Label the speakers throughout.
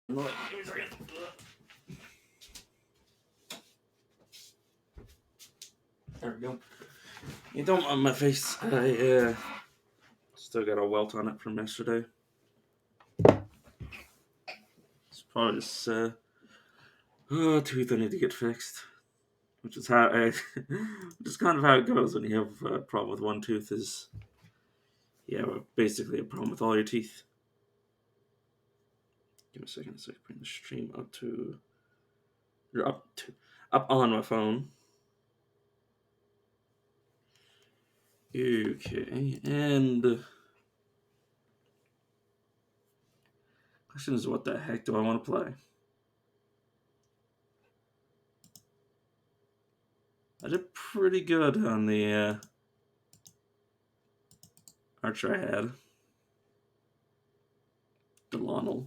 Speaker 1: There we go. You don't mind my face. I still got a welt on it from yesterday. It's probably this tooth I need to get fixed. Which is how which is kind of how it goes when you have a problem with one tooth. Is basically a problem with all your teeth. Give me a second so I can bring the stream up to up on my phone. Okay, and question is, what the heck do I want to play? I did pretty good on the archer I had. Delonal.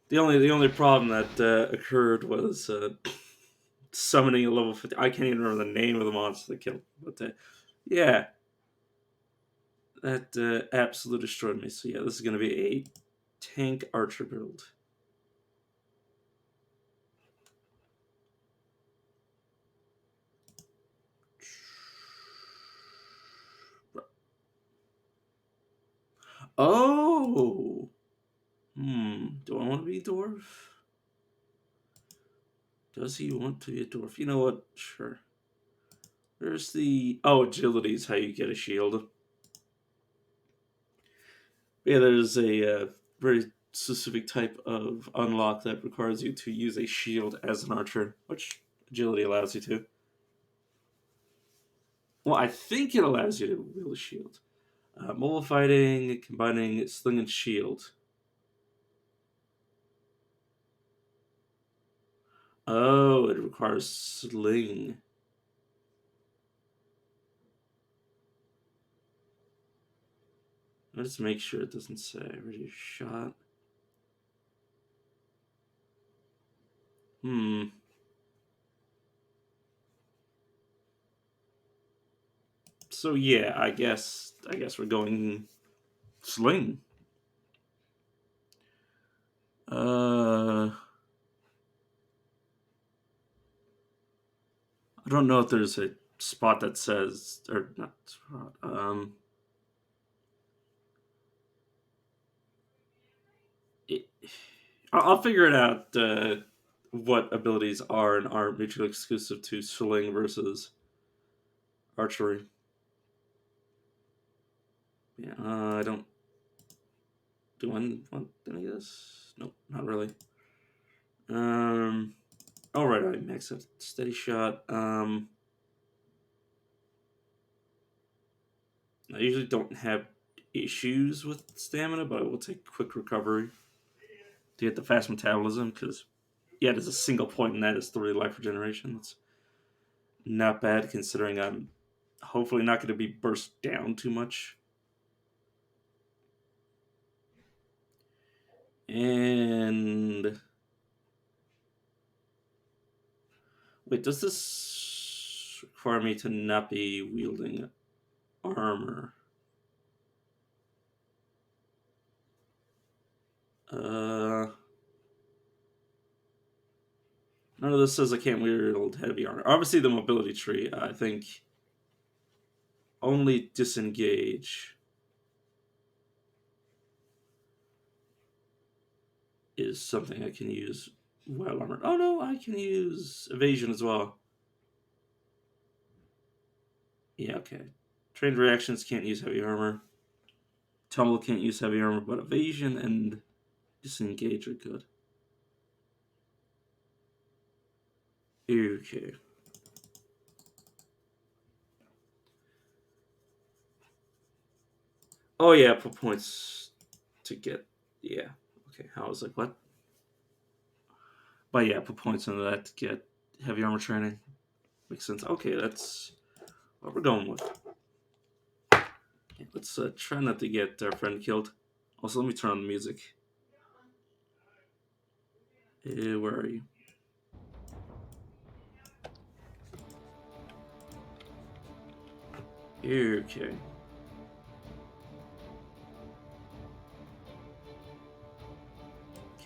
Speaker 1: The only problem that occurred was summoning a level 50. I can't even remember the name of the monster that killed. But yeah, that absolutely destroyed me. So yeah, this is going to be a tank archer build. Oh! Do I want to be a dwarf? Does he want to be a dwarf? You know what? Sure. There's the... Oh, agility is how you get a shield. Yeah, there's a very specific type of unlock that requires you to use a shield as an archer, which agility allows you to. Well, I think it allows you to wield a shield. Mobile fighting, combining sling and shield. Oh, it requires sling. Let's make sure it doesn't say ready shot. So yeah, I guess we're going sling. I don't know if there's a spot that says, or not spot. I'll figure it out. What abilities are and aren't mutually exclusive to sling versus archery. Yeah, I don't. Do I want any of this? Nope, not really. All right, I max out steady shot. I usually don't have issues with stamina, but I will take quick recovery to get the fast metabolism because there's a single point in that is 3 life regeneration. That's not bad considering I'm hopefully not going to be burst down too much. And wait, does this require me to not be wielding armor? None of this says I can't wield heavy armor. Obviously, the mobility tree, I think, only disengage is something I can use while armored. Oh no, I can use evasion as well. Yeah, okay. Trained reactions can't use heavy armor. Tumble can't use heavy armor, but evasion and disengage are good. Okay. Oh yeah, put points to get. Yeah. Okay. I was like, what? But yeah, put points into that to get heavy armor training. Makes sense. Okay, that's what we're going with. Let's try not to get our friend killed. Also, let me turn on the music. Where are you? Okay.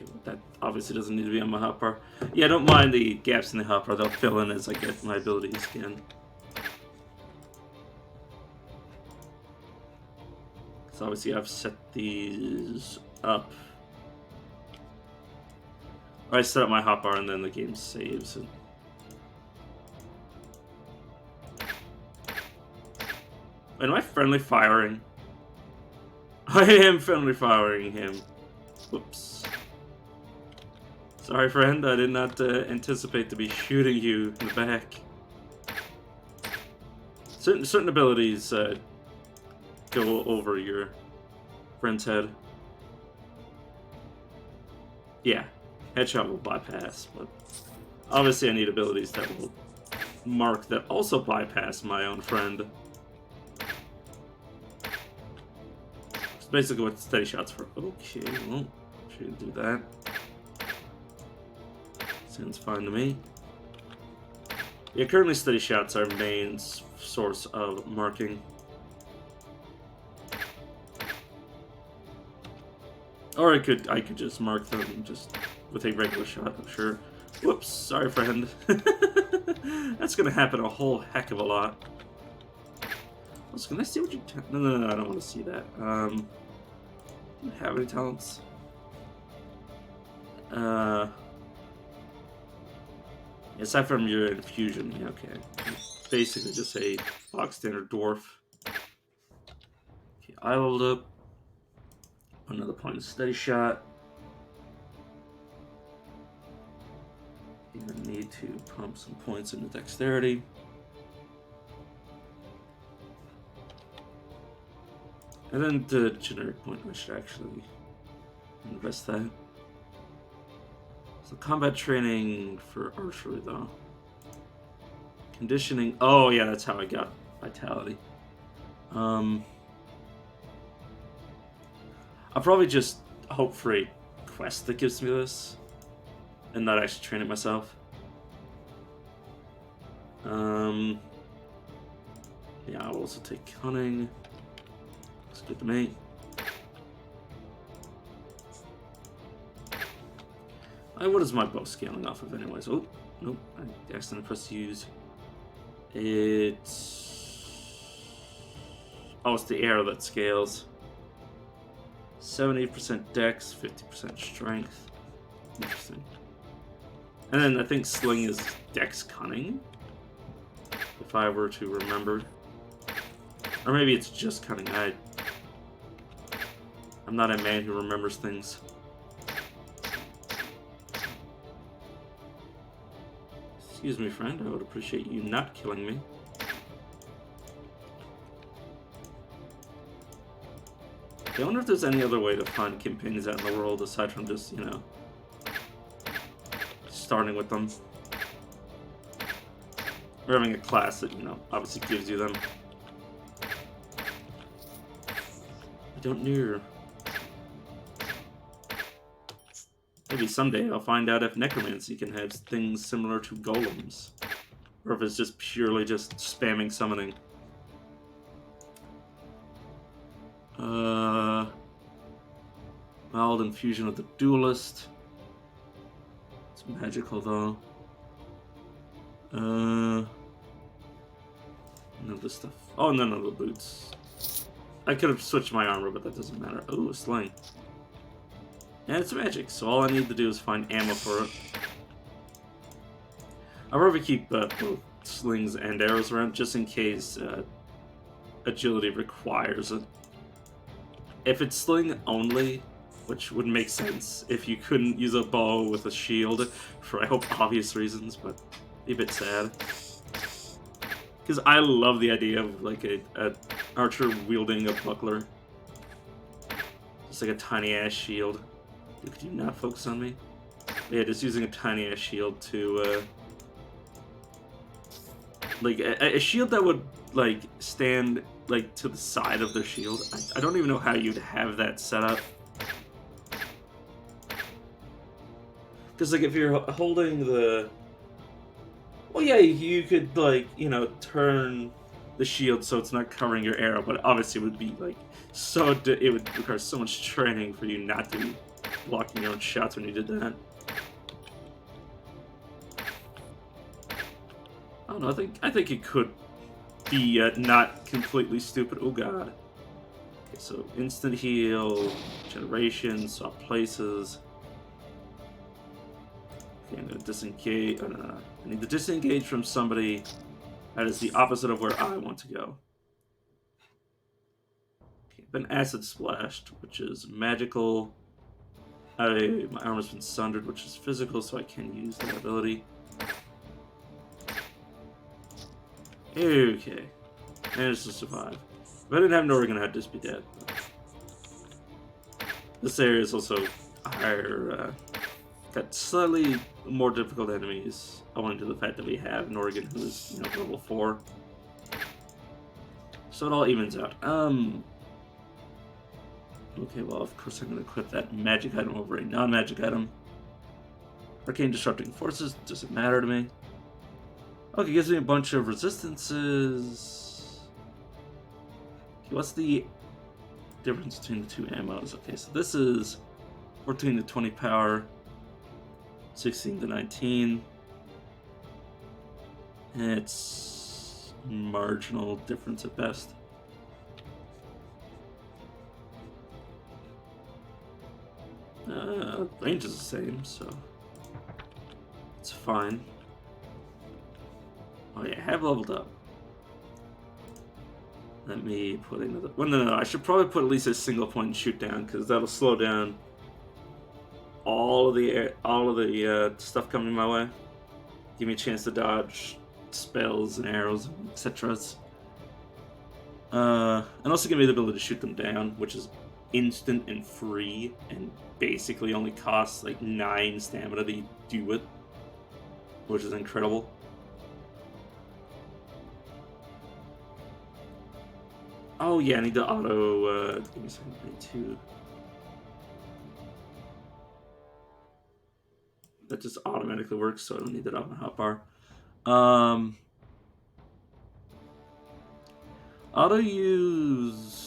Speaker 1: Okay, well, that obviously doesn't need to be on my hotbar. Yeah, I don't mind the gaps in the hotbar. They'll fill in as I get my abilities again. So obviously I've set these up. Or I set up my hotbar and then the game saves it. Am I friendly firing? I am friendly firing him. Whoops. Sorry, friend. I did not anticipate to be shooting you in the back. Certain abilities go over your friend's head. Yeah, headshot will bypass, but obviously I need abilities that will mark that also bypass my own friend. It's basically what steady shots for. Okay, well, shouldn't do that. Sounds fine to me. Yeah, currently steady shots are main source of marking. Or I could just mark them just with a regular shot, I'm sure. Whoops, sorry friend. That's gonna happen a whole heck of a lot. Can I see what you no, I don't want to see that. Do you have any talents? Aside from your infusion, yeah, okay. Basically just a box standard dwarf. Okay, I leveled up. Another point of steady shot. Even need to pump some points into dexterity. And then the generic point, I should actually invest that. So combat training for archery though. Conditioning. Oh yeah, that's how I got vitality. I'll probably just hope for a quest that gives me this, and not actually train it myself. Yeah, I'll also take cunning. Looks good to me. What is my bow scaling off of anyways? Oh, nope, I accidentally pressed use. Oh, it's the arrow that scales. 70% dex, 50% strength. Interesting. And then I think sling is dex cunning, if I were to remember. Or maybe it's just cunning. I'm not a man who remembers things. Excuse me, friend. I would appreciate you not killing me. I wonder if there's any other way to find companions out in the world aside from just, you know, starting with them. Or having a class that, you know, obviously gives you them. I don't know. Maybe someday I'll find out if necromancy can have things similar to golems. Or if it's just purely just spamming summoning. Mild infusion of the duelist. It's magical though. None of this stuff. Oh, none of the boots. I could have switched my armor, but that doesn't matter. Oh, a sling. And it's magic, so all I need to do is find ammo for it. I'll probably keep both slings and arrows around just in case agility requires it. If it's sling only, which would make sense if you couldn't use a bow with a shield for, I hope, obvious reasons, but be a bit sad. Because I love the idea of like a archer wielding a buckler. Just like a tiny ass shield. Could you not focus on me? Yeah, just using a tiny ass shield to like a shield that would like stand like to the side of their shield. I don't even know how you'd have that set up. Because like if you're holding the, well, yeah, you could like, you know, turn the shield so it's not covering your arrow, but obviously it would be like it would require so much training for you not to blocking your own shots when you did that. I don't know. I think it could be not completely stupid. Oh god. Okay, so instant heal, generation, swap places. Okay, I'm gonna disengage. I need to disengage from somebody that is the opposite of where I want to go. Okay, been acid splashed, which is magical. My armor's been sundered, which is physical, so I can use that ability. Okay. Managed to survive. If I didn't have Norrigan, I'd just be dead. This area is also higher, got slightly more difficult enemies, owing to the fact that we have Norrigan, who is, you know, level 4. So it all evens out. Okay, well, of course I'm going to equip that magic item over a non-magic item. Arcane Disrupting Forces, doesn't matter to me. Okay, gives me a bunch of resistances. Okay, what's the difference between the two ammos? Okay, so this is 14 to 20 power, 16 to 19. It's marginal difference at best. Range is the same, so it's fine. Oh yeah, I have leveled up. Let me put another. Well, no, I should probably put at least a single point shoot down, because that'll slow down all of the stuff coming my way. Give me a chance to dodge spells and arrows, etc. And also give me the ability to shoot them down, which is instant and free, and basically only costs like 9 stamina to do it, which is incredible. Oh yeah, I need to auto, give me a second, too. That just automatically works, so I don't need that on my hotbar. Auto use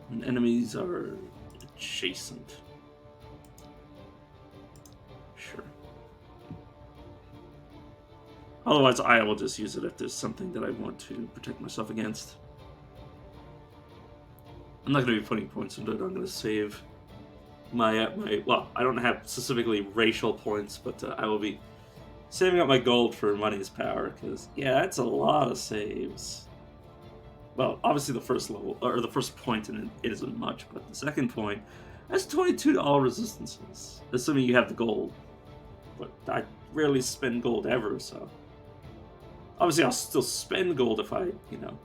Speaker 1: when enemies are adjacent. Sure. Otherwise, I will just use it if there's something that I want to protect myself against. I'm not going to be putting points into it. I'm going to save my well, I don't have specifically racial points, but I will be saving up my gold for money's power, because yeah, that's a lot of saves. Well, obviously the first level, or the first point in it isn't much, but the second point, that's 22 to all resistances, assuming you have the gold. But I rarely spend gold ever, so obviously I'll still spend gold if I, you know,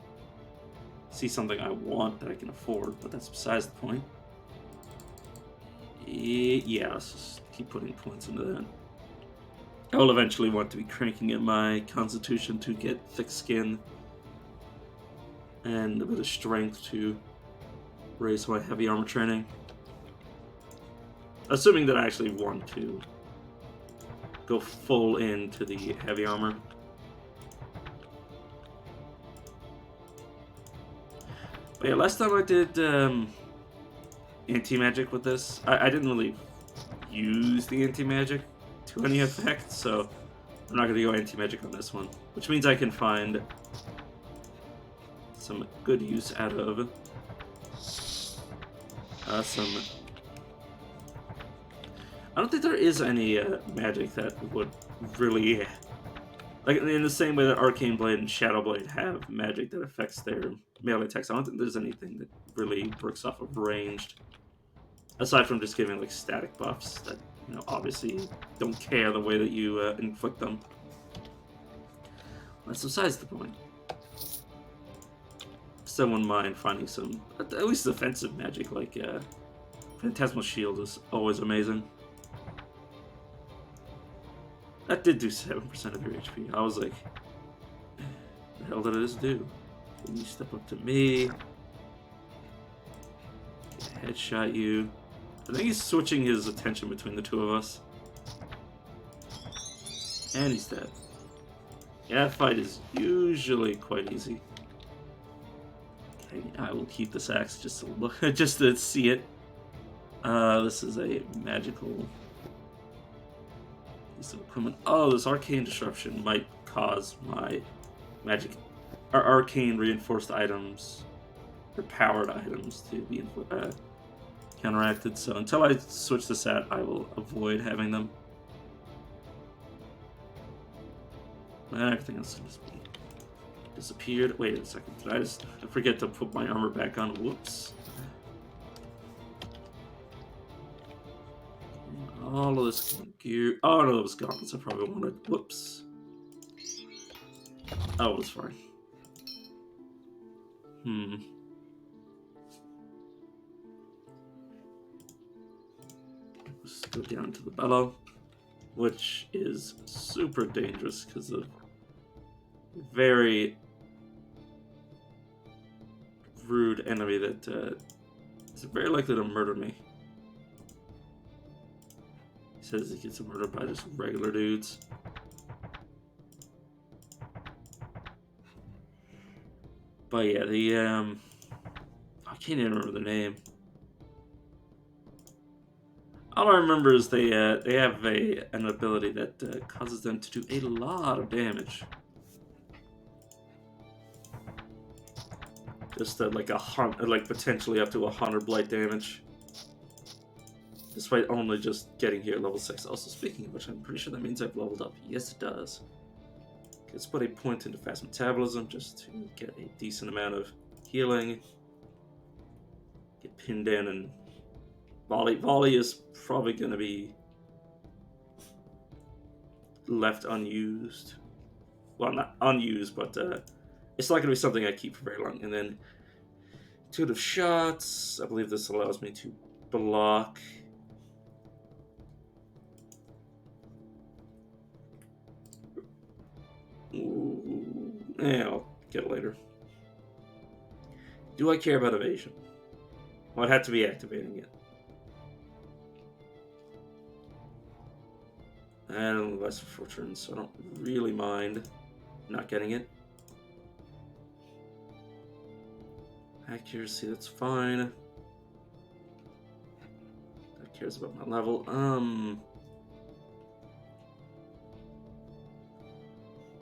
Speaker 1: see something I want that I can afford, but that's besides the point. Yeah, let's just keep putting points into that. I will eventually want to be cranking in my constitution to get thick skin and a bit of strength to raise my heavy armor training. Assuming that I actually want to go full into the heavy armor. But yeah, last time I did anti-magic with this, I didn't really use the anti-magic to any effect, so I'm not going to go anti-magic on this one, which means I can find some good use out of some. I don't think there is any magic that would really, like in the same way that Arcane Blade and Shadow Blade have magic that affects their melee attacks. I don't think there's anything that really works off of ranged, aside from just giving like static buffs that, you know, obviously don't care the way that you inflict them. That's besides the point. Still wouldn't mind finding some, at least offensive magic, like Phantasmal Shield is always amazing. That did do 7% of your HP. I was like, what the hell did this do? Can you step up to me? Headshot you. I think he's switching his attention between the two of us. And he's dead. Yeah, that fight is usually quite easy. Okay, I will keep this axe just to look, just to see it. This is a magical piece of equipment. Oh, this arcane disruption might cause my magic or arcane reinforced items or powered items to be counteracted. So until I switch this out, I will avoid having them. Everything else just disappeared. Wait a second. Did I just forget to put my armor back on? Whoops. All of this gear. Oh no, those gauntlets I probably wanted. Whoops. Oh, it's fine. Let's go down to the bellow, which is super dangerous because of very rude enemy that is very likely to murder me. He says he gets murdered by just regular dudes. But yeah, the I can't even remember the name. All I remember is they have an ability that causes them to do a lot of damage. Just like potentially up to 100 blight damage, despite only just getting here at level 6. Also, speaking of which, I'm pretty sure that means I've leveled up. Yes, it does. Let's put a point into fast metabolism just to get a decent amount of healing. Get pinned in, and volley is probably going to be left unused. Well, not unused, but it's not going to be something I keep for very long. And then intuitive shots. I believe this allows me to block. Ooh, yeah, I'll get it later. Do I care about evasion? Well, I'd have to be activating it. And less for 4 turns, so I don't really mind not getting it. Accuracy, that's fine. That cares about my level.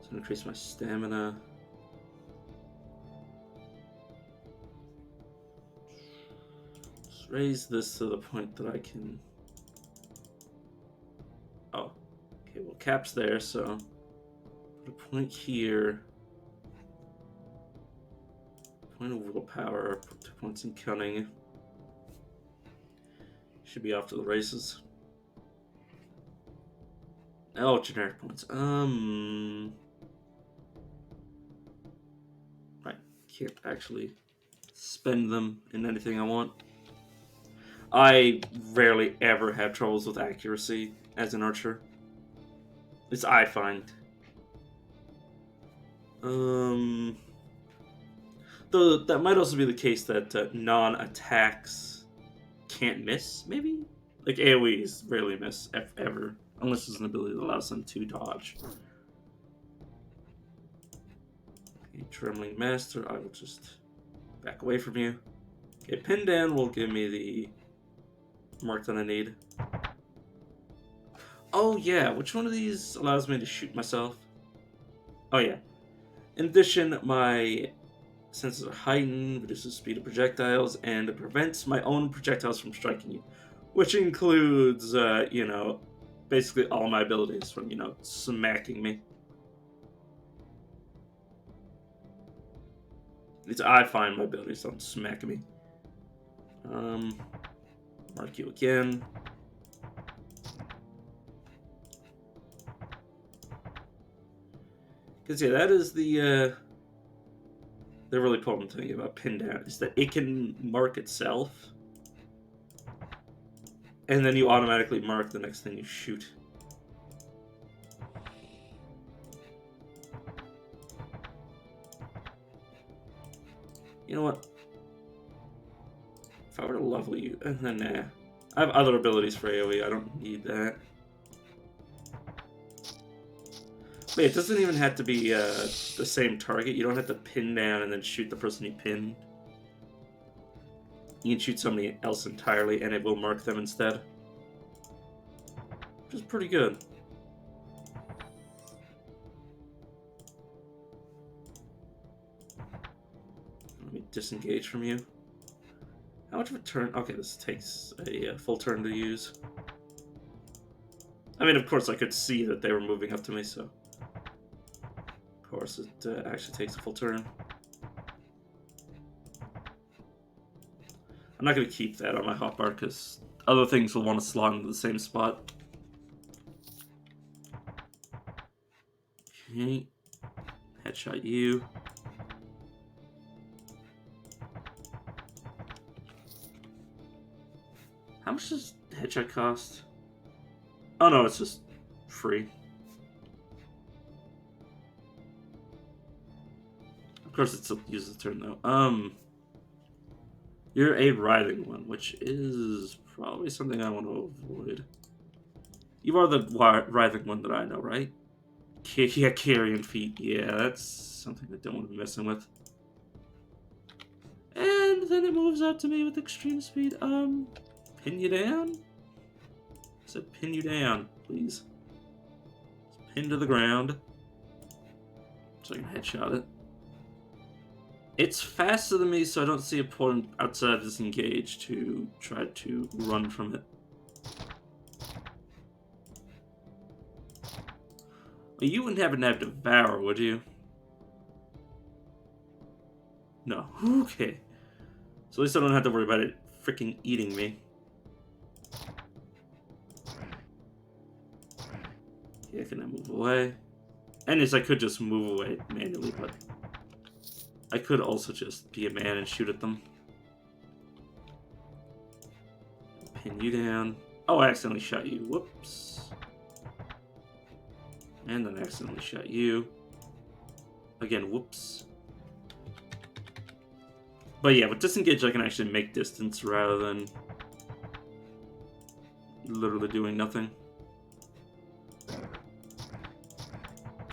Speaker 1: So increase my stamina. Just raise this to the point that I can. Oh, okay. Well, cap's there, so put a point here. Point of willpower. Put 2 points in cunning. Should be off to the races. Oh, generic points. Right. Can't actually spend them in anything I want. I rarely ever have troubles with accuracy as an archer. At least I find. Though that might also be the case that non-attacks can't miss, maybe? Like AoEs rarely miss, ever. Unless there's an ability that allows them to dodge. Okay, Trembling Master, I will just back away from you. Okay, Pin Down will give me the mark that I need. Oh yeah, which one of these allows me to shoot myself? Oh yeah. In addition, my senses are heightened, reduces speed of projectiles, and it prevents my own projectiles from striking you. Which includes, basically all my abilities from, smacking me. At least I find my abilities don't smack me. Mark you again. Because, yeah, that is the really potent thing about Pin Down, is that it can mark itself. And then you automatically mark the next thing you shoot. You know what? If I were to level you, and then nah. I have other abilities for AoE, I don't need that. Wait, it doesn't even have to be the same target. You don't have to pin down and then shoot the person you pinned. You can shoot somebody else entirely, and it will mark them instead. Which is pretty good. Let me disengage from you. How much of a turn? Okay, this takes a full turn to use. I mean, of course, I could see that they were moving up to me, so... Of course, it actually takes a full turn. I'm not going to keep that on my hotbar, because other things will want to slot into the same spot. Okay. Headshot you. How much does headshot cost? Oh no, it's just free. Of course it still uses the turn though. You're a writhing one, which is probably something I want to avoid. You are the writhing one that I know, right? Yeah, carrion feet. Yeah, that's something I don't want to be messing with. And then it moves up to me with extreme speed. Pin you down? I said pin you down, please. Just pin to the ground. So I can headshot it. It's faster than me, so I don't see a point outside of disengage to try to run from it. Well, you wouldn't happen to have Devour, would you? No. Okay. So at least I don't have to worry about it freaking eating me. Yeah, can I move away? And yes, I could just move away manually, but I could also just be a man and shoot at them. Pin you down. Oh, I accidentally shot you. Whoops. And then I accidentally shot you. Again, whoops. But yeah, with disengage, I can actually make distance rather than literally doing nothing.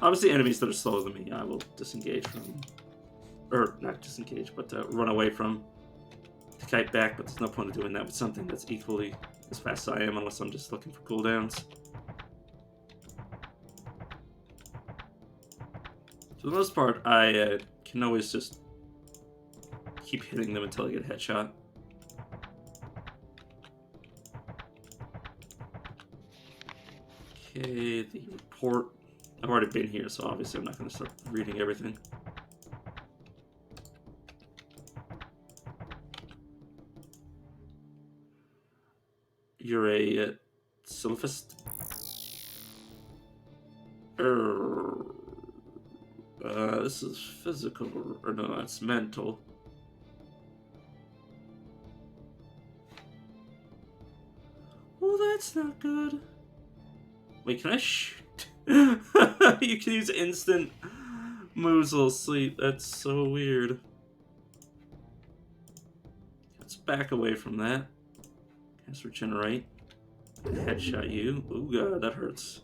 Speaker 1: Obviously, enemies that are slower than me, I will disengage from. Or, not disengage, but run away from. To kite back, but there's no point in doing that with something that's equally as fast as I am, unless I'm just looking for cooldowns. For the most part, I can always just keep hitting them until I get a headshot. Okay, the report. I've already been here, so obviously I'm not going to start reading everything. You're a Sylphist? This is physical, or no, that's mental. Oh, that's not good. Wait, can I shoot? You can use instant moves while asleep. That's so weird. Let's back away from that. Cast regenerate. Headshot you. Oh god, that hurts.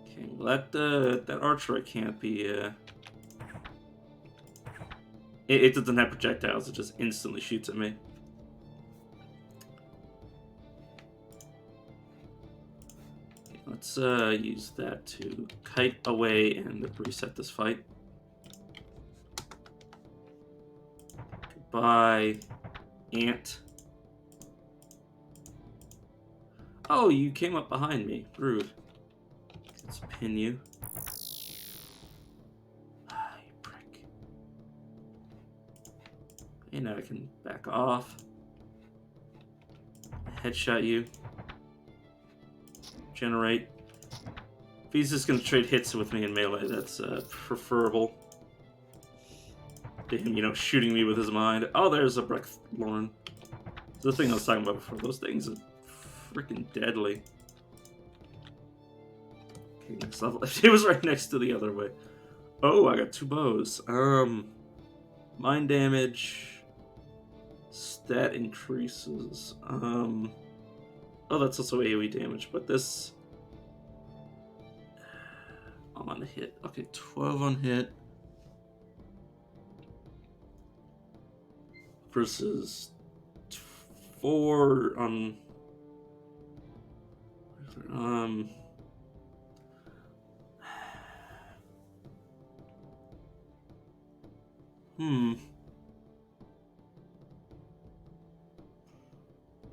Speaker 1: Okay, well that archer I can't be. It doesn't have projectiles. It just instantly shoots at me. Okay, let's use that to kite away and reset this fight. Goodbye, ant. Oh, you came up behind me. Rude. Let's pin you. Ah, you prick. Okay, now I can back off. Headshot you. Generate. If he's just going to trade hits with me in melee, that's preferable to him, you know, shooting me with his mind. Oh, there's a Breath Lauren. The thing I was talking about before. Those things are freaking deadly. Okay, next level. It was right next to the other way. Oh, I got 2 bows. Mind damage. Stat increases. Oh, that's also AoE damage, but this... I'm on hit. Okay, 12 on hit. versus 4 on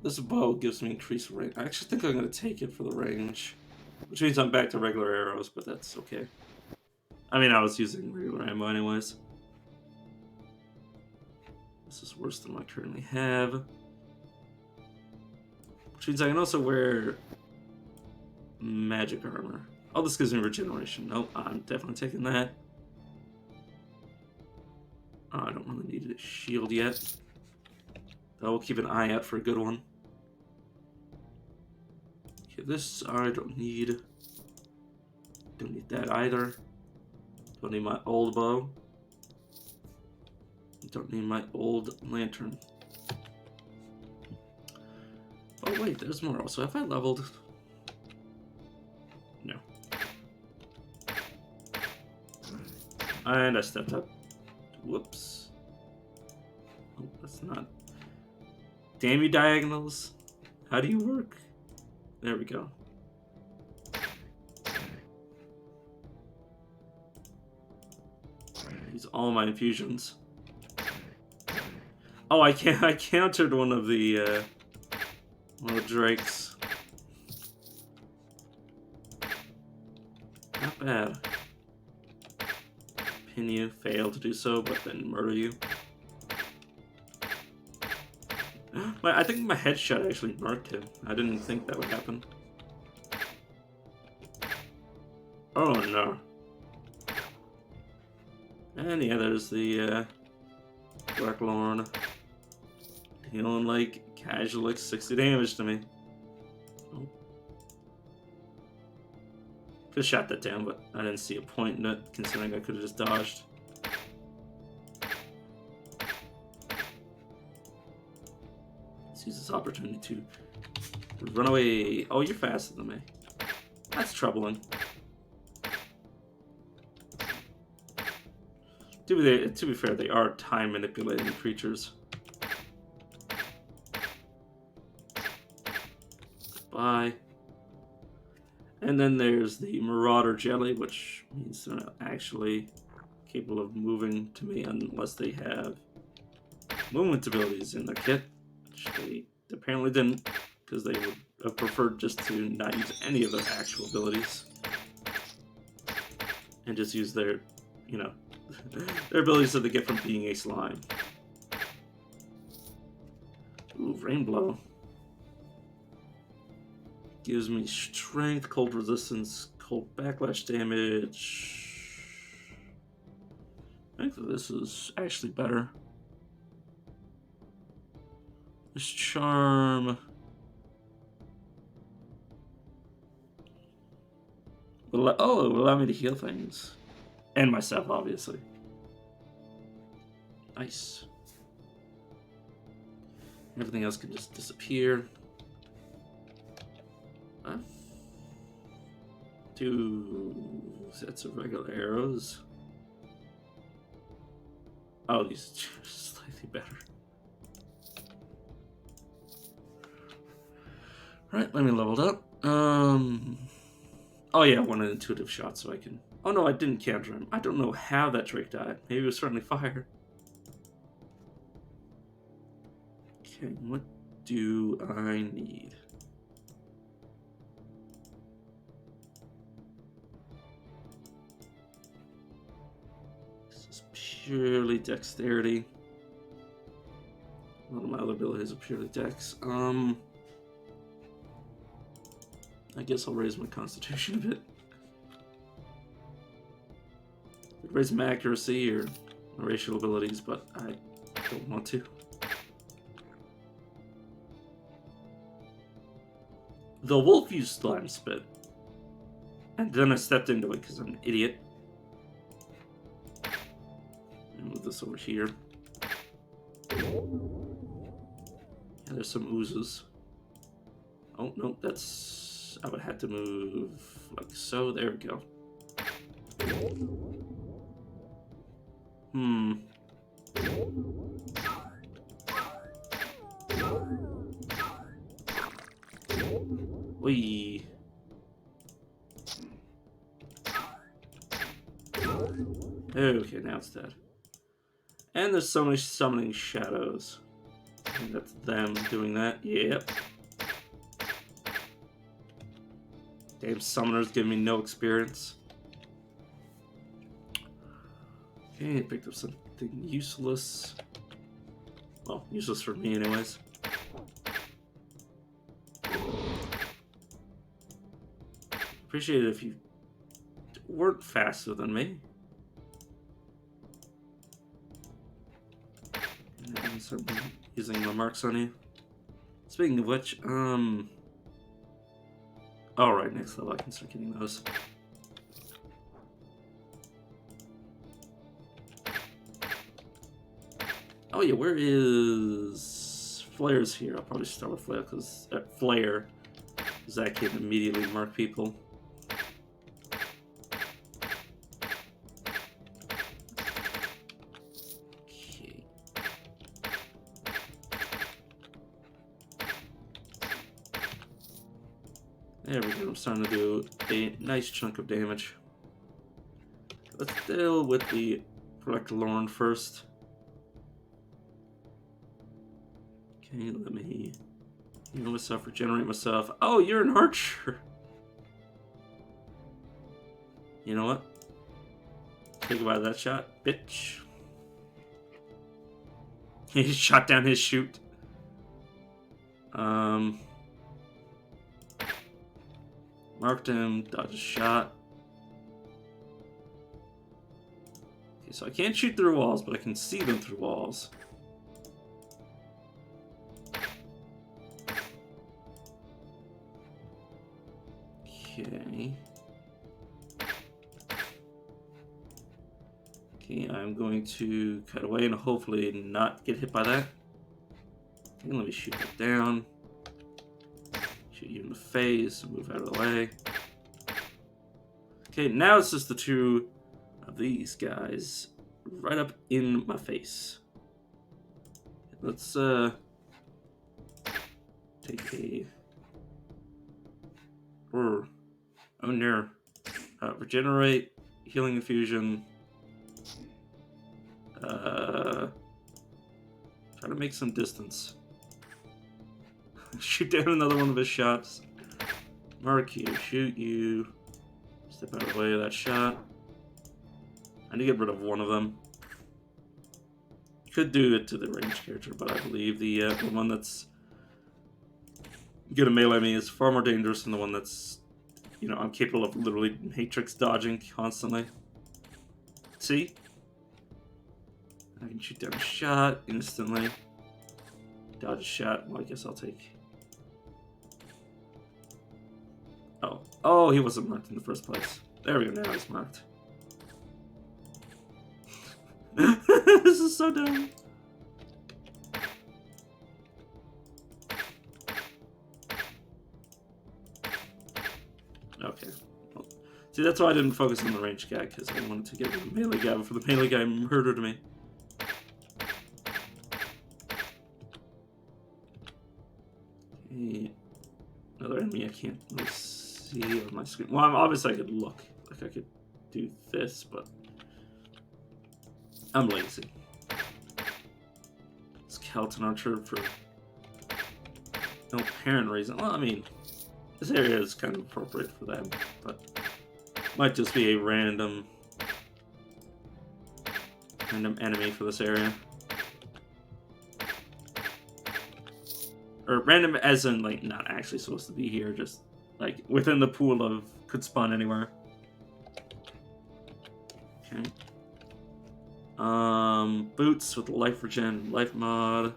Speaker 1: this bow gives me increased range. I actually think I'm going to take it for the range, which means I'm back to regular arrows, but that's okay. I mean, I was using regular ammo anyways. This is worse than what I currently have, which means I can also wear magic armor. Oh, this gives me regeneration. Nope, I'm definitely taking that. Oh, I don't really need a shield yet. Though we'll keep an eye out for a good one. Okay, this I don't need. Don't need that either. Don't need my old bow. Don't need my old lantern. Oh wait, there's more also. Have I leveled? No. And I stepped up. Whoops. Oh, that's not. Damn you, diagonals. How do you work? There we go. Use all my infusions. Oh, I countered one of the drakes. Not bad. Pin you, fail to do so, but then murder you. I think my headshot actually marked him. I didn't think that would happen. Oh no. And yeah, there's the Dark Lorn. Dealing like casual, like 60 damage to me. Oh. Could have shot that down, but I didn't see a point in it, considering I could have just dodged. Let's use this opportunity to run away. Oh, you're faster than me. That's troubling. To be fair, they are time manipulating creatures. Bye. And then there's the Marauder Jelly, which means they're not actually capable of moving to me unless they have movement abilities in their kit, which they apparently didn't, because they would have preferred just to not use any of their actual abilities and just use their, you know, their abilities that they get from being a slime. Ooh, Rainblow. Gives me strength, cold resistance, cold backlash damage. I think that this is actually better. This charm will it will allow me to heal things. And myself, obviously. Nice. Everything else can just disappear. 2 sets of regular arrows. Oh, these are slightly better. Right, let me level up. Oh yeah, I want an intuitive shot so I can... Oh no, I didn't counter him. I don't know how that Drake died. Maybe it was friendly fire. Okay, what do I need? This is purely dexterity. A lot of my other abilities are purely dex. I guess I'll raise my constitution a bit. Could raise my accuracy or my racial abilities, but I don't want to. The wolf used slime spit, and then I stepped into it because I'm an idiot. Move this over here. Yeah, there's some oozes. Oh no, that's... I would have to move like so. There we go. Wee. Okay, now it's dead. And there's so many summoning shadows. I think that's them doing that. Yep. Damn summoners giving me no experience. Okay, I picked up something useless. Well, useless for me anyways. Appreciate it if you weren't faster than me. And start using my marks on you. Speaking of which, alright, next level I can start getting those. Oh yeah, where is Flare's here? I'll probably start with Flare because that can immediately mark people. Okay. There we go. I'm starting to do a nice chunk of damage. Let's deal with the Lorn first. Okay, let me heal myself, regenerate myself. Oh, you're an archer. You know what? Take about that shot, bitch. He shot down his shoot. Marked him, dodged a shot. Okay, so I can't shoot through walls, but I can see them through walls. Okay. Okay, I'm going to cut away and hopefully not get hit by that. Okay, let me shoot that down. Shoot you in the face and move out of the way. Okay, now it's just the two of these guys right up in my face. Let's take a near regenerate, healing infusion. Try to make some distance. Shoot down another one of his shots. Mark you, shoot you. Step out of the way of that shot. I need to get rid of one of them. Could do it to the ranged character, but I believe the one that's gonna melee me is far more dangerous than the one that's, you know, I'm capable of literally matrix dodging constantly. See? I can shoot down a shot instantly. Dodge a shot. Well, I guess I'll take... Oh. Oh, he wasn't marked in the first place. There we go, now he's marked. This is so dumb. Okay. Well, see, that's why I didn't focus on the ranged guy, because I wanted to get rid of the melee guy before the melee guy murdered me. Okay. Another enemy I can't really see on my screen. Well, obviously I could look. Like I could do this, but I'm lazy. Skeleton Archer for no apparent reason. Well, I mean, this area is kind of appropriate for them, but might just be a random enemy for this area. Or random as in, like, not actually supposed to be here, just, like, within the pool of could spawn anywhere. Okay. Boots with life regen, life mod.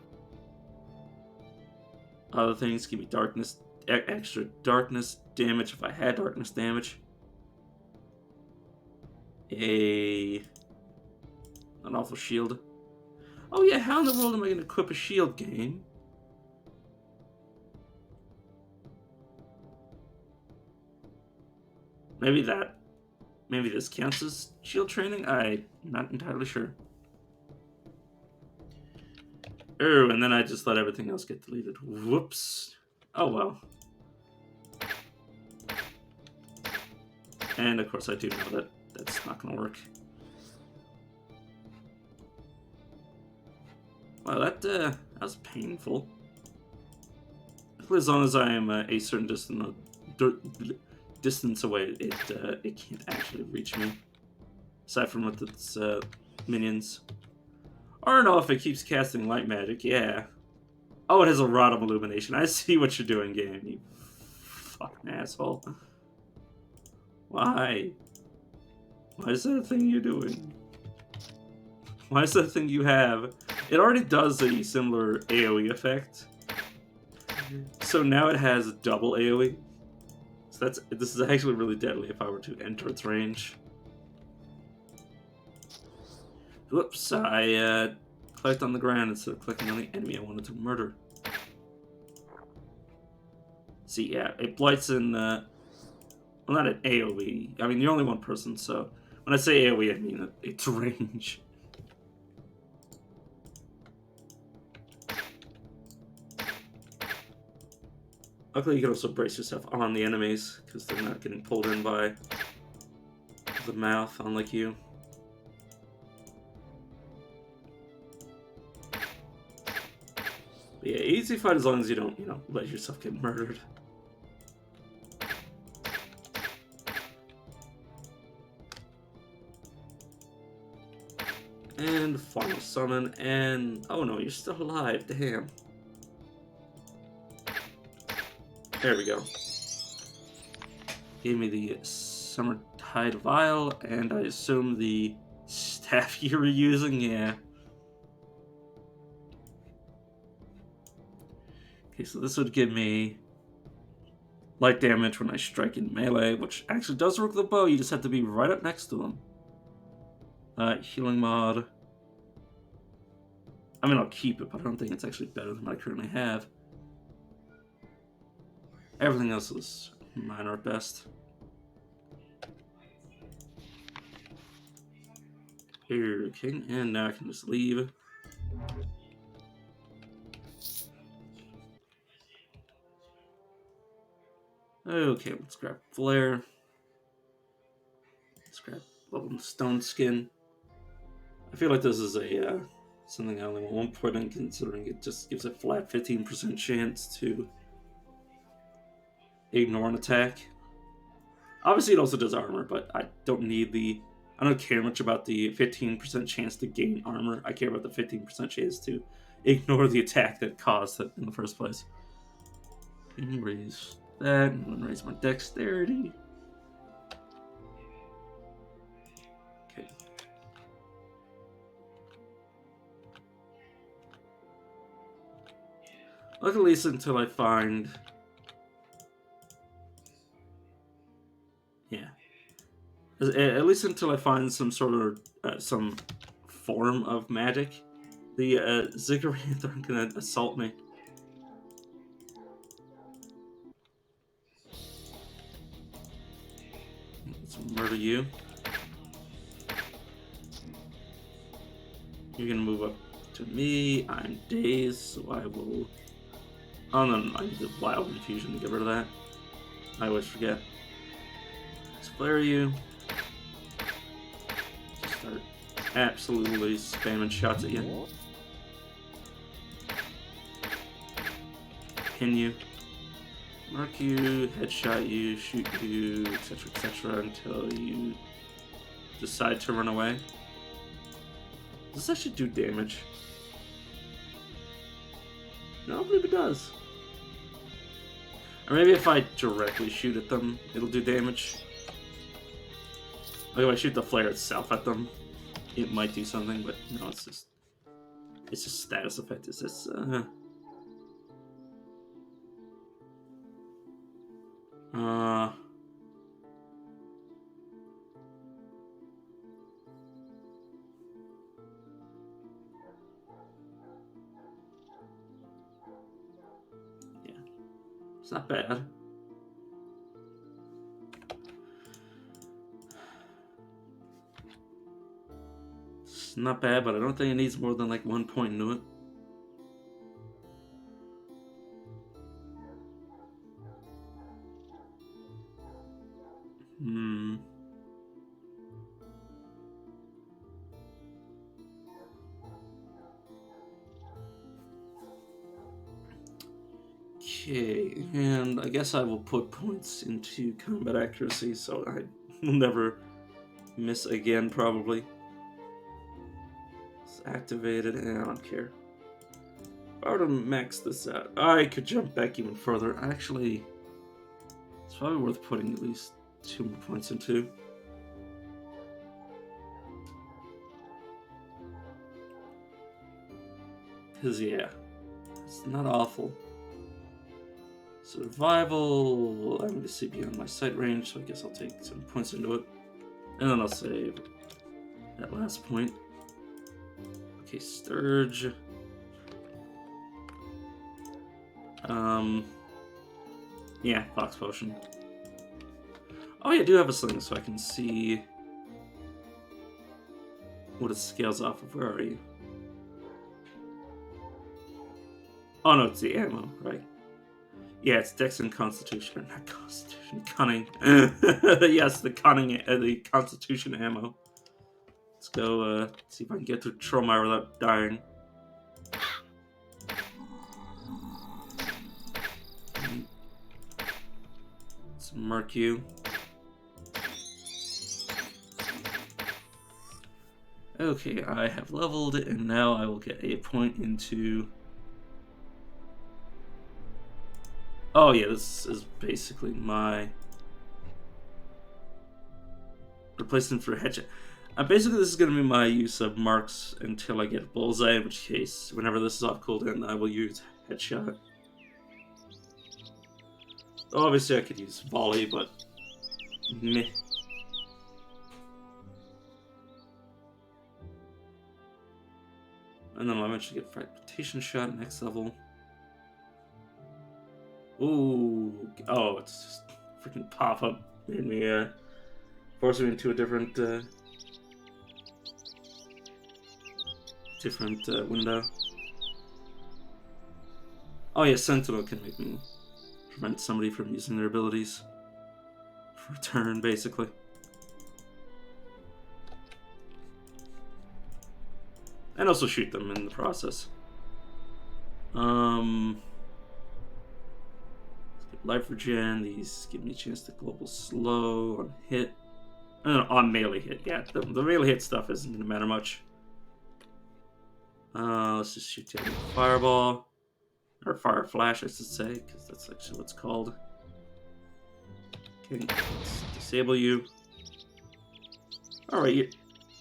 Speaker 1: Other things give me darkness, extra darkness damage if I had darkness damage. An awful shield. Oh yeah, how in the world am I going to equip a shield game? Maybe this counts as shield training? I'm not entirely sure. Oh, and then I just let everything else get deleted. Whoops. Oh well. And of course I do know that that's not going to work. Wow, that was painful. As long as I am a certain distance away, it can't actually reach me. Aside from with its minions. I don't know if it keeps casting light magic, yeah. Oh, it has a rod of illumination. I see what you're doing, game, you fucking asshole. Why? Why is that a thing you're doing? Why is that a thing you have? It already does a similar AoE effect. So now it has double AoE. So this is actually really deadly if I were to enter its range. Whoops, I clicked on the ground instead of clicking on the enemy I wanted to murder. See, yeah, it blights in, well, not an AoE. I mean, you're only one person, so when I say AoE, I mean its range. Luckily, you can also brace yourself on the enemies, because they're not getting pulled in by the mouth, unlike you. But yeah, easy fight as long as you don't, you know, let yourself get murdered. And final summon, and oh no, you're still alive, damn. There we go. Gave me the Summertide Vial, and I assume the staff you were using, yeah. Okay, so this would give me light damage when I strike in melee, which actually does work with the bow, you just have to be right up next to him. Healing mod. I mean, I'll keep it, but I don't think it's actually better than what I currently have. Everything else is minor at best. Okay, and now I can just leave. Okay, let's grab Flare. Let's grab Level Stone Skin. I feel like this is a something I only want one point in, considering it just gives a flat 15% chance to ignore an attack. Obviously, it also does armor, but I don't need the... I don't care much about the 15% chance to gain armor. I care about the 15% chance to ignore the attack that caused it in the first place. Let me raise that, and then raise my dexterity. Okay. Look at least until I find... Yeah. At least until I find some sort of, some form of magic. The Ziggurats aren't gonna assault me. Let's murder you. You're gonna move up to me. I'm dazed, so I will... Oh no, I need the Wild Infusion to get rid of that. I always forget. Let's flare you. Start absolutely spamming shots at you. Pin you. Mark you, headshot you, shoot you, etc., until you decide to run away. Does this actually do damage? No, I believe it does. Or maybe if I directly shoot at them, it'll do damage. Like if I shoot the flare itself at them, it might do something, but no, it's just status effect. Is this yeah, it's not bad. It's not bad, but I don't think it needs more than like 1 point into it. Okay, and I guess I will put points into combat accuracy, so I will never miss again, probably. It's activated, and I don't care. If I were to max this out, I could jump back even further. Actually, it's probably worth putting at least 2 more points into. Because, yeah, it's not awful. Survival, I'm going to see beyond my sight range, so I guess I'll take some points into it. And then I'll save that last point. Okay, Sturge. Yeah, Fox Potion. Oh yeah, I do have a sling, so I can see what it scales off of. Where are you? Oh no, it's the ammo, right? Yeah, it's Dex and Constitution, not Constitution, Cunning. Yes, the Cunning, the Constitution ammo. Let's go see if I can get through Trollmire without dying. Let's mark you. Okay, I have leveled, and now I will get a point into... Oh yeah, this is basically my replacement for headshot. Basically, this is going to be my use of marks until I get bullseye, in which case, whenever this is off cooldown, I will use headshot. Obviously, I could use volley, but meh. And then I'll eventually get fragmentation shot next level. Ooh, oh, it's just freaking pop up, made me force me into a different window. Oh yeah, Sentinel can make me prevent somebody from using their abilities for a turn, basically. And also shoot them in the process. Life regen, these give me a chance to global slow on hit. On melee hit, yeah. The melee hit stuff isn't going to matter much. Let's just shoot down with fireball. Or fire flash, I should say, because that's actually what it's called. Okay, let's disable you. Alright,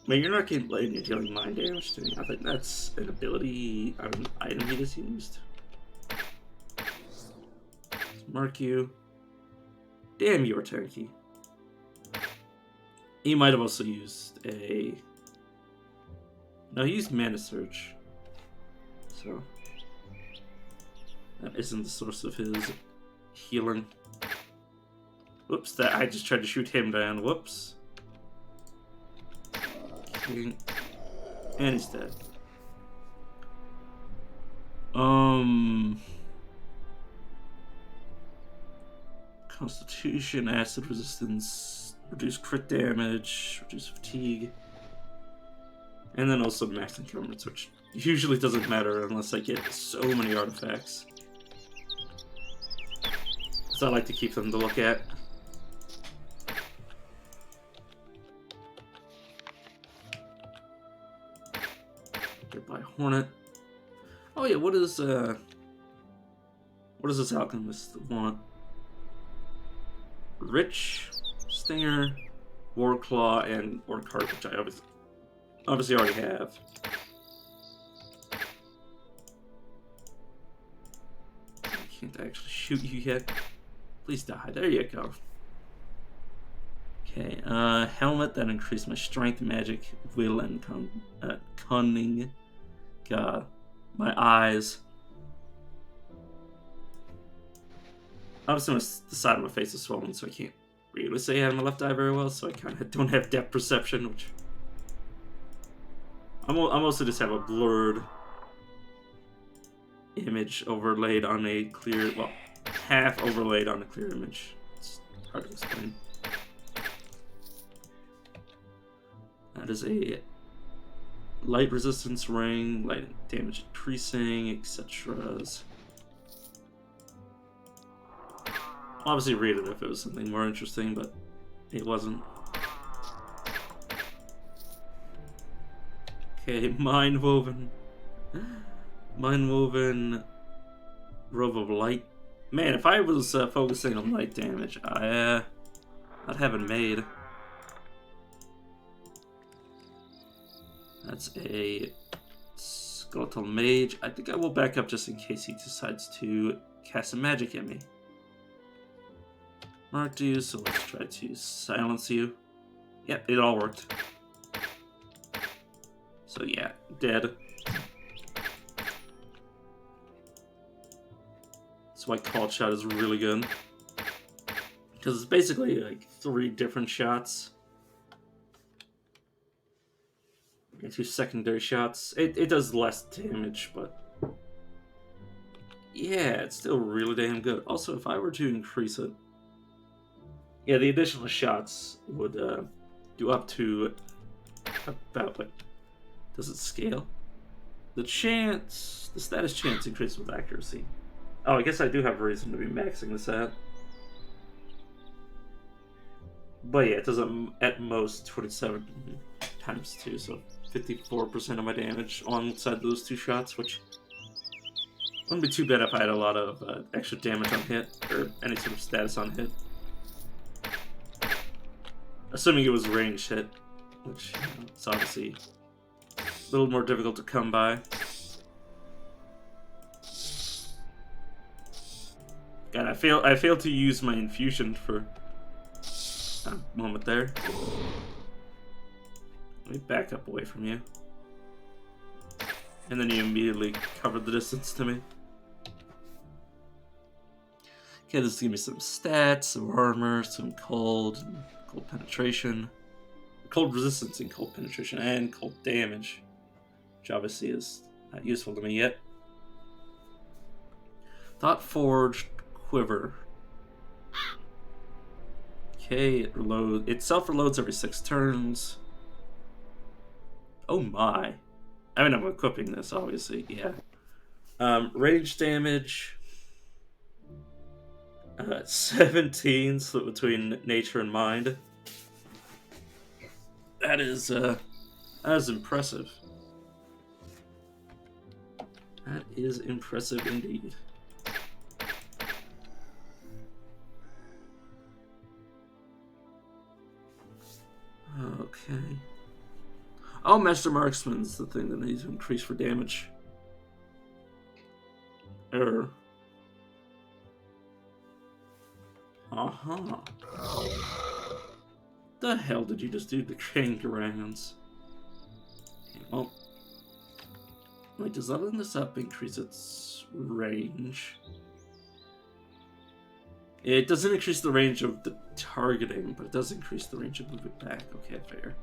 Speaker 1: you're not getting blamed, you're dealing mind damage to me. I think that's an ability, an item he just used. Mark you. Damn, you are tanky. He might have also used a... No, he used Mana Surge. So... that isn't the source of his healing. Whoops, I just tried to shoot him down. Whoops. Okay. And he's dead. Constitution, acid resistance, reduce crit damage, reduce fatigue. And then also max encumbrance, which usually doesn't matter unless I get so many artifacts. So I like to keep them to look at. Goodbye, Hornet. Oh yeah, what does this alchemist want? Rich, Stinger, Warclaw, and Orc Heart, which I obviously already have. I can't actually shoot you yet. Please die. There you go. Okay, helmet that increased my strength, magic, will, and cunning. God, my eyes. Obviously, the side of my face is swollen, so I can't really say I have my left eye very well, so I kind of don't have depth perception, which... I mostly just have a blurred image overlaid on a clear... well, half overlaid on a clear image. It's hard to explain. That is a light resistance ring, light damage increasing, etc. Obviously read it if it was something more interesting, but it wasn't. Okay, Mind Woven. Mind Woven. Robe of Light. Man, if I was focusing on light damage, I'd have it made. That's a Skeletal Mage. I think I will back up just in case he decides to cast a magic at me. Marked you, so let's try to silence you. Yep, it all worked. So yeah, dead. That's why Called Shot is really good. Because it's basically like 3 different shots. And 2 secondary shots. It does less damage, but yeah, it's still really damn good. Also, if I were to increase it, yeah, the additional shots would do up to about, like, does it scale? The status chance increases with accuracy. Oh, I guess I do have a reason to be maxing this out. But yeah, it does at most 27 times 2, so 54% of my damage alongside those 2 shots, which wouldn't be too bad if I had a lot of extra damage on hit, or any sort of status on hit. Assuming it was ranged hit, which it's obviously a little more difficult to come by. God, I failed to use my infusion for a moment there. Let me back up away from you. And then you immediately covered the distance to me. Okay, this is gonna be some stats, some armor, some cold penetration, cold resistance and cold penetration, and cold damage, which obviously is not useful to me yet. Thought Forged Quiver. Okay, it self-reloads every 6 turns. Oh my. I mean, I'm equipping this, obviously, yeah. Range damage. 17, split between nature and mind. That is impressive. That is impressive indeed. Okay. Oh, Master Marksman's the thing that needs to increase for damage. Error. Uh-huh. The hell did you just do to Kangarounds? Okay, well, wait, does leveling this up increase its range? It doesn't increase the range of the targeting, but it does increase the range of moving back. Okay, fair.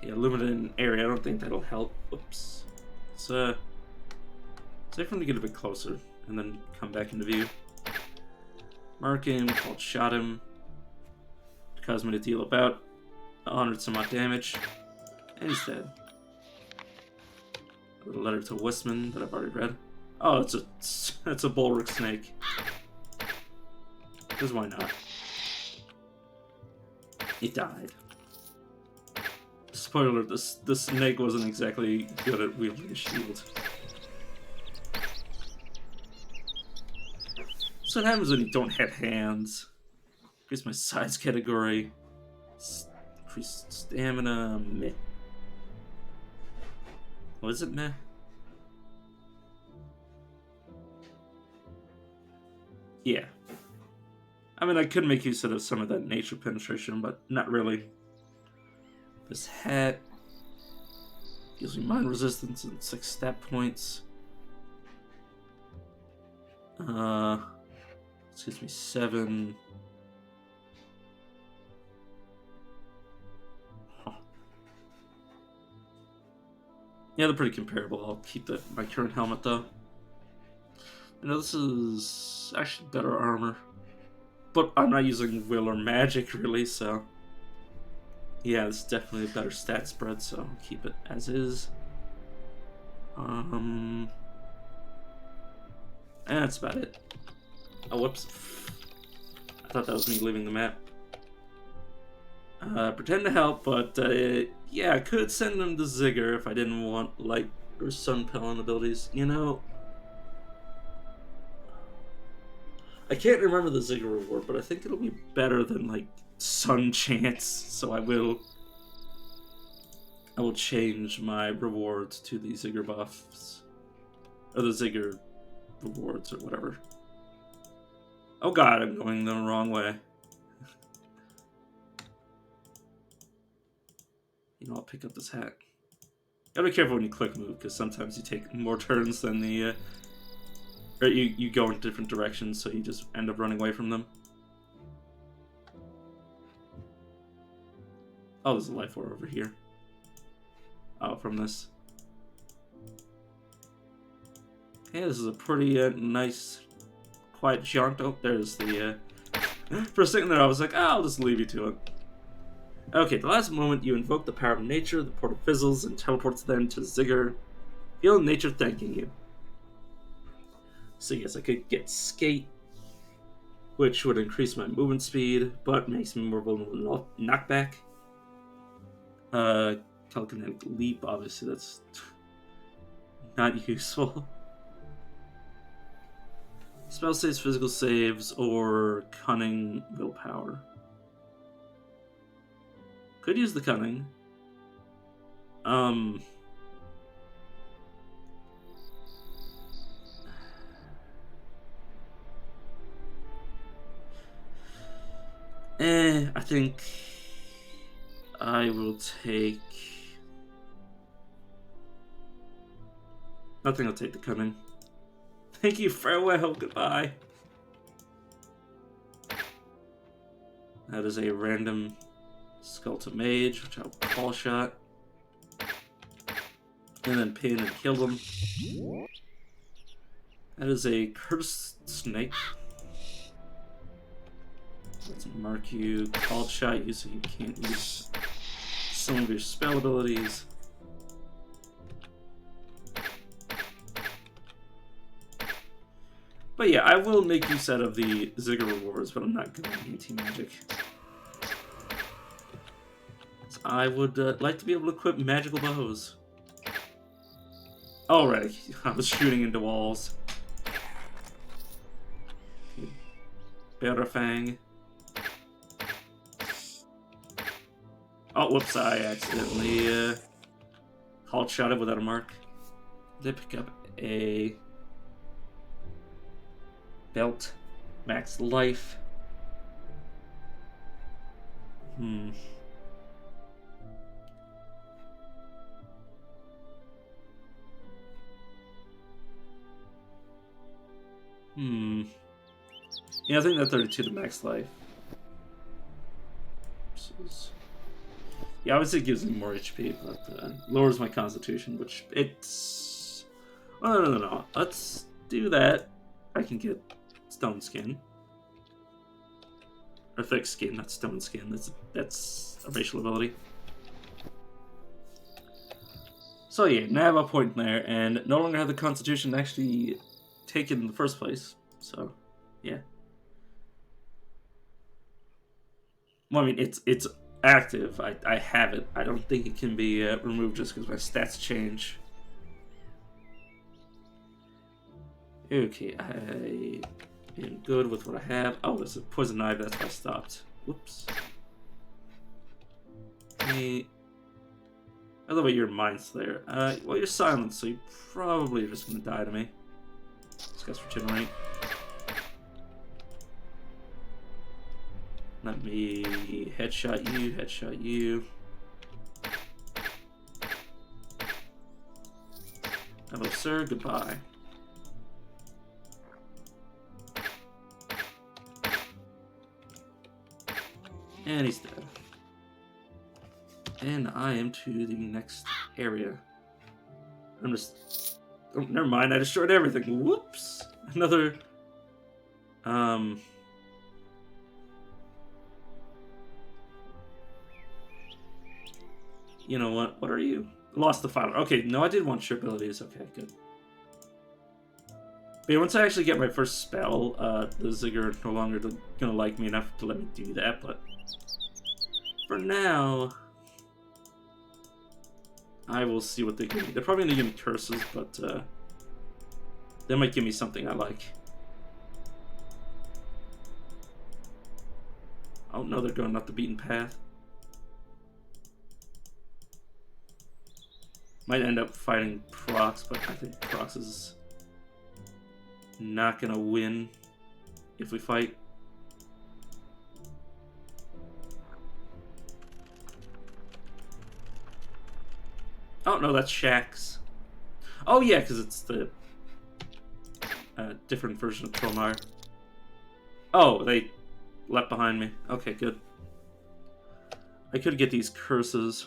Speaker 1: Yeah, limited in area. I don't think that'll help. Oops. Let's save for him to get a bit closer, and then come back into view. Mark him, Called Shot him. Caused me to deal about 100 some odd damage. And he's dead. A little letter to Wistman that I've already read. Oh, it's a Bulwark Snake. Because why not? He died. Spoiler alert, the snake wasn't exactly good at wielding a shield. So what happens when you don't have hands? Increase my size category. Increase stamina. Meh. What is it, meh? Yeah. I mean, I could make use of some of that nature penetration, but not really. This hat gives me mind resistance and 6 stat points. Excuse me, 7. Huh. Yeah, they're pretty comparable. I'll keep my current helmet though. You know, this is actually better armor. But I'm not using will or magic really, so yeah, it's definitely a better stat spread, so I'll keep it as is. And that's about it. Oh, whoops. I thought that was me leaving the map. Pretend to help, but yeah, I could send him to Ziggur if I didn't want light or sun pellet abilities. You know, I can't remember the Ziggur reward, but I think it'll be better than like sun chance. So I will change my rewards to the Ziggur buffs or the Ziggur rewards or whatever. Oh god, I'm going the wrong way. You know, I'll pick up this hat. Gotta be careful when you click move, because sometimes you take more turns than the... or you go in different directions, so you just end up running away from them. Oh, there's a life ore over here. Oh, from this. Okay, this is a pretty nice, quiet jaunt. Oh, there's the... For a second there, I was like, oh, I'll just leave you to it. Okay, the last moment you invoke the power of nature, the portal fizzles and teleports then to Ziggur. Feel nature thanking you. So yes, I could get skate, which would increase my movement speed, but makes me more vulnerable to knockback. Telekinetic leap, obviously that's not useful. Spell saves, physical saves, or cunning willpower. Could use the cunning. I think I will take... I think I'll take the cunning. Thank you, farewell, goodbye. That is a random skeleton mage, which I'll call shot. And then pin and kill them. That is a cursed snake. Let's mark you, call shot you so you can't use some of your spell abilities. But yeah, I will make use out of the Ziggur rewards, but I'm not going anti-magic. So I would like to be able to equip magical bows. Alright, I was shooting into walls. Barafang. Oh, whoops, I accidentally called shot it without a mark. Did I pick up a belt? Max life. Yeah, I think that 32 to max life. Yeah, obviously it gives me more HP, but lowers my constitution, which it's... Oh, no. Let's do that. I can get stone skin. Or thick skin, not stone skin. That's a racial ability. So yeah, now I have a point there, and no longer have the constitution actually taken in the first place. So, yeah. Well, I mean, it's active. I have it. I don't think it can be removed just because my stats change. Okay, I am good with what I have. Oh, there's a poison knife. That's why I stopped. Whoops. Hey. By the way, your mind's there. Well, you're silent, so you probably are just gonna die to me. This guy's regenerate. Let me headshot you. Hello, sir. Goodbye. And he's dead. And I am to the next area. I'm just... Oh, never mind. I destroyed everything. Whoops. Another... You know what? What are you? Lost the filer. Okay, no, I did want your abilities. Okay, good. But yeah, once I actually get my first spell, the Ziggurat no longer gonna like me enough to let me do that, but for now, I will see what they give me. They're probably gonna give me curses, but they might give me something I like. Oh no, they're going up the beaten path. Might end up fighting Prox, but I think Prox is not gonna win if we fight. Oh no, that's Shaxx. Oh yeah, because it's the different version of Trollmire. Oh, they left behind me. Okay, good. I could get these curses.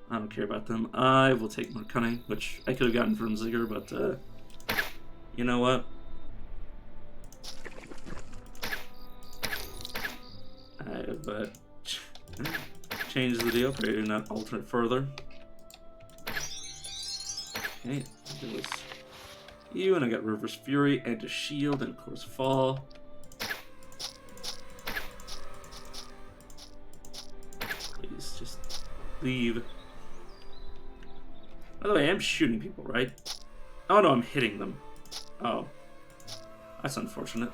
Speaker 1: I don't care about them. I will take more cunning, which I could have gotten from Ziggurat, but you know what? I have changed the deal, but not alter it further. Okay, there was you, and I got Reverse Fury and a shield, and of course Fall. Please just leave. By the way, I am shooting people, right? Oh no, I'm hitting them. Oh, that's unfortunate.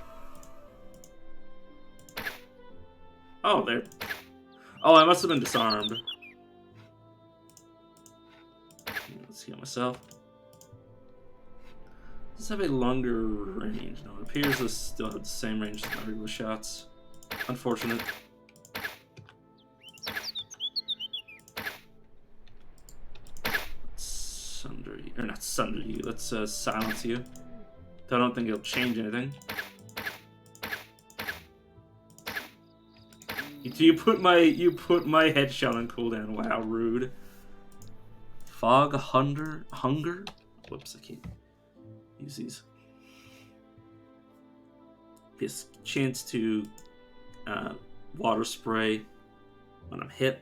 Speaker 1: Oh, there. Oh, I must have been disarmed. Let's heal myself. Does this have a longer range? No, it appears this still has the same range as my regular shots. Unfortunate. Sunder you, or not sunder you. Let's silence you. I don't think it'll change anything. You put my headshot on cooldown. Wow, rude. Fog hunger. Whoops, I can't use these. This chance to water spray when I'm hit.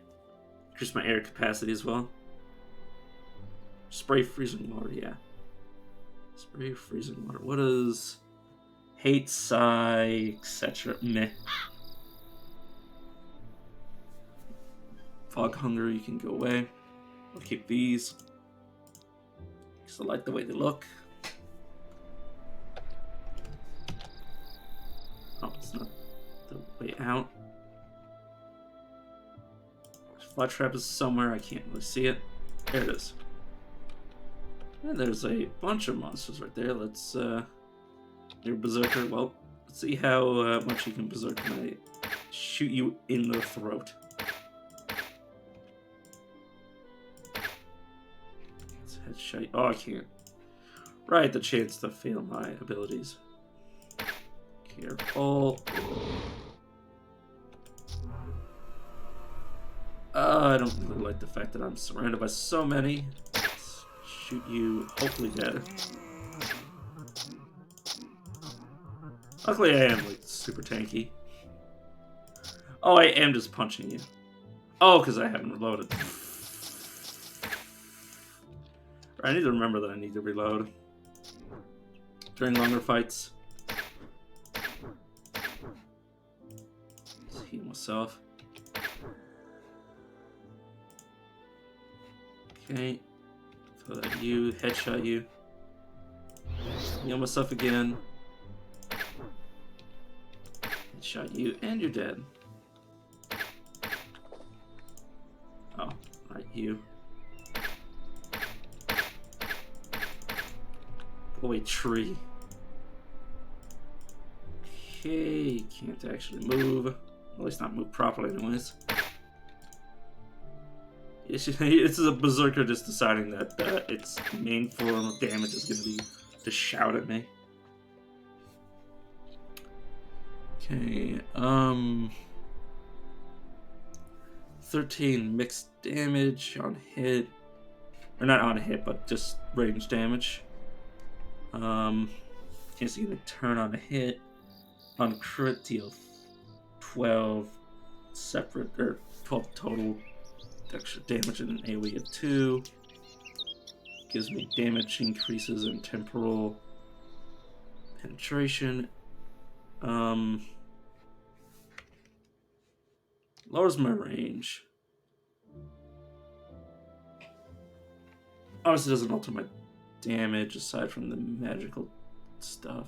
Speaker 1: Increase my air capacity as well. Spray freezing water, yeah. Spray freezing water. What is hate, sigh, etc. Meh. Fog hunger, you can go away. I'll keep these. Because I like the way they look. Oh, it's not the way out. Fly trap is somewhere, I can't really see it. There it is. And there's a bunch of monsters right there. Let's, you're Berserker. Well, let's see how much you can Berserk when I shoot you in the throat. Let's headshot you. Oh, I can't. Right, the chance to fail my abilities. Careful. I don't really like the fact that I'm surrounded by so many. Let's shoot you, hopefully dead. Luckily I am like super tanky. Oh, I am just punching you. Oh, because I haven't reloaded. I need to remember that I need to reload during longer fights. Let's heal myself. Okay. Throw that at you, headshot you. Heal myself again. Headshot you, and you're dead. Oh, not you. Oh, a tree. Okay, can't actually move. At least not move properly anyways. This is a Berserker just deciding that its main form of damage is going to be to shout at me. Okay, 13 mixed damage on hit. Or not on hit, but just range damage. Chance to get a turn on a hit. On crit, deal 12 separate, or 12 total extra damage and an AoE of 2. gives me damage increases and temporal penetration. Lowers my range. Obviously doesn't alter my damage aside from the magical stuff.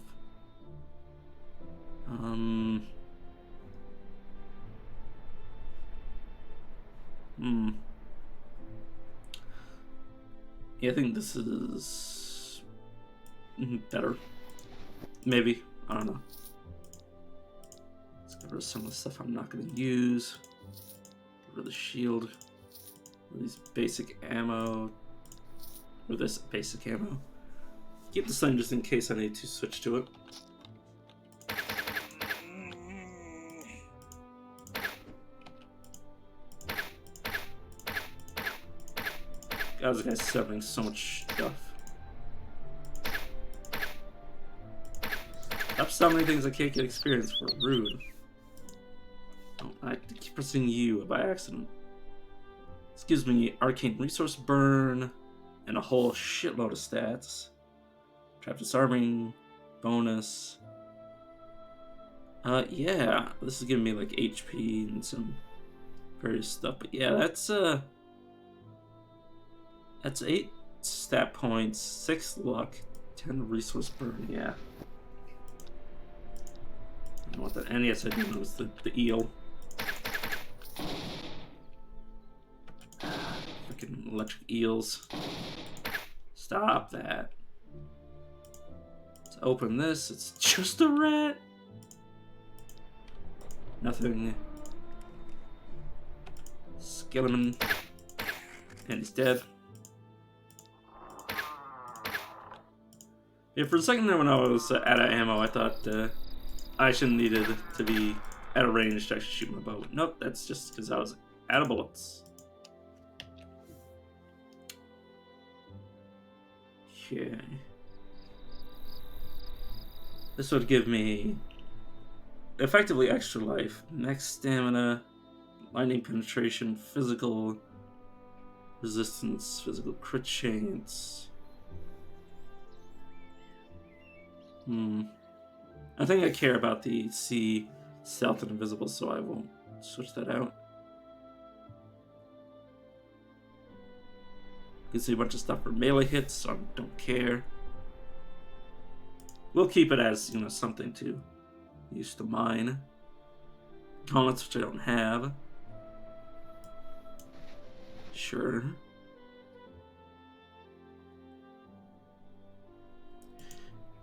Speaker 1: Yeah, I think this is better. Maybe. I don't know. Let's get rid of some of the stuff I'm not going to use. Get rid of the shield. These basic ammo. Or this basic ammo. Keep this thing just in case I need to switch to it. God, this guy's serving so much stuff. Up so many things I can't get experience for. Rude. Oh, I keep pressing U by accident. This gives me arcane resource burn and a whole shitload of stats. Trap disarming, bonus. Yeah, this is giving me like HP and some various stuff. But yeah, that's 8 stat points, 6 luck, 10 resource burn. Yeah. I don't know what that. And yes, I do notice the eel. Freaking electric eels. Stop that. Let's open this. It's just a rat. Nothing. Skeleton. And he's dead. Yeah, for a second there when I was out of ammo, I thought I shouldn't needed to be out of range to actually shoot my bow. Nope, that's just because I was out of bullets. Okay. This would give me effectively extra life, max stamina, lightning penetration, physical resistance, physical crit chance. I think I care about the C, stealth, and invisible, so I won't switch that out. You can see a bunch of stuff for melee hits, so I don't care. We'll keep it as, something to use to mine. Gauntlets, which I don't have. Sure.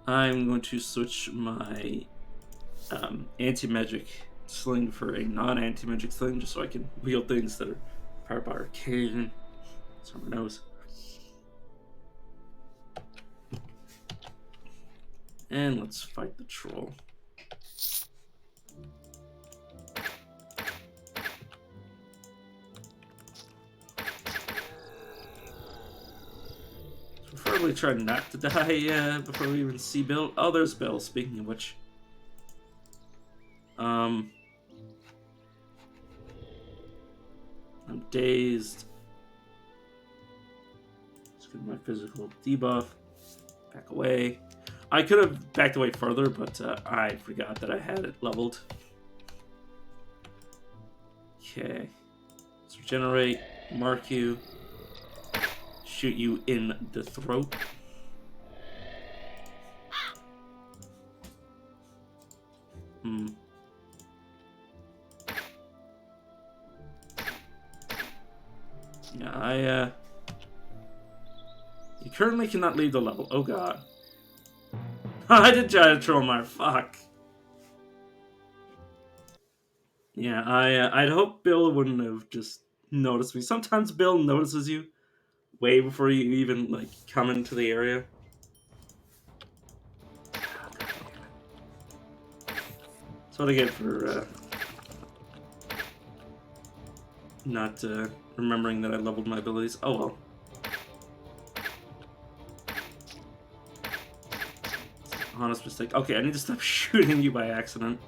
Speaker 1: I'm going to switch my anti-magic sling for a non-anti-magic sling, just so I can wield things that are powered by arcane. It's on my nose. And let's fight the troll. Preferably try not to die before we even see Bill. Oh, there's Bill, speaking of which. I'm dazed. Let's get my physical debuff. Back away. I could have backed away further, but I forgot that I had it leveled. Okay. Let's regenerate, mark you, shoot you in the throat. Yeah, you currently cannot leave the level. Oh god. I did try to Trollmire. Fuck. Yeah, I'd hope Bill wouldn't have just noticed me. Sometimes Bill notices you way before you even, come into the area. That's what I get for, not, remembering that I leveled my abilities. Oh well. Honest mistake. Okay, I need to stop shooting you by accident.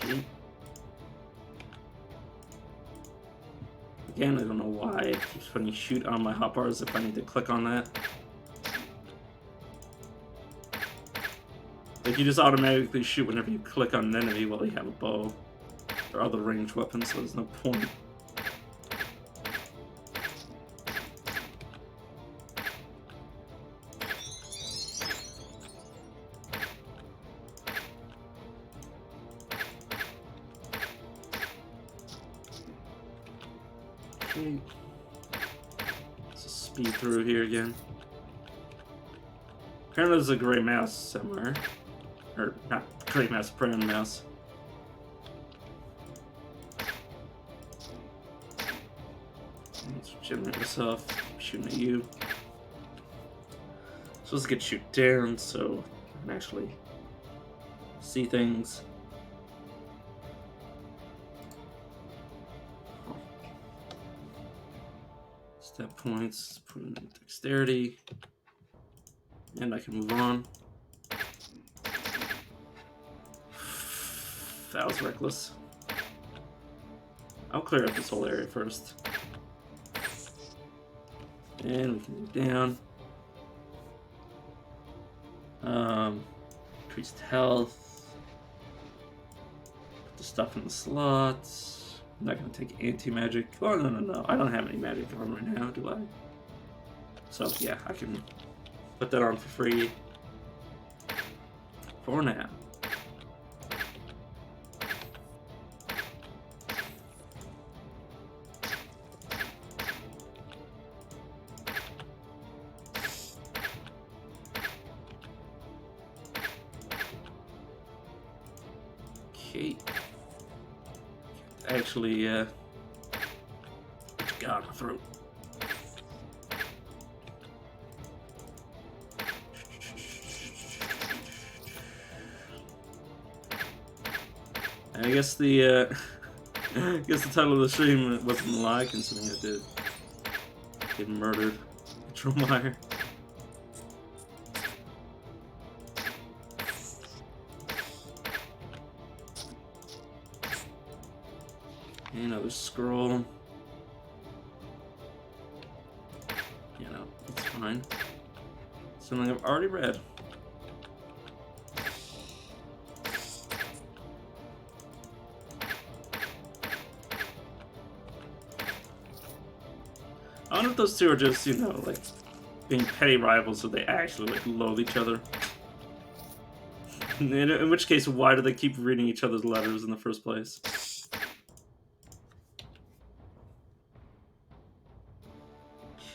Speaker 1: Okay. Again, I don't know why it keeps putting shoot on my hotbars if I need to click on that. Like, you just automatically shoot whenever you click on an enemy while you have a bow or other ranged weapons, so there's no point. Okay. Let's just speed through here again. Apparently there's a gray mouse somewhere. Or, not gray mouse, brown mouse. Let's regenerate myself. Keep shooting at you. So let's get shoot down so I can actually see things. Step points, put in dexterity. And I can move on. That was reckless. I'll clear up this whole area first. And we can move down. Increased health. Put the stuff in the slots. I'm not going to take anti-magic. Oh, no. I don't have any magic on right now, do I? So, yeah, I can put that on for free. For now. Okay. Actually, got my throat. I guess the I guess the title of the stream wasn't a lie, considering I did get murdered at Trollmire. Another scroll. You know, it's fine. Something I've already read. I wonder if those two are just, you know, like, being petty rivals, or they actually, like, loathe each other. In which case, why do they keep reading each other's letters in the first place?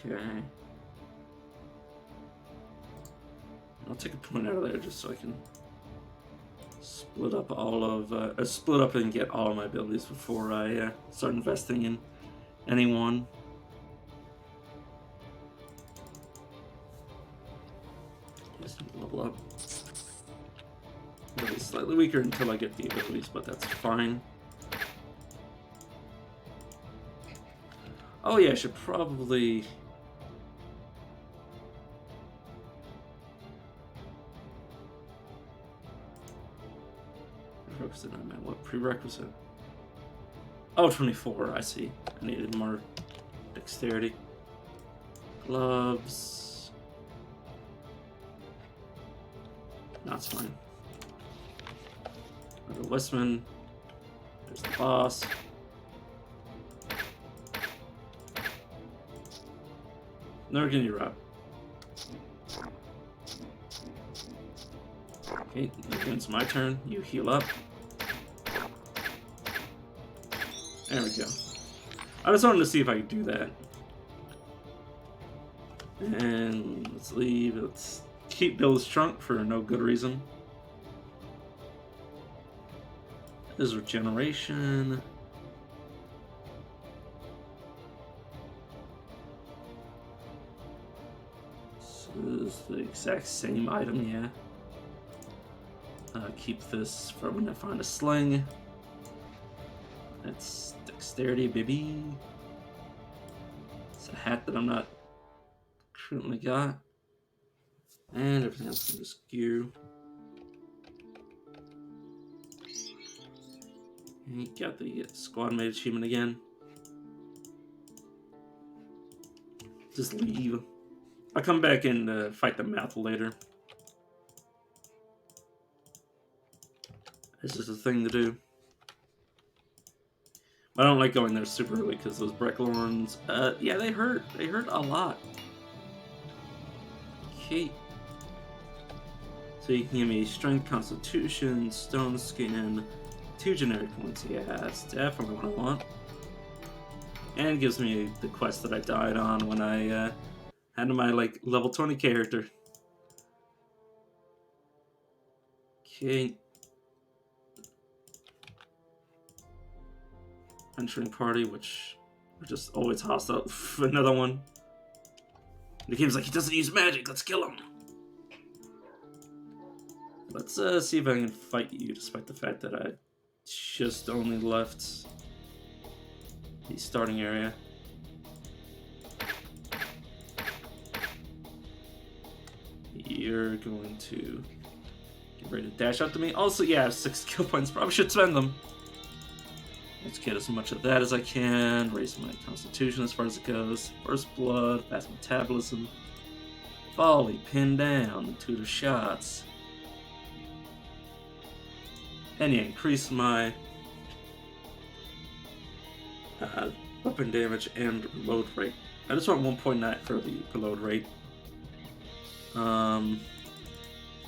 Speaker 1: Okay. I'll take a point out of there just so I can split up all of, split up and get all of my abilities before I start investing in anyone. Just level up. It'll be slightly weaker until I get the abilities, but that's fine. Oh yeah, I should probably... Prerequisite, I meant what prerequisite? Oh, 24, I see. I needed more dexterity. Gloves. That's fine. Another Westman. There's the boss. Nergan, you're up. Okay, it's my turn. You heal up. There we go. I just wanted to see if I could do that. And let's leave. Let's keep Bill's trunk for no good reason. There's regeneration. This is the exact same item, yeah. Keep this for when I find a sling. That's dexterity, baby. It's a hat that I'm not currently got. And everything else is gear. And he got the squad mate achievement again. Just leave. I'll come back and fight the mouth later. This is a thing to do. I don't like going there super early because those Brecklorns, yeah, they hurt. They hurt a lot. Okay. So you can give me Strength, Constitution, Stone Skin, 2 generic points. Yeah, that's definitely what I want. And it gives me the quest that I died on when I had my like level 20 character. Okay. Entering party, which are just always hostile. Another one. The game's like, he doesn't use magic, let's kill him. Let's see if I can fight you, despite the fact that I just only left the starting area. You're going to get ready to dash up to me. Also, yeah, I have 6 skill points. Probably should spend them. Let's get as much of that as I can. Raise my constitution as far as it goes. First blood, fast metabolism. Volley, pin down, tutor shots. And yeah, increase my weapon damage and reload rate. I just want 1.9 for the reload rate.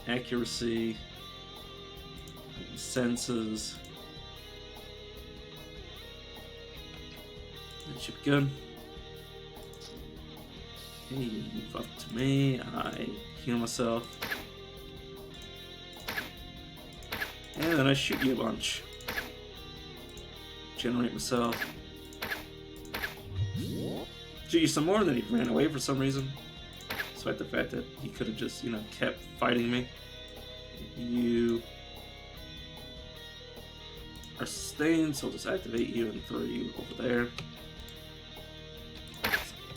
Speaker 1: Accuracy. Senses. That should be good. Okay, you move up to me. I heal myself. And then I shoot you a bunch. Generate myself. Shoot you some more, and then he ran away for some reason. Despite the fact that he could have just, you know, kept fighting me. You are sustained, so I'll just activate you and throw you over there.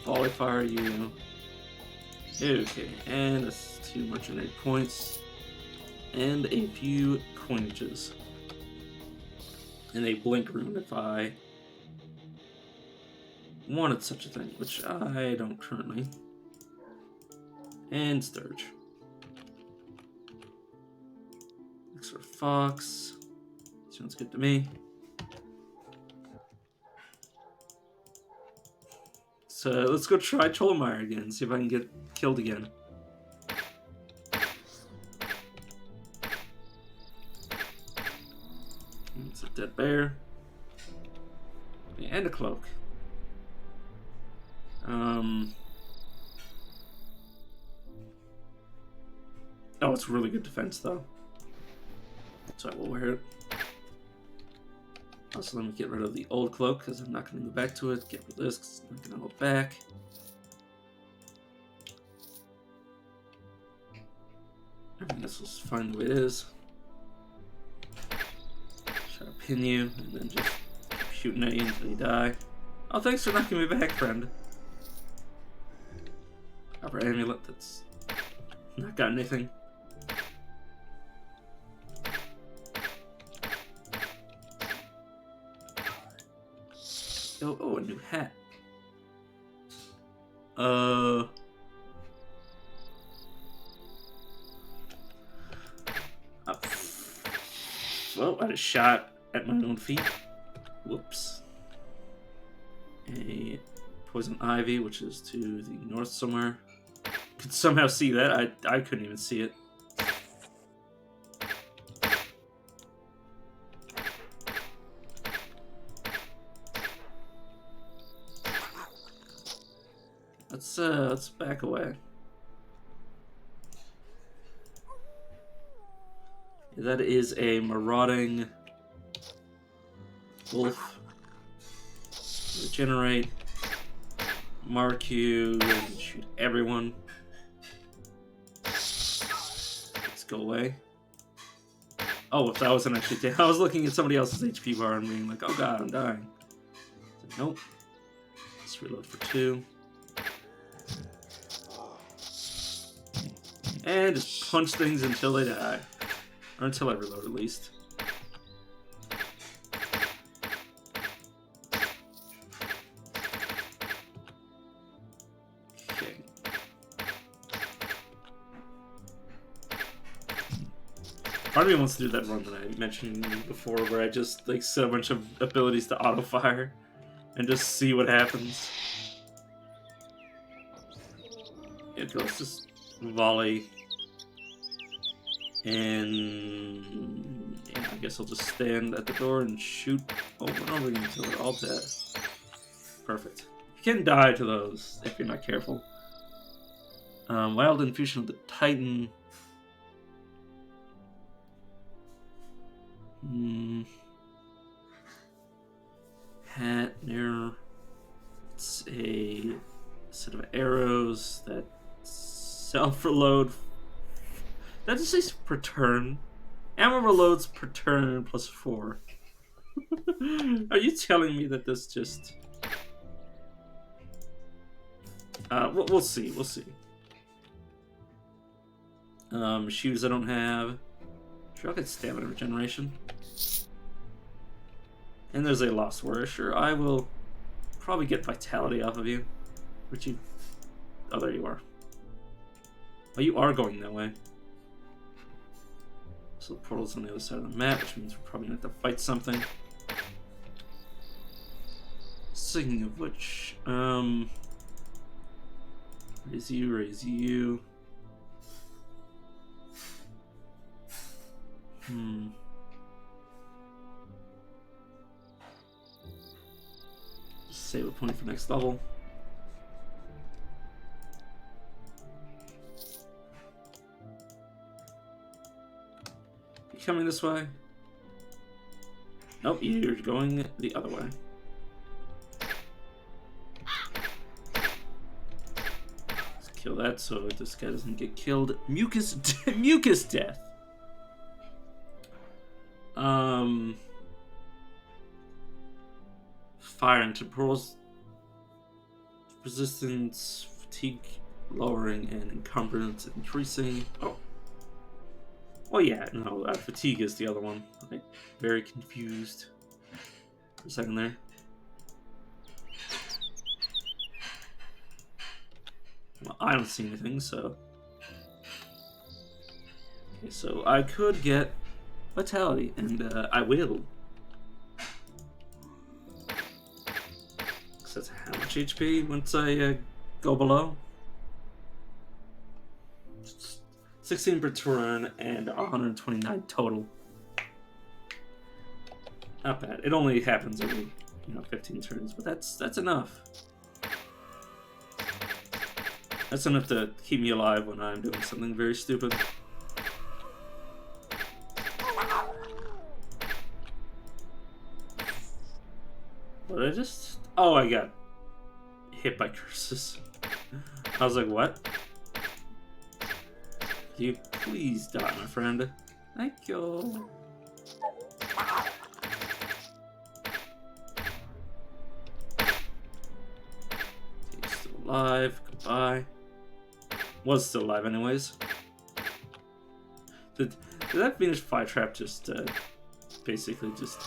Speaker 1: Volley fire you. Okay, and that's 2 mercenary points. And a few coinages. And a blink rune if I wanted such a thing, which I don't currently. And Sturge. Looks for Fox. Sounds good to me. So let's go try Trollmire again, see if I can get killed again. It's a dead bear. And a cloak. Oh, it's really good defense though. So I will wear it. Also, let me get rid of the old cloak because I'm not going to go back to it. Get rid of this because it's not going to hold back. Everything else is fine the way it is. Try to pin you and then just keep shooting at you until you die. Oh, thanks for knocking me back, friend. Copper amulet that's not got anything. Oh, a new hat. Oh, well, I just shot at my own feet. Whoops. A poison ivy, which is to the north somewhere. Could somehow see that. I couldn't even see it. Let's back away. That is a marauding wolf. Regenerate. Mark you and shoot everyone. Let's go away. Oh, if that wasn't actually dead. I was looking at somebody else's HP bar and being like, oh god, I'm dying. So, nope. Let's reload for 2. And just punch things until they die. Or until I reload, at least. Part of me wants to do that run that I mentioned before, where I just like set a bunch of abilities to auto fire and just see what happens. Yeah, let's just volley. And yeah, I guess I'll just stand at the door and shoot over and over again until they're all dead. Perfect. You can die to those if you're not careful. Wild Infusion of the Titan. Hat there. It's a set of arrows that self-reload. That just says per turn. Ammo reloads per turn plus 4. Are you telling me that this just... we'll see, we'll see. Shoes I don't have. Sure, I'll get stamina regeneration. And there's a lost warrior. Sure, I will probably get vitality off of you. Which you... Oh, there you are. Oh, you are going that way. So the portal's on the other side of the map, which means we're probably going to have to fight something. Speaking of which, raise you. Just save a point for next level. You coming this way? Nope, you're going the other way. Let's kill that so this guy doesn't get killed. Mucus death. Fire and temporals, resistance, fatigue lowering, and encumbrance increasing. Oh. Well, yeah, no, fatigue is the other one. I'm very confused for a second there. Well, I don't see anything, so... Okay, so I could get vitality, and I will. So that's how much HP once I go below? 16 per turn and 129 total. Not bad. It only happens every, 15 turns, but that's enough. That's enough to keep me alive when I'm doing something very stupid. What did I just... Oh, I got hit by curses. I was like, what? Can you please die, my friend? Thank you. He's still alive. Goodbye. Was still alive, anyways. Did that Venus flytrap just basically just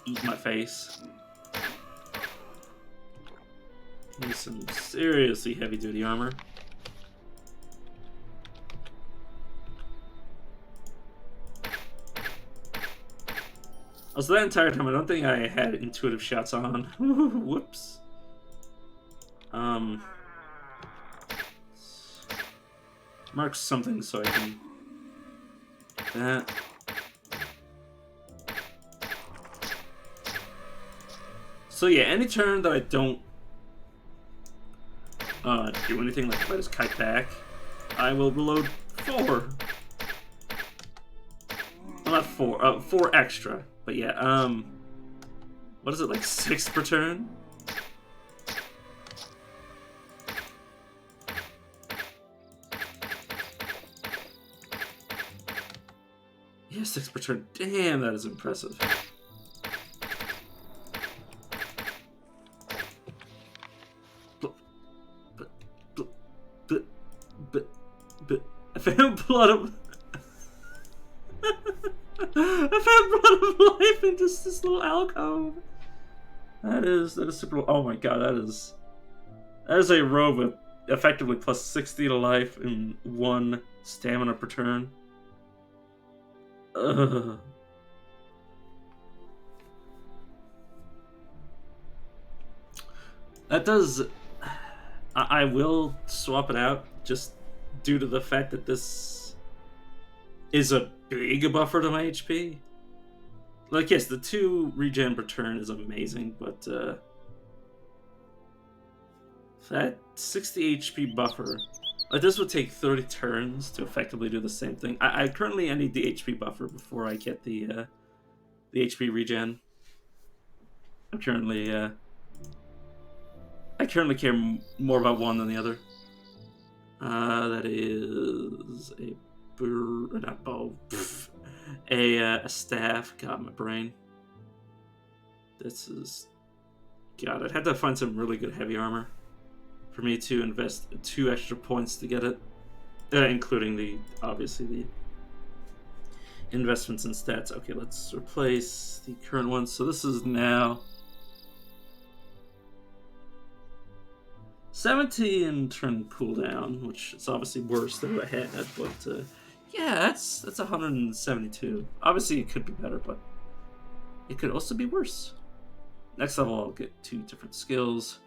Speaker 1: eat my face? Need some seriously heavy-duty armor. Also, that entire time, I don't think I had intuitive shots on. Whoops. Mark something so I can... That. So yeah, any turn that I don't do anything like let his kite back, I will reload 4. Well, not 4, 4 extra. But yeah, what is it, like 6 per turn? Yeah, 6 per turn. Damn, that is impressive. I found blood of... I found blood of life in just this little alcove. That is super... Oh my god, that is a row with effectively plus 60 to life and 1 stamina per turn. Ugh. That does. I will swap it out just due to the fact that this is a big buffer to my HP. Like, yes, the 2 regen per turn is amazing, but that 60 HP buffer, like, this would take 30 turns to effectively do the same thing. I currently need the HP buffer before I get the HP regen. I currently care more about one than the other. That is a not bow, a staff. God, my brain. This is. God, I'd have to find some really good heavy armor for me to invest 2 extra points to get it, including obviously the investments and stats. Okay, let's replace the current one. So this is now 17 turn cooldown, which is obviously worse than what I had, but yeah, that's 172. Obviously, it could be better, but it could also be worse. Next level, I'll get 2 different skills.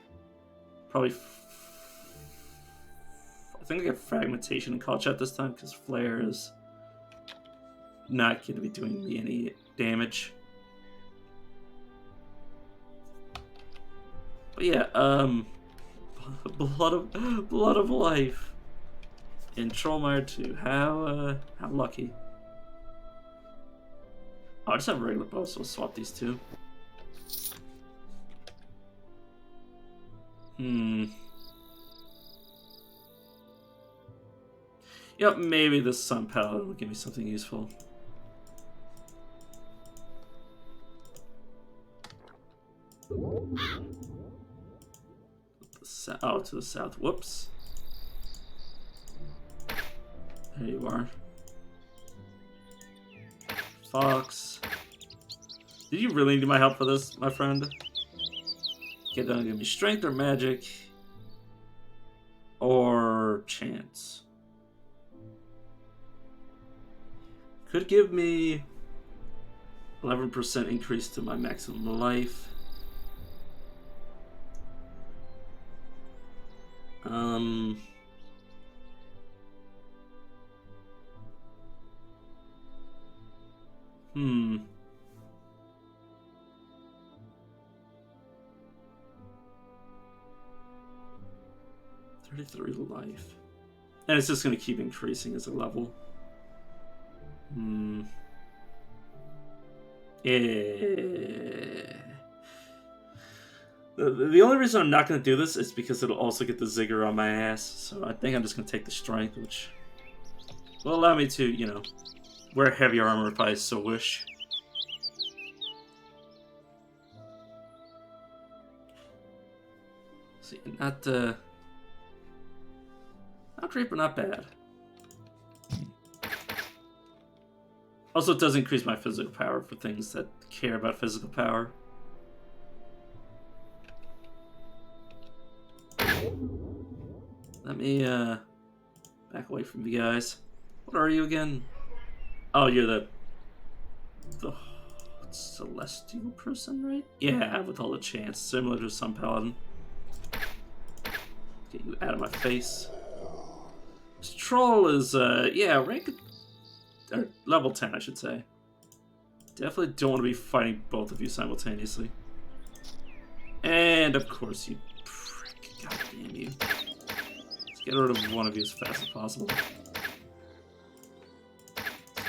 Speaker 1: Probably, I think I get fragmentation and call shot this time because flare is not going to be doing me any damage. But yeah, blood of life in Trollmire 2. How lucky. Oh, I just have a regular bow, so we'll swap these 2. Yep, maybe this Sun Paladin will give me something useful. Oh, to the south. Whoops. There you are. Fox. Did you really need my help for this, my friend? Okay, then give me strength or magic. Or chance. Could give me 11% increase to my maximum life. Hmm. 33 life. And it's just going to keep increasing as a level. Yeah. The only reason I'm not going to do this is because it'll also get the Zigger on my ass. So I think I'm just going to take the strength, which will allow me to, you know, wear heavy armor if I so wish. See, not great, but not bad. Also, it does increase my physical power for things that care about physical power. Let me back away from you guys. What are you again? Oh, you're the celestial person, right? Yeah, with all the chance, similar to some paladin. Get you out of my face. This troll is yeah, rank or level 10, I should say. Definitely don't want to be fighting both of you simultaneously. And of course, you prick. God damn you. Let's get rid of one of you as fast as possible.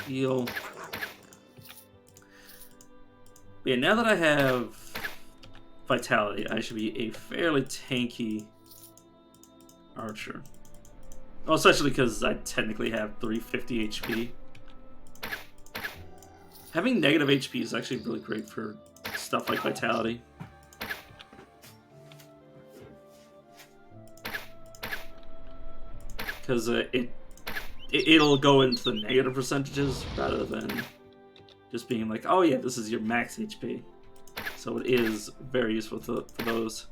Speaker 1: Heal. Yeah, now that I have vitality, I should be a fairly tanky archer. Well, especially because I technically have 350 HP. Having negative HP is actually really great for stuff like vitality. Because it'll go into the negative percentages rather than just being like, oh yeah, this is your max HP. So it is very useful for those.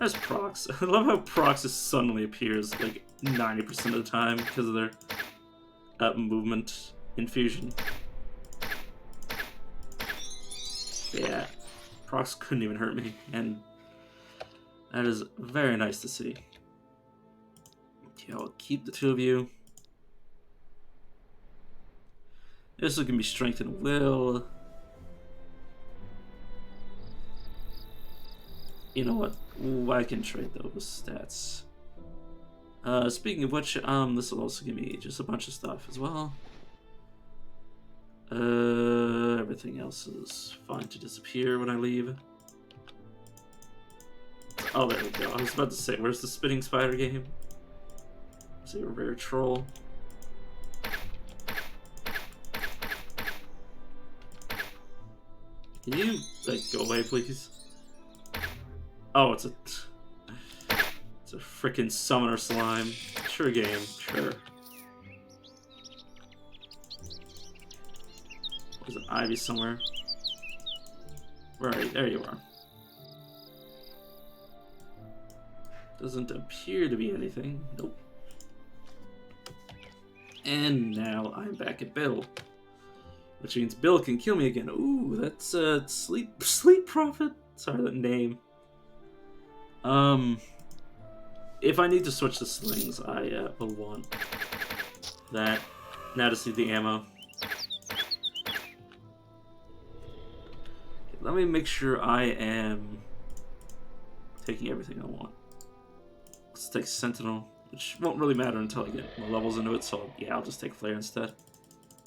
Speaker 1: That's Prox. I love how Prox just suddenly appears like 90% of the time because of their movement infusion. Yeah, Prox couldn't even hurt me, and that is very nice to see. Okay, I'll keep the two of you. This is going to be strength and will. You know what? Ooh, I can trade those stats. Speaking of which, this will also give me just a bunch of stuff as well. Everything else is fine to disappear when I leave. Oh, there we go. I was about to say, where's the spinning spider game? Is it a rare troll? Can you, like, go away, please? Oh, it's a frickin' summoner slime. Sure game, sure. There's an ivy somewhere. Where are you? There you are. Doesn't appear to be anything. Nope. And now I'm back at Bill. Which means Bill can kill me again. Ooh, that's Sleep Prophet. Sorry, that name. If I need to switch to slings, I will want that. Now to see the ammo. Okay, let me make sure I am taking everything I want. Let's take Sentinel, which won't really matter until I get more levels into it, so yeah, I'll just take Flare instead.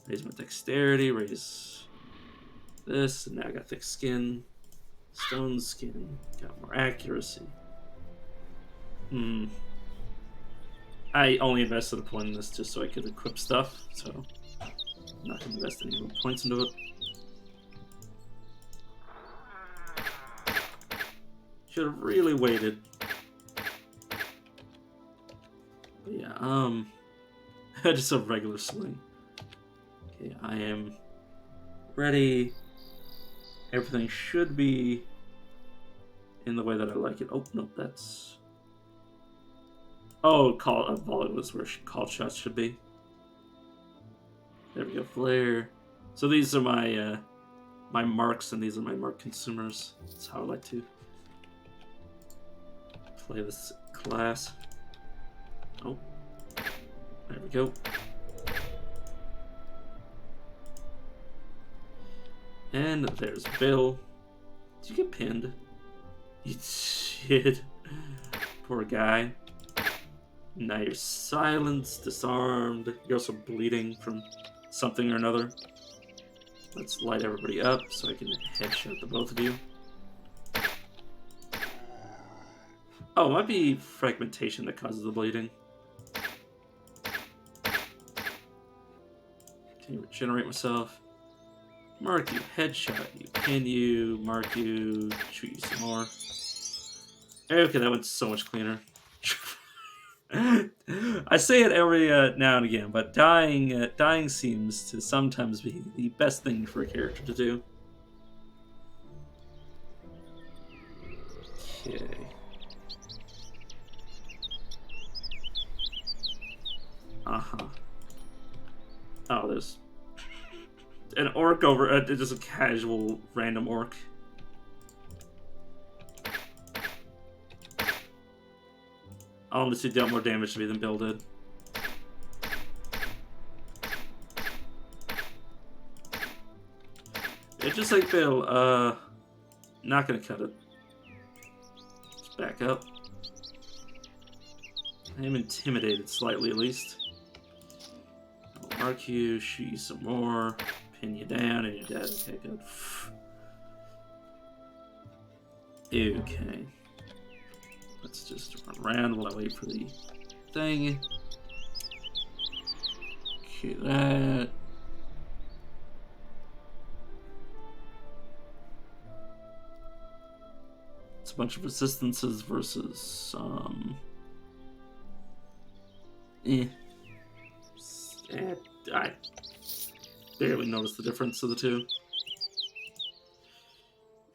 Speaker 1: Raise my dexterity, raise this, and now I got thick skin. Stone skin, got more accuracy. I only invested a point in this just so I could equip stuff, so I'm not going to invest any more points into it. Should have really waited. But yeah, just a regular sling. Okay, I am ready. Everything should be in the way that I like it. Oh, no, that's... Oh, volley was where call shots should be. There we go, flare. So these are my my marks, and these are my mark consumers. That's how I like to play this class. Oh, there we go. And there's Bill. Did you get pinned? You did. Poor guy. Now you're silenced, disarmed. You're also bleeding from something or another. Let's light everybody up so I can headshot the both of you. Oh, it might be fragmentation that causes the bleeding. Can you regenerate myself? Mark you, headshot you, pin you, mark you, shoot you some more. Okay, that went so much cleaner. I say it every now and again, but dying seems to sometimes be the best thing for a character to do. Okay. Uh-huh. Oh, there's an orc over... just a casual random orc. Honestly, dealt more damage to me than Bill did. Yeah, just like Bill, not gonna cut it. Let's back up. I am intimidated slightly, at least. I'll mark you, shoot you some more, pin you down, and you're dead. Okay, good. Okay. Let's just run around while I wait for the thing. Okay, that. It's a bunch of resistances versus I barely noticed the difference of the two.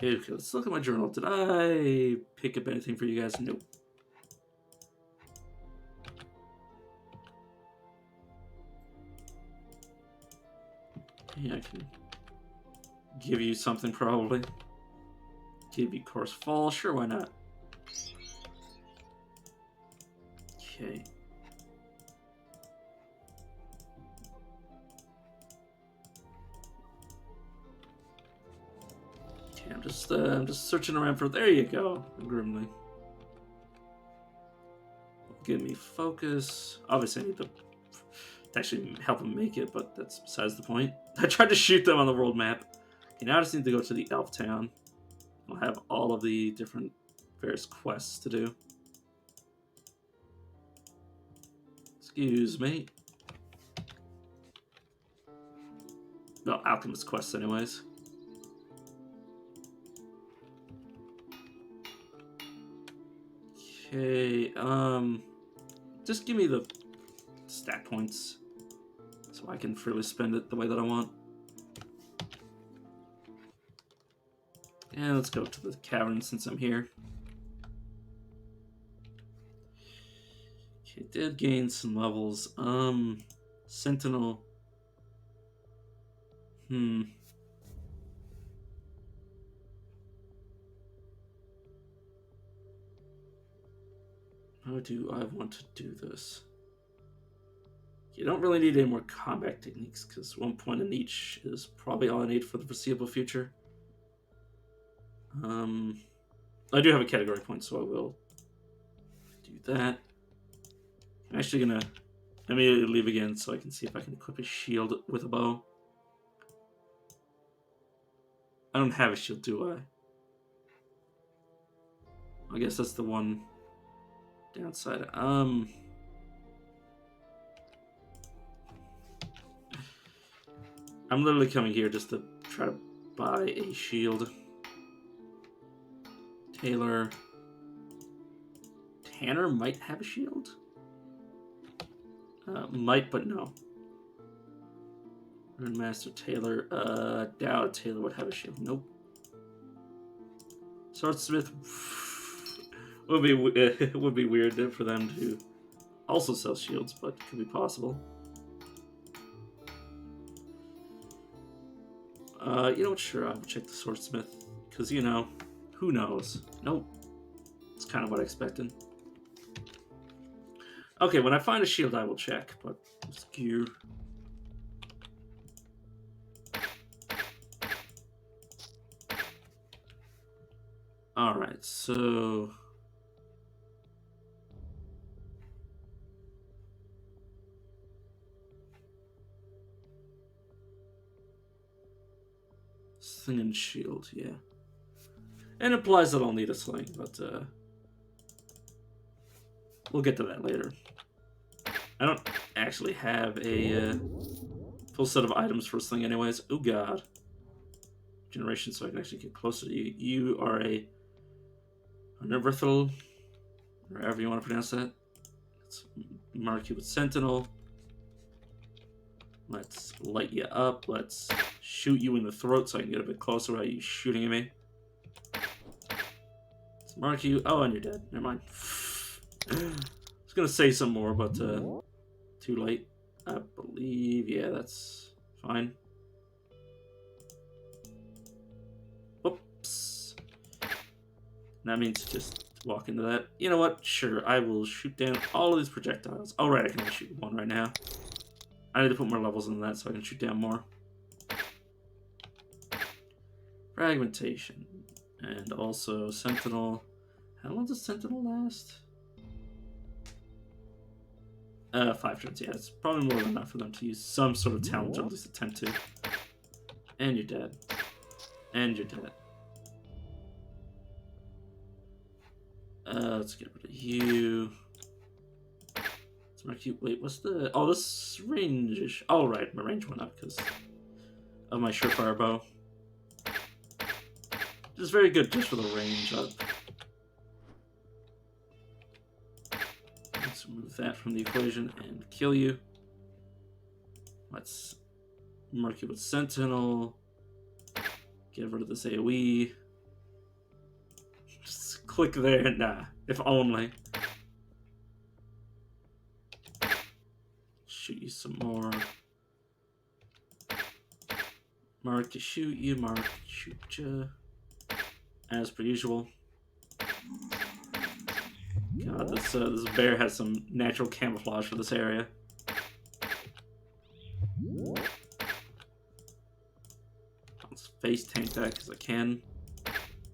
Speaker 1: Okay, let's look at my journal. Did I pick up anything for you guys? Nope. Yeah, I can give you something probably. Give you Course Fall. Sure, why not? Okay. Okay, I'm just searching around for. There you go, Grimly. Give me focus. Obviously, I need to actually help him make it, but that's besides the point. I tried to shoot them on the world map. Okay, now I just need to go to the Elf Town. I'll have all of the different various quests to do. Excuse me. No, Alchemist quests anyways. Okay, just give me the stat points so I can freely spend it the way that I want. And let's go to the cavern since I'm here. Okay, did gain some levels. Sentinel. How do I want to do this? You don't really need any more combat techniques because 1 point in each is probably all I need for the foreseeable future. I do have a category point, so I will do that. I'm actually gonna immediately leave again so I can see if I can equip a shield with a bow. I don't have a shield, do I? I guess that's the one downside. I'm literally coming here just to try to buy a shield. Taylor. Tanner might have a shield. Might, but no. Master Taylor. Doubt Taylor would have a shield. Nope. Swordsmith would be weird for them to also sell shields, but it could be possible. You know what? Sure, I'll check the swordsmith because who knows? Nope. It's kind of what I expected. Okay, when I find a shield, I will check. But just gear. All right, so. Sling and shield, yeah. And it implies that I'll need a sling, but we'll get to that later. I don't actually have a full set of items for a sling anyways. Oh god. Generation, so I can actually get closer to you. You are a Neverthal, or however you want to pronounce that. Let's mark you with Sentinel. Let's light you up. Let's shoot you in the throat so I can get a bit closer without you shooting at me. Let's mark you. Oh, and you're dead. Never mind. I was going to say some more, but too late. I believe, yeah, that's fine. Whoops. That means just walk into that. You know what? Sure, I will shoot down all of these projectiles. Oh, right, I can only shoot one right now. I need to put more levels in that so I can shoot down more. Fragmentation. And also Sentinel. How long does Sentinel last? 5 turns, yeah. It's probably more than enough for them to use some sort of talent, or at least attempt to. And you're dead. And you're dead. Let's get rid of you. Let's mark you. Wait, what's the... Oh, this range is... Oh, right. My range went up because of my surefire bow. Which is very good just for the range up. Let's remove that from the equation and kill you. Let's mark you with Sentinel. Get rid of this AoE. Just click there. Nah, if only. Shoot you some more. Mark to shoot you. Mark to shoot you. As per usual. God, this bear has some natural camouflage for this area. Let's face tank that because I can.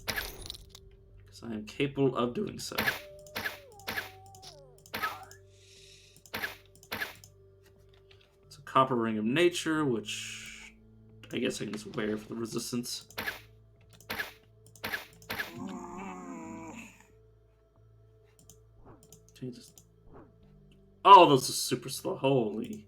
Speaker 1: Because I am capable of doing so. It's a copper ring of nature, which I guess I can just wear for the resistance. Oh, those are super slow. Holy.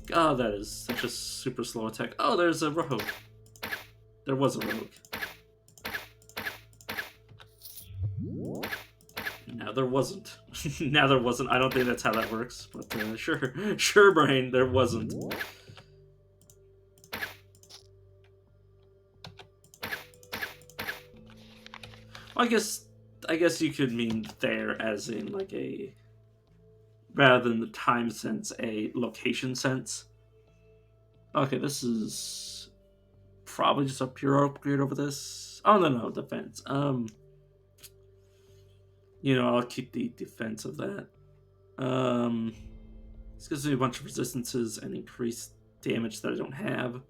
Speaker 1: God, that is such a super slow attack. Oh, there's a rogue. There was a rogue. Now there wasn't. Now there wasn't. I don't think that's how that works. But sure. Sure, brain, there wasn't. I guess you could mean there as in like a, rather than the time sense, a location sense. Okay, this is probably just a pure upgrade over this. Oh no, defense. You know, I'll keep the defense of that. This gives me a bunch of resistances and increased damage that I don't have.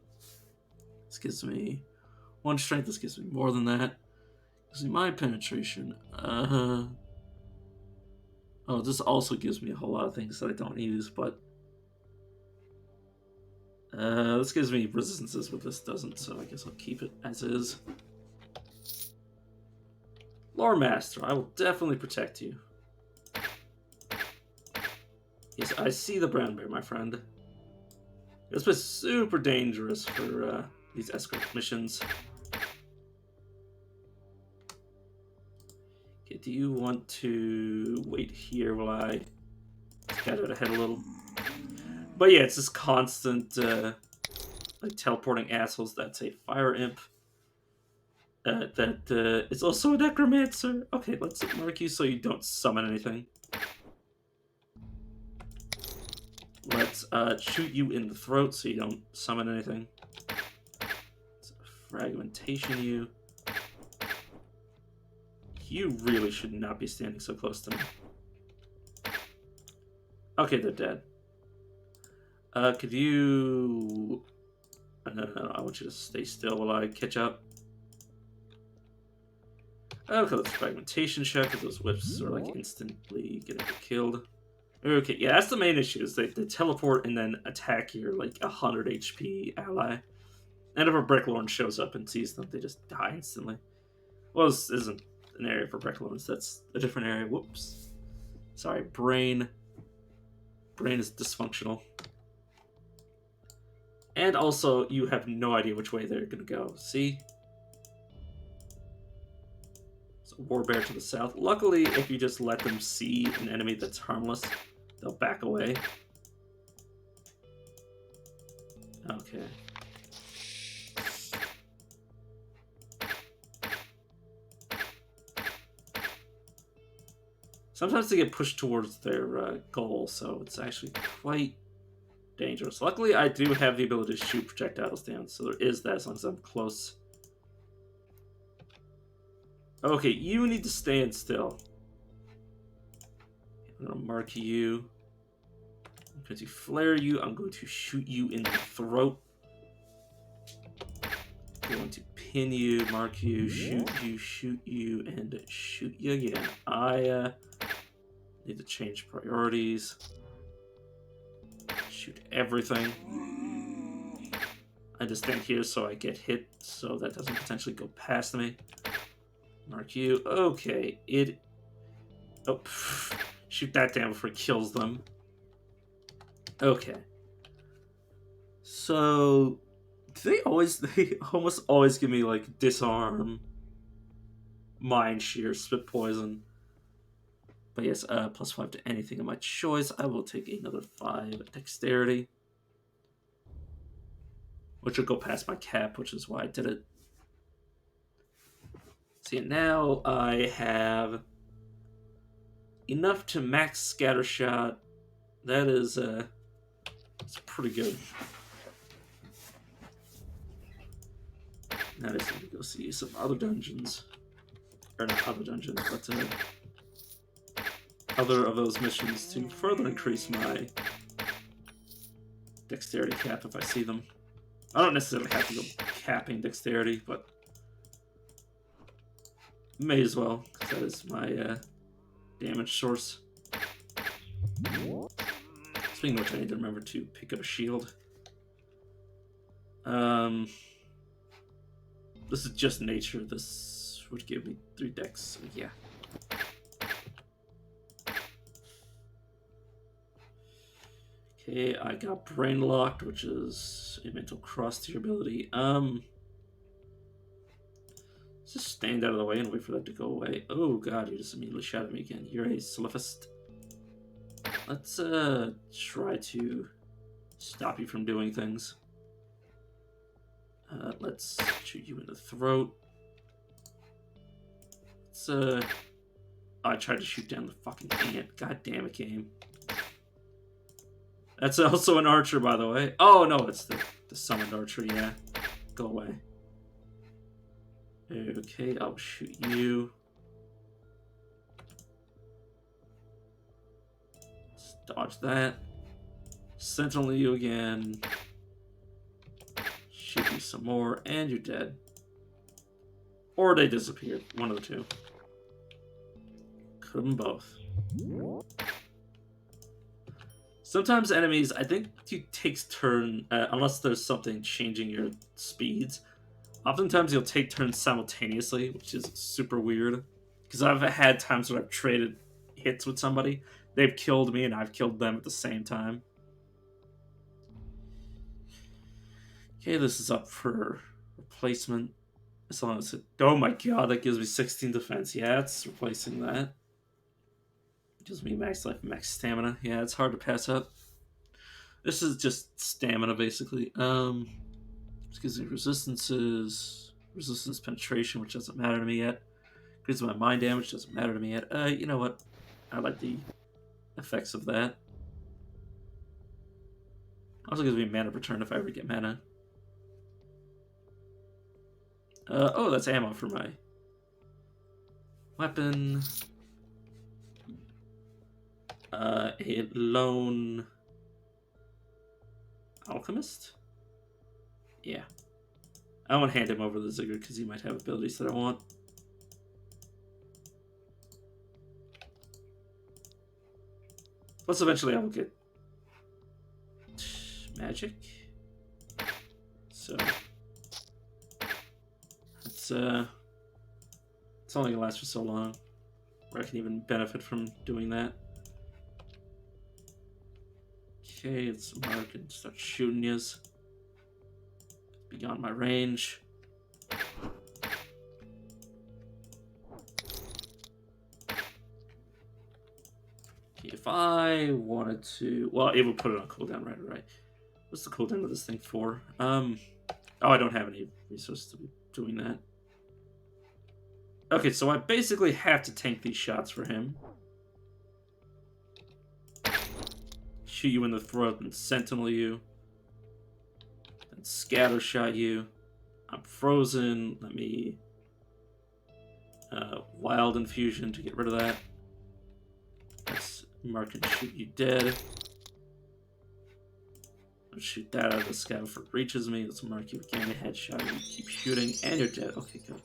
Speaker 1: This gives me 1 strength. This gives me more than that. See my penetration. Oh, this also gives me a whole lot of things that I don't use, but this gives me resistances, but this doesn't, so I guess I'll keep it as is. Lore Master, I will definitely protect you. Yes, I see the brown bear, my friend. This was super dangerous for these escort missions. Okay, do you want to wait here while I get out ahead a little? But yeah, it's this constant like teleporting assholes. That's a fire imp. It's also a necromancer. Okay, let's mark you so you don't summon anything. Let's shoot you in the throat so you don't summon anything. Let's fragmentation you. You really should not be standing so close to me. Okay, they're dead. Could you... No, I want you to stay still while I catch up. Okay, let's fragmentation check, because those whips are like instantly getting killed. Okay, yeah, that's the main issue, is they teleport and then attack your like 100 HP ally. And if a Bricklorn shows up and sees them, they just die instantly. Well, this isn't an area for Bricklorns, that's a different area. Whoops. Sorry, brain. Brain is dysfunctional. And also, you have no idea which way they're gonna go. See? So, Warbear to the south. Luckily, if you just let them see an enemy that's harmless, they'll back away. Okay. Sometimes they get pushed towards their goal, so it's actually quite dangerous. Luckily, I do have the ability to shoot projectiles down, so there is that as long as I'm close. Okay, you need to stand still. I'm going to mark you. I'm going to flare you. I'm going to shoot you in the throat. I'm going to pin you, mark you, shoot you, and shoot you again. I need to change priorities. Shoot everything. I just stand here so I get hit, so that doesn't potentially go past me. Mark you. Okay, it... Oh, shoot that down before it kills them. Okay. So... They almost always give me, like, disarm, mind shear, spit poison. But yes, +5 to anything of my choice. I will take another 5 dexterity. which will go past my cap, which is why I did it. See, now I have enough to max scattershot. That is, it's pretty good. Now I just need to go see some other dungeons. Or not other dungeons, but other of those missions to further increase my dexterity cap if I see them. I don't necessarily have to go capping dexterity, but may as well, because that is my damage source. Speaking of which, I need to remember to pick up a shield. This is just nature. This would give me 3 dex, so yeah. Okay, I got Brain Locked, which is a mental cross to your ability. Let's just stand out of the way and wait for that to go away. Oh god, you just immediately shot at me again. You're a Sliffist. Let's try to stop you from doing things. Let's shoot you in the throat. Let's I tried to shoot down the fucking ant. God damn it, game. That's also an archer, by the way. Oh, no, it's the summoned archer, yeah. Go away. Okay, I'll shoot you. Let's dodge that. Sentinel you again. Shoot you some more, and you're dead. Or they disappeared. One of the two. Could them both. Sometimes enemies, I think it takes turn, unless there's something changing your speeds. Oftentimes you'll take turns simultaneously, which is super weird. Because I've had times where I've traded hits with somebody. They've killed me and I've killed them at the same time. Okay, this is up for replacement. As long as it... Oh my god, that gives me 16 defense. Yeah, it's replacing that. Gives me max life and max stamina. Yeah, it's hard to pass up. This is just stamina, basically. This gives me resistances, resistance penetration, which doesn't matter to me yet. Gives my mind damage, doesn't matter to me yet. You know what? I like the effects of that. Also gives me mana return if I ever get mana. Oh, that's ammo for my weapon. A lone alchemist? Yeah. I won't hand him over the Ziggurat because he might have abilities that I want. Plus, eventually I will get magic. So it's only gonna last for so long where I can even benefit from doing that. Okay, it's mark and start shooting yous. Beyond my range. Okay, if I wanted to, well, it would put it on cooldown, right? What's the cooldown of this thing for? Oh, I don't have any resources to be doing that. Okay, so I basically have to tank these shots for him. Shoot you in the throat and sentinel you. Then scatter shot you. I'm frozen. Let me wild infusion to get rid of that. Let's mark and shoot you dead. Let's shoot that out of the sky before it reaches me. Let's mark you again. A headshot. You keep shooting and you're dead. Okay, good.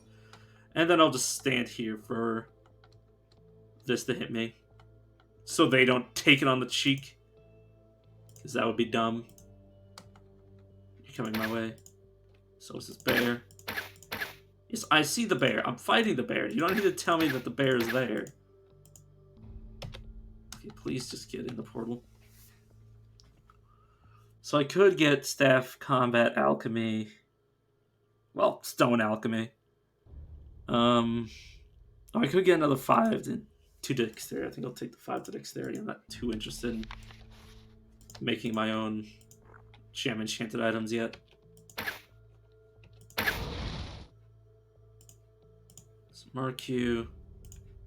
Speaker 1: And then I'll just stand here for this to hit me. So they don't take it on the cheek. Because that would be dumb. You're coming my way. So is this bear. Yes, I see the bear. I'm fighting the bear. You don't need to tell me that the bear is there. Okay, please just get in the portal. So I could get staff, combat, alchemy. Well, stone alchemy. I could get another 5 to dexterity. I think I'll take the 5 to dexterity. I'm not too interested in making my own gem enchanted items yet. Mark you.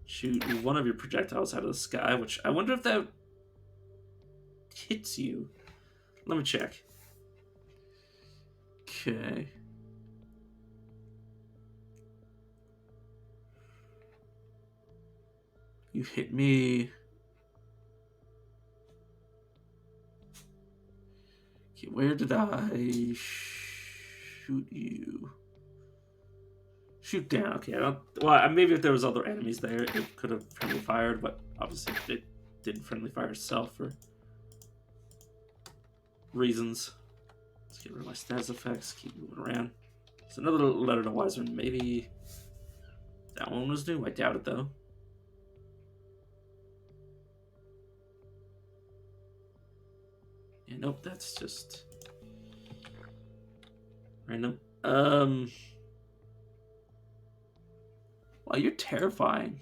Speaker 1: Shoot one of your projectiles out of the sky, which I wonder if that hits you. Let me check. Okay. You hit me. Okay, where did I shoot you? Shoot down. Okay, I don't. Well, maybe if there was other enemies there, it could have friendly fired, but obviously it didn't friendly fire itself for reasons. Let's get rid of my status effects. Keep moving around. It's another letter to Wiseman. Maybe that one was new. I doubt it though. Yeah, nope. That's just random. Wow, you're terrifying.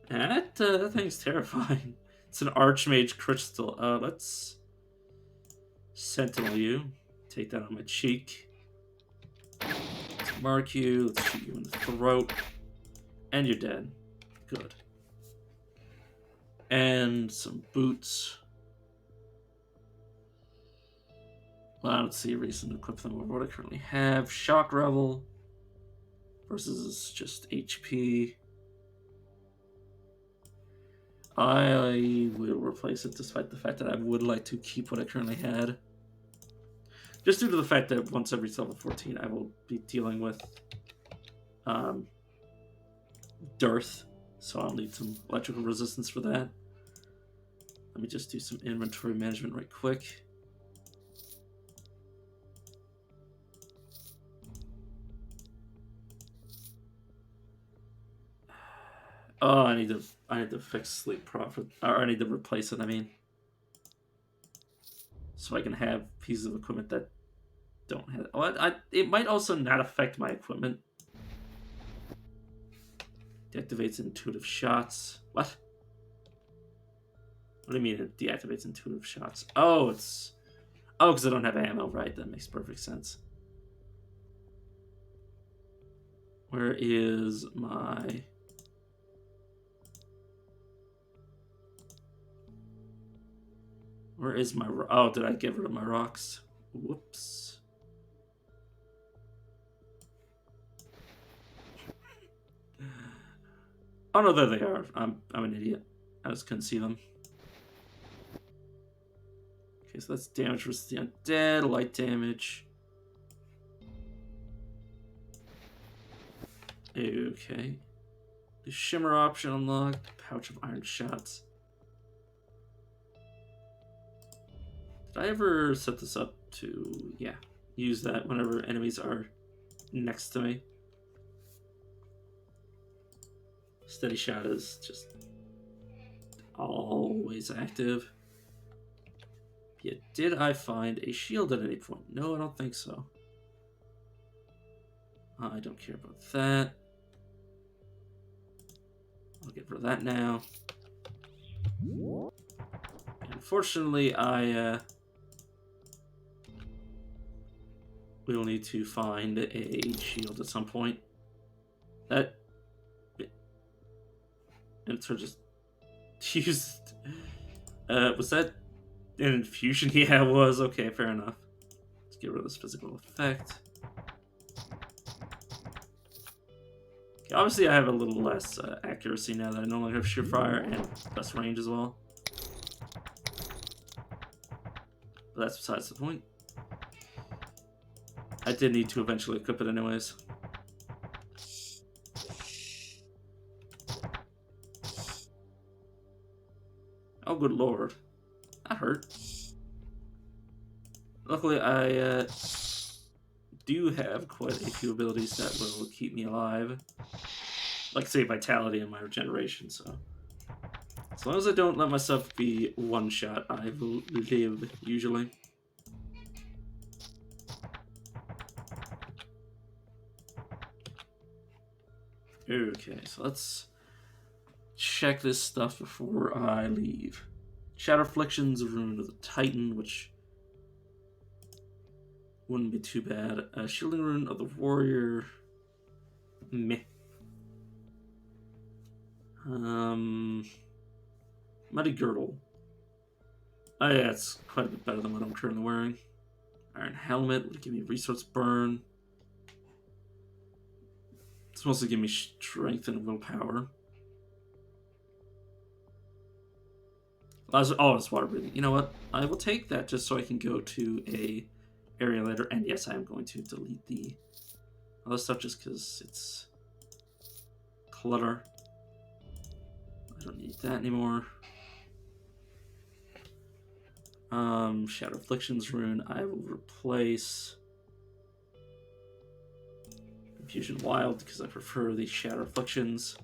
Speaker 1: That thing's terrifying. It's an Archmage crystal. Let's sentinel you. Take that on my cheek. Let's mark you. Let's shoot you in the throat. And you're dead. Good. And some boots. Well, I don't see a reason to equip them over what I currently have. Shock Revel versus just HP. I will replace it despite the fact that I would like to keep what I currently had. Just due to the fact that once every level 14 I will be dealing with dearth, so I'll need some electrical resistance for that. Let me just do some inventory management right quick. Oh, I need to fix sleep profit, or I need to replace it. I mean, so I can have pieces of equipment that don't have. Oh, it might also not affect my equipment. Deactivates intuitive shots. What? What do you mean it deactivates intuitive shots? Oh, because I don't have ammo. Right, that makes perfect sense. Where is my? Where is my... Oh, did I get rid of my rocks? Whoops. Oh, no, there they are. I'm an idiot. I just couldn't see them. Okay, so that's damage versus the undead. Light damage. Okay. The shimmer option unlocked. Pouch of iron shots. Did I ever set this up to, yeah, use that whenever enemies are next to me? Steady shot is just always active. Yeah, did I find a shield at any point? No, I don't think so. I don't care about that. I'll get rid of that now. Unfortunately, I will need to find a shield at some point. That... And it's just used... was that an infusion? Yeah, it was. Okay, fair enough. Let's get rid of this physical effect. Okay, obviously, I have a little less accuracy now that I no longer have sheer fire and less range as well. But that's besides the point. I did need to eventually equip it anyways. Oh, good lord. That hurt. Luckily, I do have quite a few abilities that will keep me alive. Like, say, vitality and my regeneration, so... As long as I don't let myself be one-shot, I will live, usually. Okay, so let's check this stuff before I leave. Shadow Afflictions, Rune of the Titan, which wouldn't be too bad. Shielding Rune of the Warrior. Meh. Muddy Girdle. Oh yeah, it's quite a bit better than what I'm currently wearing. Iron Helmet would give me Resource Burn. It's mostly give me Strength and Willpower. Oh, it's Water Breathing. You know what? I will take that just so I can go to a area later. And yes, I am going to delete the other stuff just because it's clutter. I don't need that anymore. Shadow Afflictions rune. I will replace Confusion Wild because I prefer the Shadow Afflictions.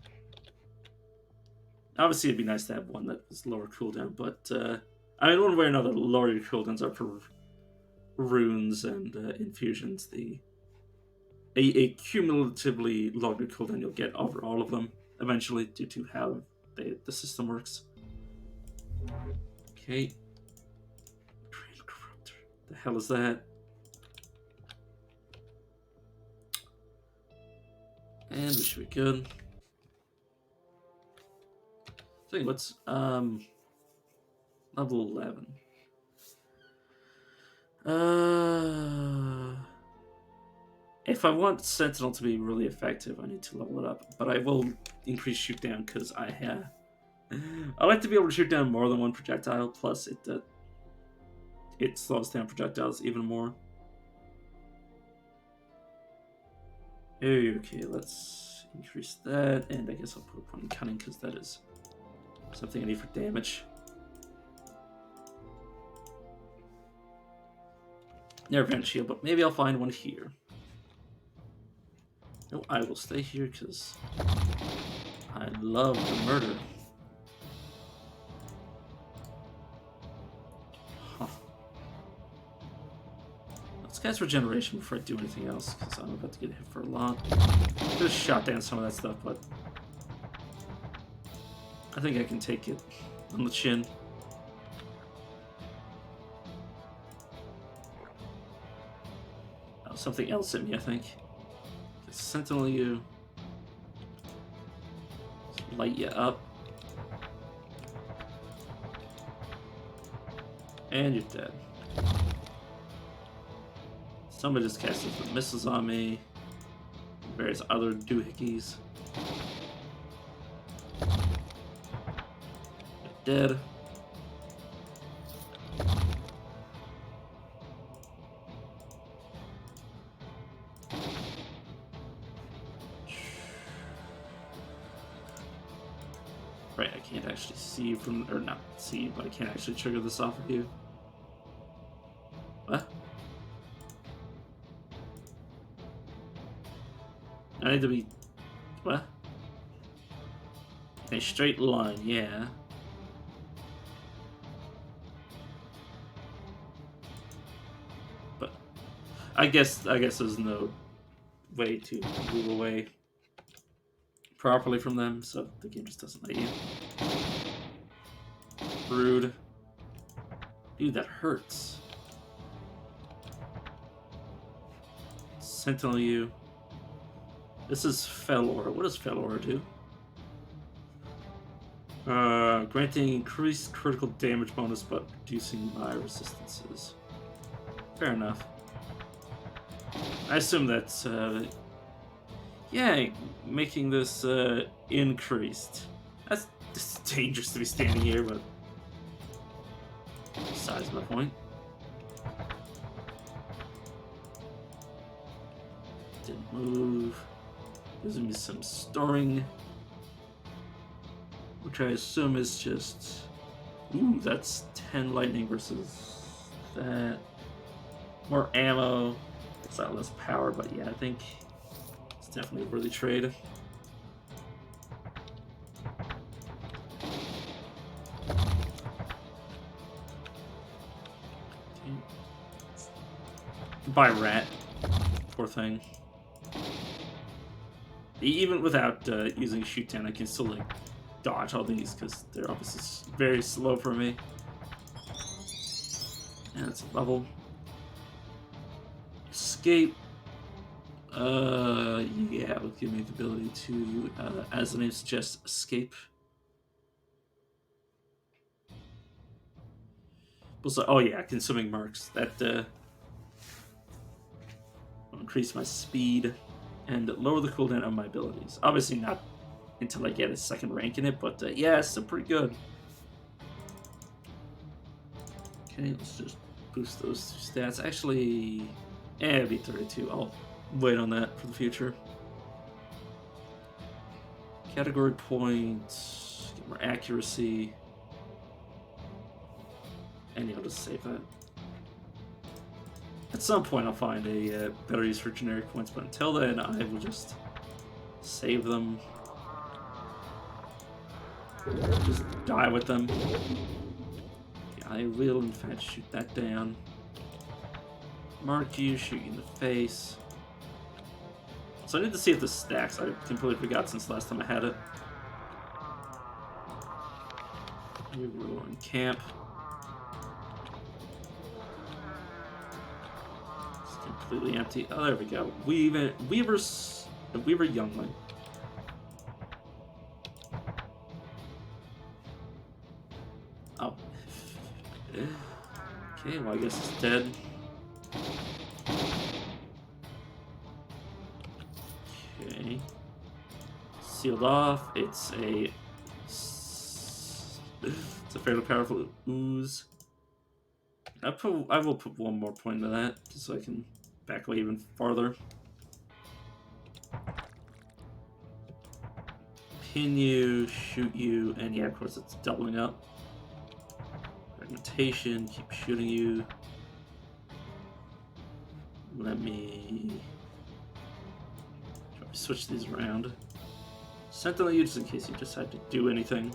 Speaker 1: Obviously, it'd be nice to have one that was lower cooldown, but I mean, one way or another, lower your cooldowns are for runes and infusions. A cumulatively longer cooldown you'll get over all of them eventually due to how the system works. Okay. Cradle Corruptor. The hell is that? And we should be good. So what's level 11? If I want Sentinel to be really effective, I need to level it up. But I will increase shoot down because I like to be able to shoot down more than one projectile. Plus, it slows down projectiles even more. Okay, let's increase that, and I guess I'll put one in cunning because that is something I need for damage. Never been a shield, but maybe I'll find one here. No, I will stay here because I love the murder. Huh. Let's cast Regeneration before I do anything else because I'm about to get hit for a lot. Could have shot down some of that stuff, but I think I can take it on the chin. Oh, something else hit me, I think. Sentinel you. Light you up. And you're dead. Somebody just casted the missiles on me. Various other doohickeys. You're dead. Right, I can't actually see from, or not see, but I can't actually trigger this off of you. What? I need to be, what? A straight line, yeah. But I guess there's no way to move away properly from them, so the game just doesn't let you. Rude. Dude, that hurts. Sentinel you. This is Fell Aura. What does Fell Aura do? Granting increased critical damage bonus, but reducing my resistances. Fair enough. I assume that's, yeah, making this increased. That's just dangerous to be standing here, but besides my point. Didn't move. Gives me some storing, which I assume is just, ooh, that's 10 lightning versus that. More ammo. It's not less power, but yeah, I think it's definitely a worthy trade. Goodbye, rat. Poor thing. Even without using shoot down, I can still like dodge all these because they're obviously very slow for me. And it's a level. Escape. Yeah, it would give me the ability to, as the name suggests, escape. Also, oh yeah, consuming marks. That will increase my speed and lower the cooldown of my abilities. Obviously not until I get a second rank in it, but yeah, it's still pretty good. Okay, let's just boost those two stats. Actually, it'd be 32. I'll wait on that for the future. Category points, get more accuracy, and I'll just save that. At some point I'll find a better use for generic points, but until then I will just save them. Just die with them. Okay, I will in fact shoot that down. Mark you, shoot you in the face. So I need to see if this stacks. I completely forgot since last time I had it. We were in camp. It's completely empty. Oh, there we go. Weaver Youngling. Oh. Okay, well I guess it's dead. Okay. Sealed off. It's a fairly powerful ooze. I will put one more point into that just so I can back away even farther. Pin you, shoot you, and yeah, of course it's doubling up. Fragmentation, keep shooting you. Let me try to switch these around. Sentinel you just in case you decide to do anything.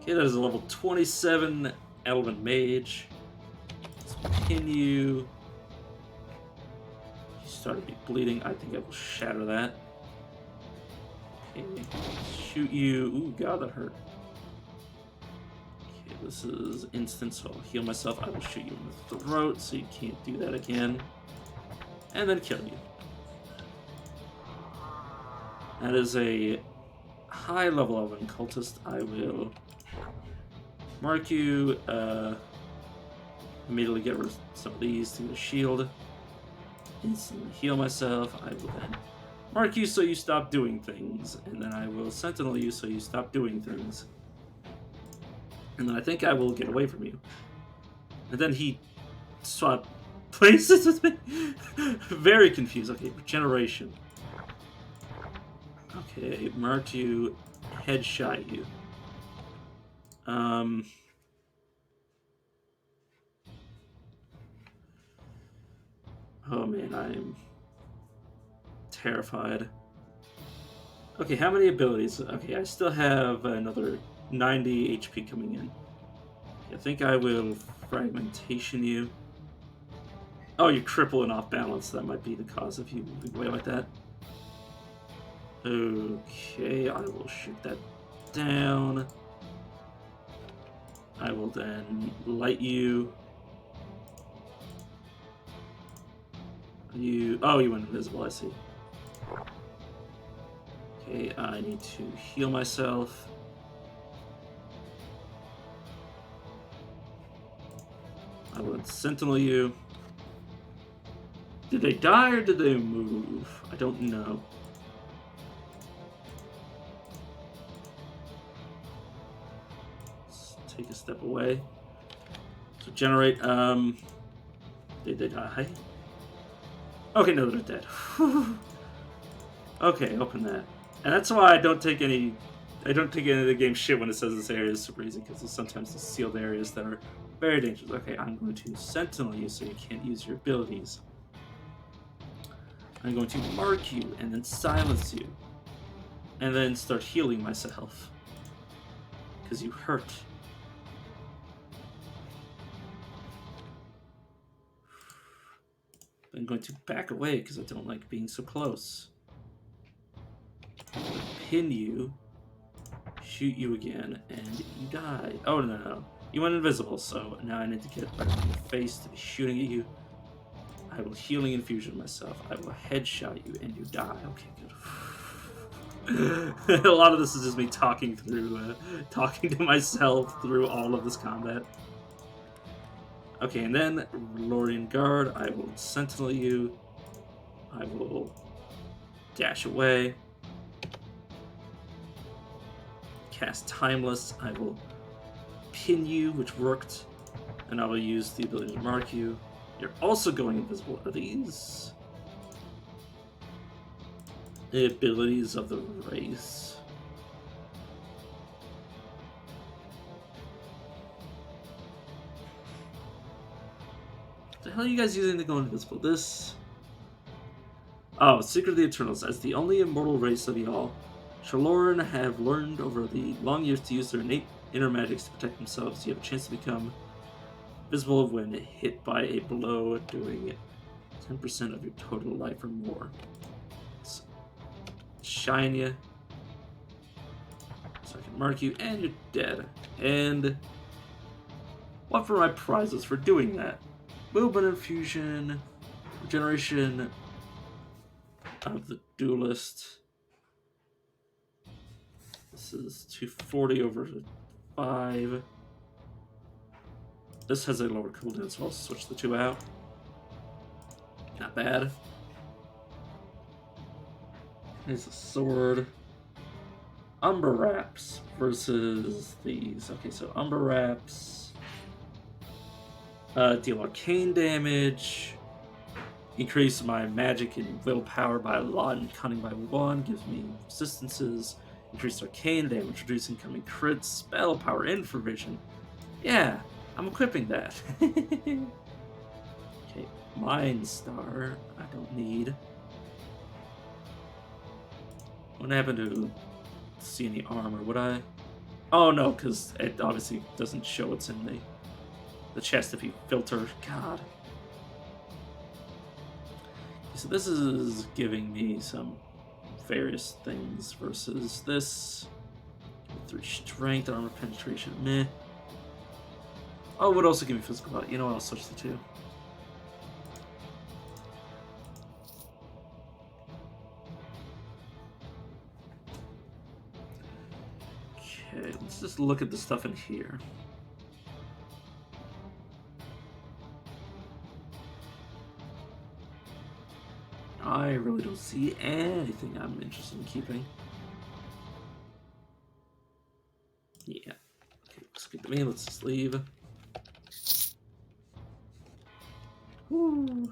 Speaker 1: Okay, that is a level 27 Elven Mage. Let's pin you. You started to be bleeding. I think I will shatter that. Okay, shoot you. Ooh, God, that hurt. Okay, this is instant, so I'll heal myself. I will shoot you in the throat, so you can't do that again. And then kill you. That is a high level of an cultist. I will mark you, immediately get rid of some of these through the shield. Instantly heal myself. I will then mark you so you stop doing things. And then I will sentinel you so you stop doing things. And then I think I will get away from you. And then he swapped places with me. Very confused. Okay, regeneration. Okay, marked you, headshot you. Oh man, I'm terrified. Okay, how many abilities? Okay, I still have another 90 HP coming in. I think I will fragmentation you. Oh, you're crippled and off balance. That might be the cause of you moving away like that. Okay, I will shoot that down. I will then light you. Oh, you went invisible, I see. Okay, I need to heal myself. I will sentinel you. Did they die or did they move? I don't know. Let's take a step away. So generate, did they die? Okay, no, they're dead. Okay, open that. And that's why I don't take any of the game shit when it says this area is super easy, because there's sometimes the sealed areas that are very dangerous. Okay, I'm going to sentinel you so you can't use your abilities. I'm going to mark you and then silence you. And then start healing myself. Because you hurt. I'm going to back away because I don't like being so close. Pin you, shoot you again, and you die. Oh, no. You went invisible, so now I need to get right in your face to be shooting at you. I will healing infusion myself. I will headshot you and you die. Okay, good. A lot of this is just me talking to myself through all of this combat. Okay, and then Lorien Guard. I will sentinel you. I will dash away. Cast Timeless. I will pin you, which worked, and I will use the ability to mark you. You're also going invisible. Are these the abilities of the race? What the hell are you guys using to go invisible? This... Oh, Secret of the Eternals. As the only immortal race of y'all, Shalloran have learned over the long years to use their innate inner magics to protect themselves. You have a chance to become visible when hit by a blow, doing 10% of your total life or more. Let's shine you, so I can mark you, and you're dead. And what for my prizes for doing that? Movement infusion, regeneration of the duelist. This is 240 over 5. This has a lower cooldown, so I'll switch the two out. Not bad. There's a sword. Umber Wraps versus these. Okay, so Umber Wraps deal arcane damage. Increase my magic and willpower by a lot and cunning by 1. Gives me resistances. Increased arcane damage, reduce incoming crits, spell power, and for vision. Yeah, I'm equipping that. Okay, Mind Star, I don't need. What happened to see any armor? Would I? Oh no, because it obviously doesn't show it's in the chest if you filter. God. So this is giving me some various things versus this. 3 strength, armor penetration, meh. Oh, it would also give me physical body. You know what, I'll switch the two. Okay, let's just look at the stuff in here. I really don't see anything I'm interested in keeping. Yeah. Okay, looks good to me. Let's just leave. Woo.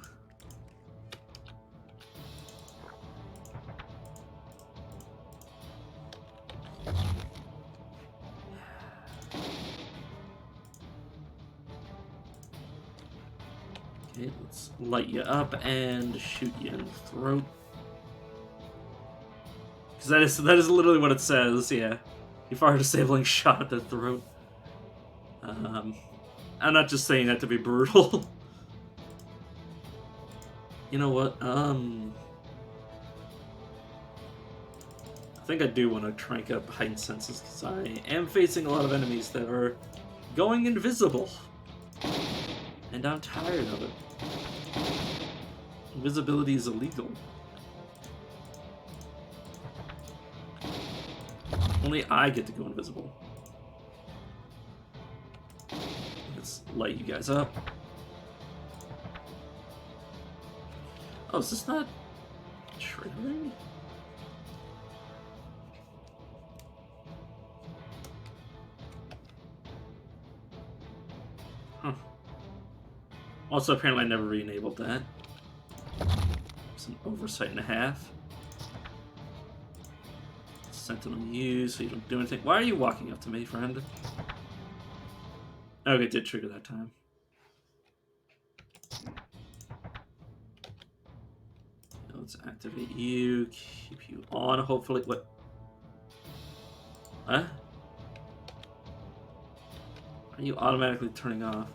Speaker 1: Okay, let's light you up and shoot you in the throat. Because that is literally what it says, yeah. You fire a disabling shot at the throat. I'm not just saying that to be brutal. You know what, I think I do want to crank up heightened senses, because I am facing a lot of enemies that are going invisible. And I'm tired of it. Invisibility is illegal. Only I get to go invisible. Let's light you guys up. Oh, is this not triggering? Huh. Also, apparently I never re-enabled that. It's an oversight and a half. Sentinel you, so you don't do anything. Why are you walking up to me, friend? Okay, it did trigger that time. Let's activate you, keep you on, hopefully. What? Huh? Are you automatically turning off?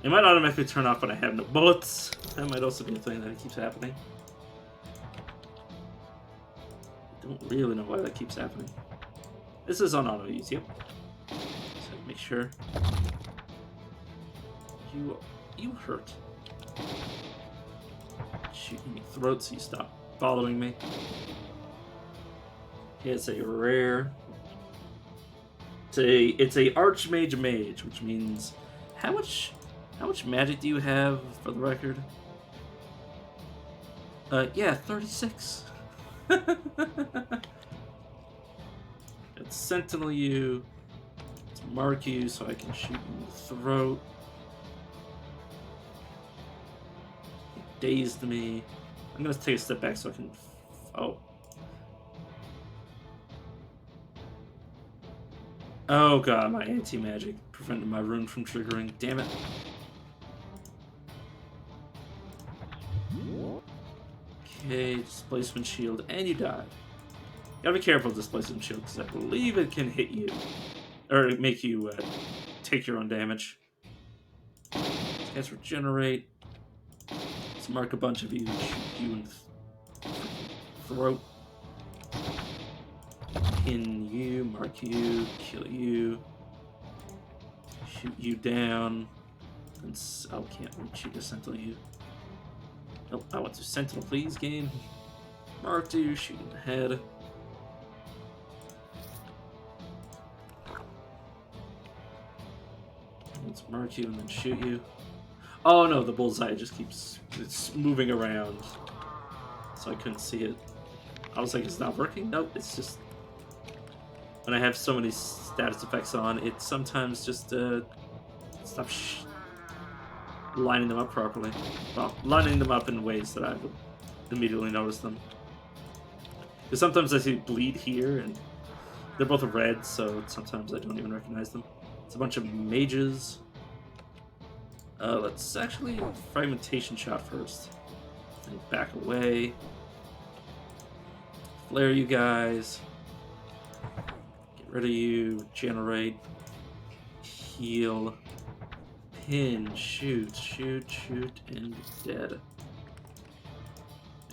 Speaker 1: It might automatically turn off when I have no bullets. That might also be a thing that keeps happening. really know why that keeps happening. This is on auto use, yep. So make sure. You hurt. Shooting me throat, so you stop following me. Okay, it's a rare. It's a Archmage Mage, which means how much magic do you have for the record? Yeah, 36. Let's Sentinel you. Let's mark you so I can shoot you in the throat. You dazed me. I'm gonna take a step back so I can. Oh. Oh god, my anti-magic prevented my rune from triggering. Damn it. Okay, displacement shield, and you died. Gotta be careful with displacement shield, because I believe it can hit you. Or make you take your own damage. Let's regenerate. Let's mark a bunch of you, shoot you in the throat. Pin you, mark you, kill you. Shoot you down. And oh, can't reach you to sentinel you. Nope, I want to sentinel, please, game. Mark you, shoot in the head. Let's mark you and then shoot you. Oh no, the bullseye just keeps moving around. So I couldn't see it. I was like, it's not working? Nope, it's just... When I have so many status effects on, it sometimes just stops lining them up properly. Well, lining them up in ways that I would immediately notice them. Because sometimes I see bleed here, and they're both red, so sometimes I don't even recognize them. It's a bunch of mages. Let's actually fragmentation shot first. And back away. Flare you guys. Get rid of you. Generate. Heal. Pin. Shoot. Shoot. Shoot. And dead.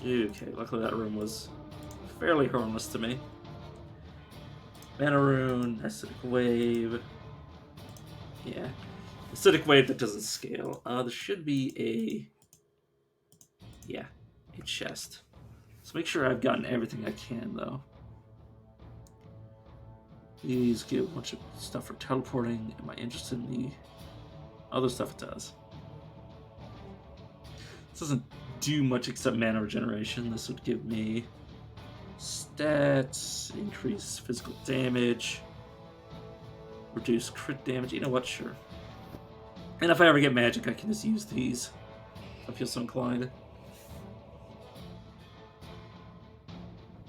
Speaker 1: Okay, luckily that room was fairly harmless to me. Mana rune. Acidic wave. Yeah. Acidic wave that doesn't scale. There should be a chest. So make sure I've gotten everything I can, though. These give a bunch of stuff for teleporting. Am I interested in the other stuff it does? This doesn't do much except mana regeneration. This would give me stats, increase physical damage, reduce crit damage. You know what? Sure. And if I ever get magic, I can just use these. I feel so inclined.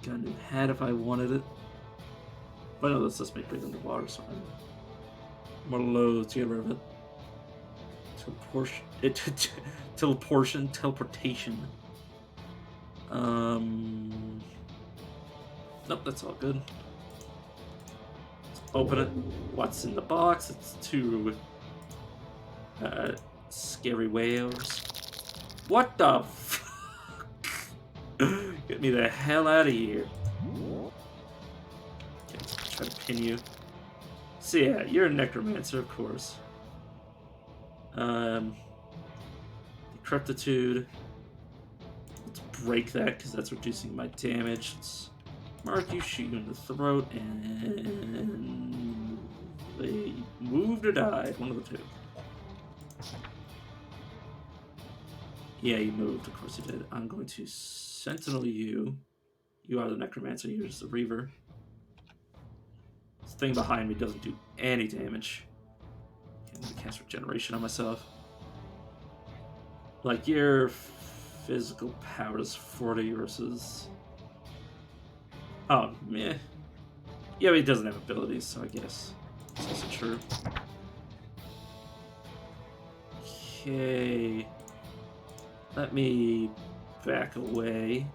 Speaker 1: Got a new hat if I wanted it. But no, let's just make it underwater, so I'm more loath to get rid of it. Teleportation. Nope, that's all good. Let's open it. What's in the box? It's two scary whales. What the fuck? Get me the hell out of here. Okay, let's try to pin you. So yeah, you're a necromancer, of course. Decrepitude. Let's break that, because that's reducing my damage. Let's mark you, shoot you in the throat, and they moved or died. One of the two. Yeah, you moved. Of course you did. I'm going to sentinel you. You are the necromancer. You're just the reaver. This thing behind me doesn't do any damage. Okay, I'm going to cast regeneration on myself. Like, your physical power is 40 versus... Oh, meh. Yeah, but he doesn't have abilities, so I guess it's also true. Okay. Let me back away.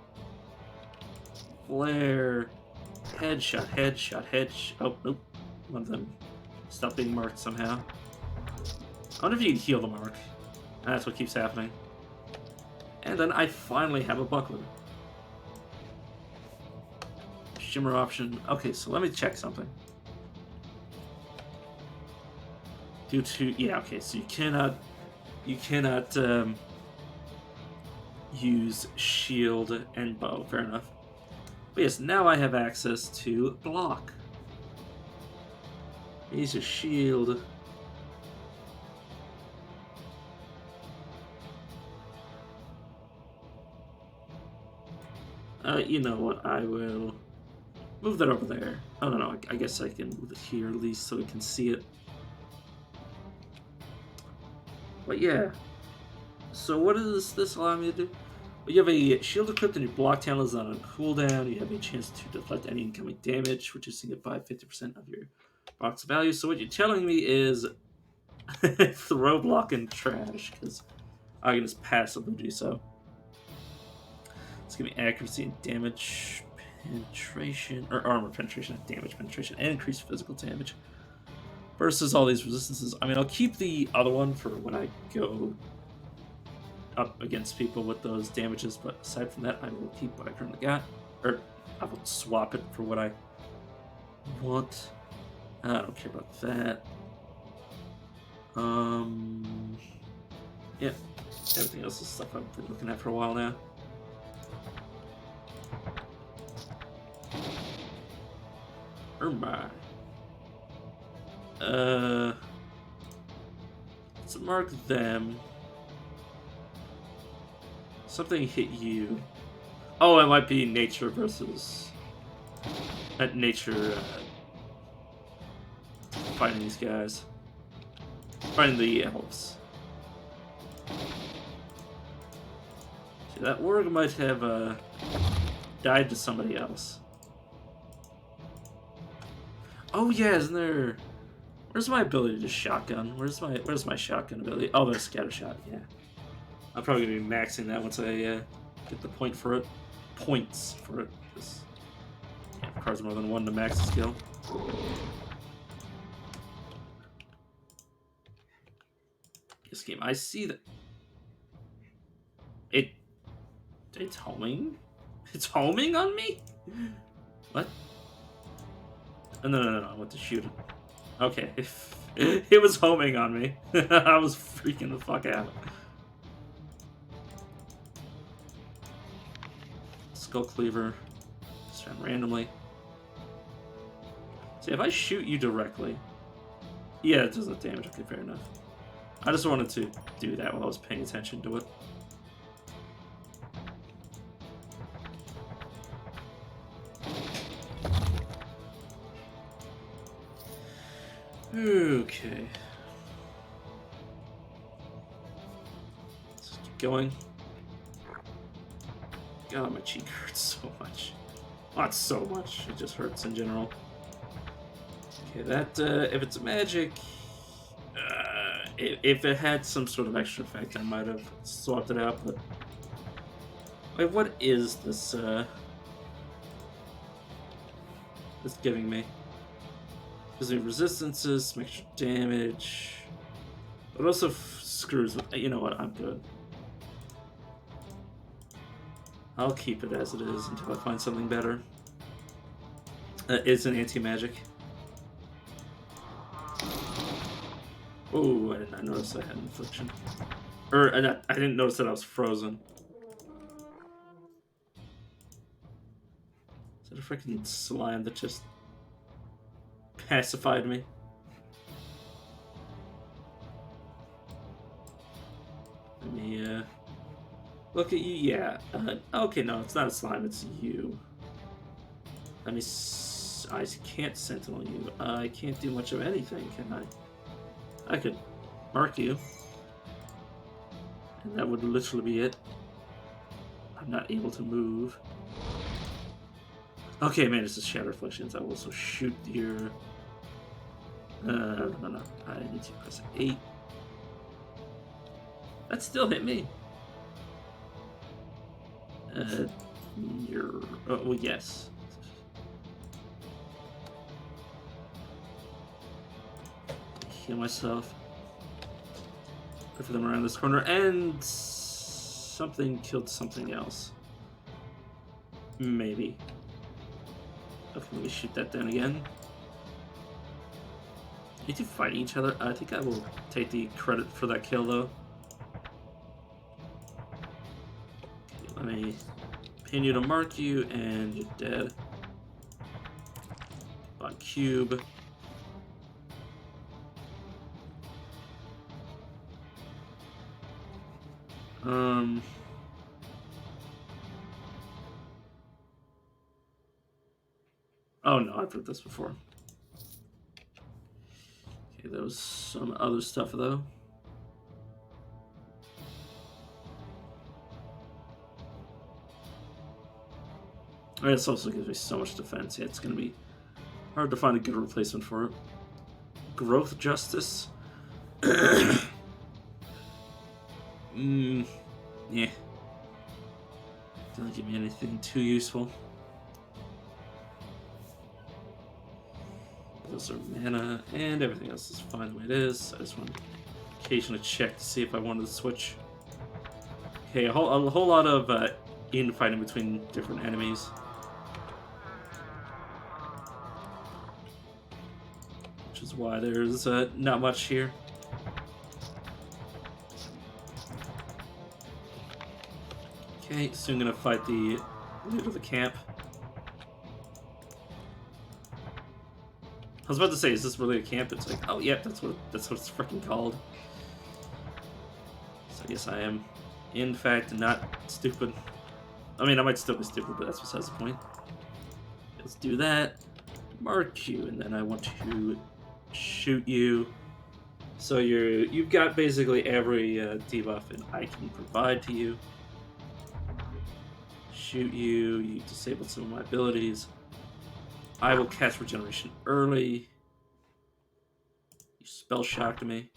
Speaker 1: Flare. Headshot, headshot, headshot. Oh, nope. One of them stopped being marked somehow. I wonder if you can heal the mark. That's what keeps happening. And then I finally have a buckler. shimmer option. Okay, so let me check something. Due to okay, so you cannot use shield and bow. Fair enough. But yes, now I have access to block. Use your shield. You know what? I will move that over there. Oh no, I guess I can move it here at least so we can see it. But yeah. So what does this allow me to do? Well, you have a shield equipped and your block talent is on a cooldown. You have a chance to deflect any incoming damage, reducing it by 50% of your box value. So what you're telling me is throw block in trash, because I can just passively do so. Let's give me accuracy and damage penetration, or armor penetration, not damage penetration, and increased physical damage. Versus all these resistances. I mean, I'll keep the other one for when I go up against people with those damages, but aside from that, I will keep what I currently got. Or I will swap it for what I want. I don't care about that. Yeah. Everything else is stuff I've been looking at for a while now. Let's mark them. Something hit you. Oh, it might be nature versus nature fighting these guys. Fighting the elves. See, that org might have died to somebody else. Oh yeah, isn't there? Where's my ability to shotgun? Where's my shotgun ability? Oh, there's scatter shot. Yeah, I'm probably gonna be maxing that once I get the points for it. Yeah, cards more than one to max the skill. This game, I see that it's homing. It's homing on me. What? Oh, no, I want to shoot it. Okay, if it was homing on me, I was freaking the fuck out. Skull cleaver, just found randomly. See, if I shoot you directly, yeah, it doesn't damage. Okay, fair enough. I just wanted to do that while I was paying attention to it. Okay. Let's keep going. God, my cheek hurts so much. Not so much, it just hurts in general. Okay, that, if it's magic, if it had some sort of extra effect, I might have swapped it out, but... Wait, what is this, this giving me? Gives me resistances, some extra damage, but also screws with... You know what, I'm good. I'll keep it as it is until I find something better. It's an anti-magic. Oh, I did not notice I had an infliction. Or, I didn't notice that I was frozen. Is that a freaking slime that just pacified me? Let me, look at you, yeah. Okay, no, it's not a slime, it's you. Let me... I can't sentinel you. I can't do much of anything, can I? I could mark you. And that would literally be it. I'm not able to move. Okay, man, this is Shatter Reflections. I will also shoot your... No. I need to press 8. That still hit me. You're... Oh, well, yes. Heal myself. Wait for them around this corner, and something killed something else. Maybe. Okay, let me shoot that down again. You two fighting each other. I think I will take the credit for that kill, though. Okay, let me pin you to mark you, and you're dead. On cube. Oh no, I've heard this before. Okay, there was some other stuff though. This also gives me so much defense. Yeah, it's gonna be hard to find a good replacement for it. Growth Justice. Yeah. Doesn't give me anything too useful. Those are mana, and everything else is fine the way it is. I just want to occasionally check to see if I wanted to switch. Okay, a whole lot of infighting between different enemies. Which is why there's not much here. Okay, soon gonna fight the leader of the camp. I was about to say, is this really a camp? It's like, oh yeah, that's what it's freaking called. So I guess I am, in fact, not stupid. I mean, I might still be stupid, but that's besides the point. Let's do that. Mark you, and then I want to shoot you. So you've got basically every debuff and I can provide to you. Shoot you. You disabled some of my abilities. I will cast regeneration early. You spell shocked me.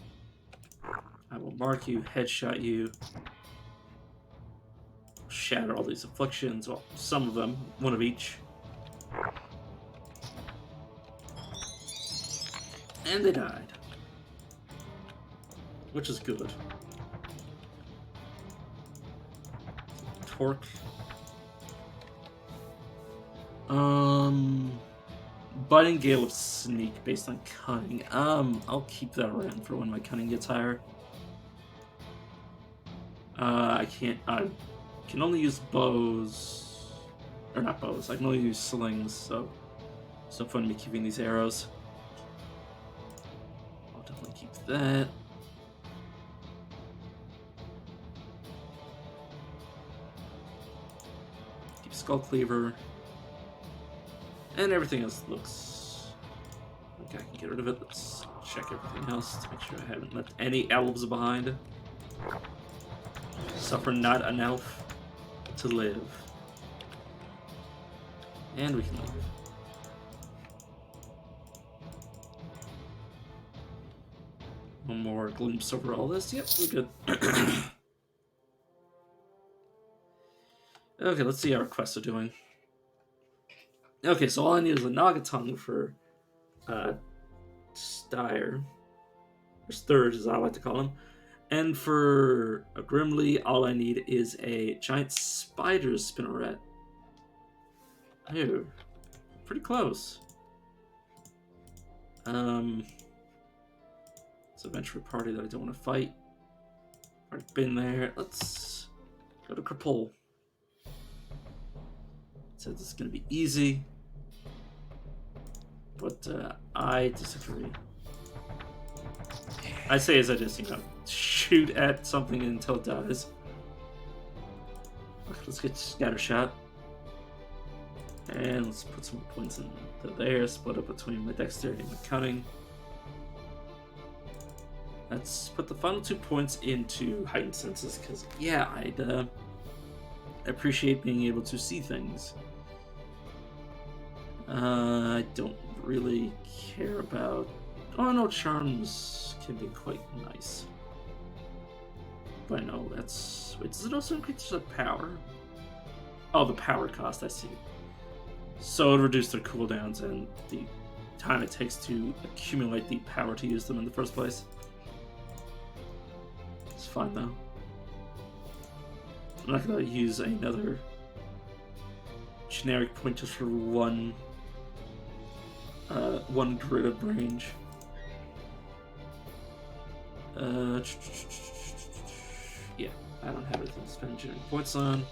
Speaker 1: I will mark you, headshot you. Shatter all these afflictions. Well, some of them, one of each. And they died. Which is good. Torque. Biting Gale of Sneak based on Cunning. I'll keep that around for when my Cunning gets higher. I can only use bows. Or not bows, I can only use slings, so it's no fun me keeping these arrows. I'll definitely keep that. Keep Skull Cleaver. And everything else looks like I can get rid of it. Let's check everything else to make sure I haven't left any elves behind. Suffer not an elf to live. And we can leave. One more glimpse over all this. Yep, we're good. Okay, let's see how our quests are doing. Okay, so all I need is a Nagatung for Styre, or Sturge as I like to call him. And for a Grimly, all I need is a giant spider spinneret. Oh, pretty close. It's a venture party that I don't want to fight. Already been there. Let's go to Krapul. Said this is going to be easy. But I disagree. I say as I just, shoot at something until it dies. Okay, let's get Scatter Shot. And let's put some more points in there, split up between my Dexterity and my Cunning. Let's put the final 2 points into Heightened Senses, because, yeah, I'd appreciate being able to see things. I don't really care about... Oh no, Charms can be quite nice. But no, that's... Wait, does it also increase the power? Oh, the power cost, I see. So it reduced their cooldowns and the time it takes to accumulate the power to use them in the first place. It's fine though. I'm not gonna use another generic point just for one 1 grid of range. Yeah, I don't have anything to spend generating points on.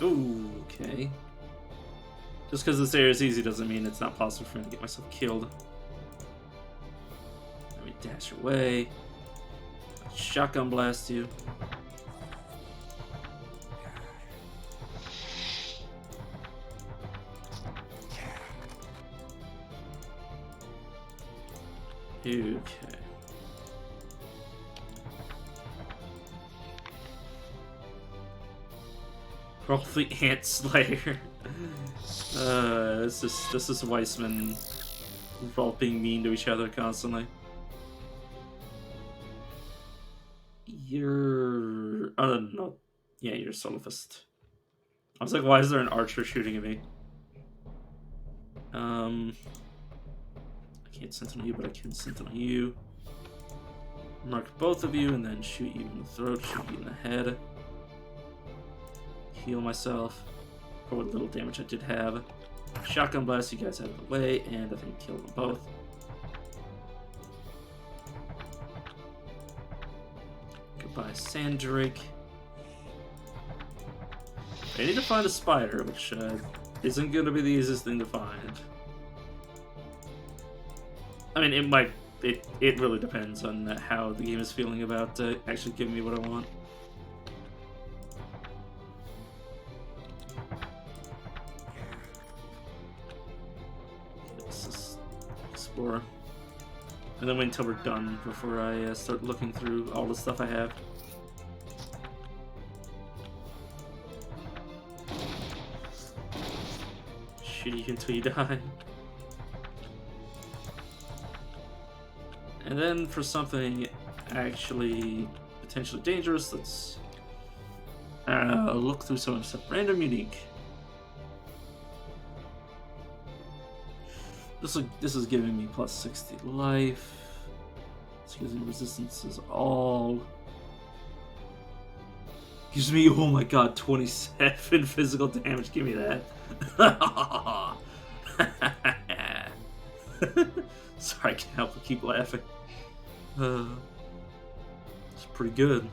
Speaker 1: Ooh, okay. Just because this area is easy doesn't mean it's not possible for me to get myself killed. Let me dash away. Shotgun blast you. Okay. Probably Ant Slayer. This is Weissman. We're all being mean to each other constantly. You're... Oh, no. Yeah, you're a Solifist. I was like, why is there an archer shooting at me? I can't sentinel you, but I can sentinel you. Mark both of you, and then shoot you in the throat, shoot you in the head. Heal myself for what little damage I did have. Shotgun blast you guys out of the way, and I think kill them both. Goodbye, Sandrake. I need to find a spider, which isn't going to be the easiest thing to find. I mean, it might. It really depends on how the game is feeling about actually giving me what I want. Let's just explore. And then wait until we're done before I start looking through all the stuff I have. Shoot you until you die. And then for something actually potentially dangerous, let's look through some stuff. Random unique. This is giving me plus 60 life. It's using resistances all. Gives me, oh my god, 27 physical damage. Give me that. Sorry, I can't help but keep laughing. It's pretty good.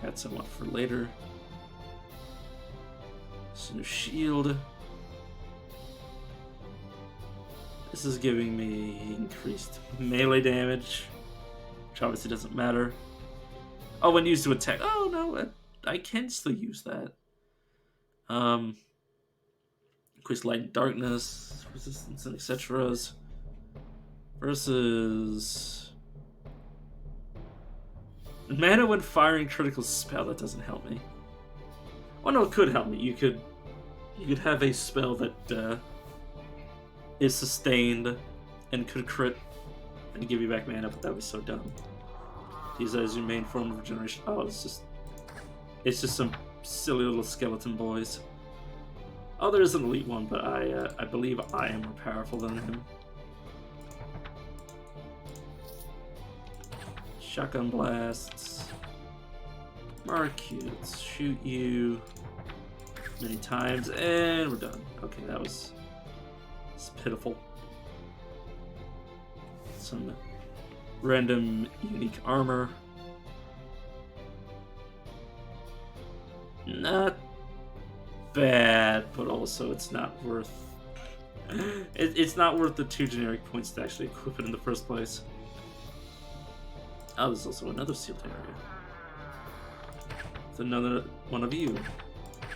Speaker 1: Had somewhat for later. So shield. This is giving me increased melee damage, which obviously doesn't matter. Oh, when used to attack. Oh no, I can still use that. Increased light and darkness, resistance, and etc. Versus mana when firing critical spell. That doesn't help me. Well, no, it could help me. You could have a spell that is sustained and could crit and give you back mana, but that would be so dumb. Use that as your main form of regeneration. Oh, it's just some silly little skeleton boys. Oh, there is an elite one, but I believe I am more powerful than him. Shotgun blasts. Mark you. Let's shoot you many times, and we're done. Okay, it's pitiful. Some random unique armor. Not bad, but also it's not worth. It's not worth the 2 generic points to actually equip it in the first place. Oh, there's also another sealed area. It's another one of you.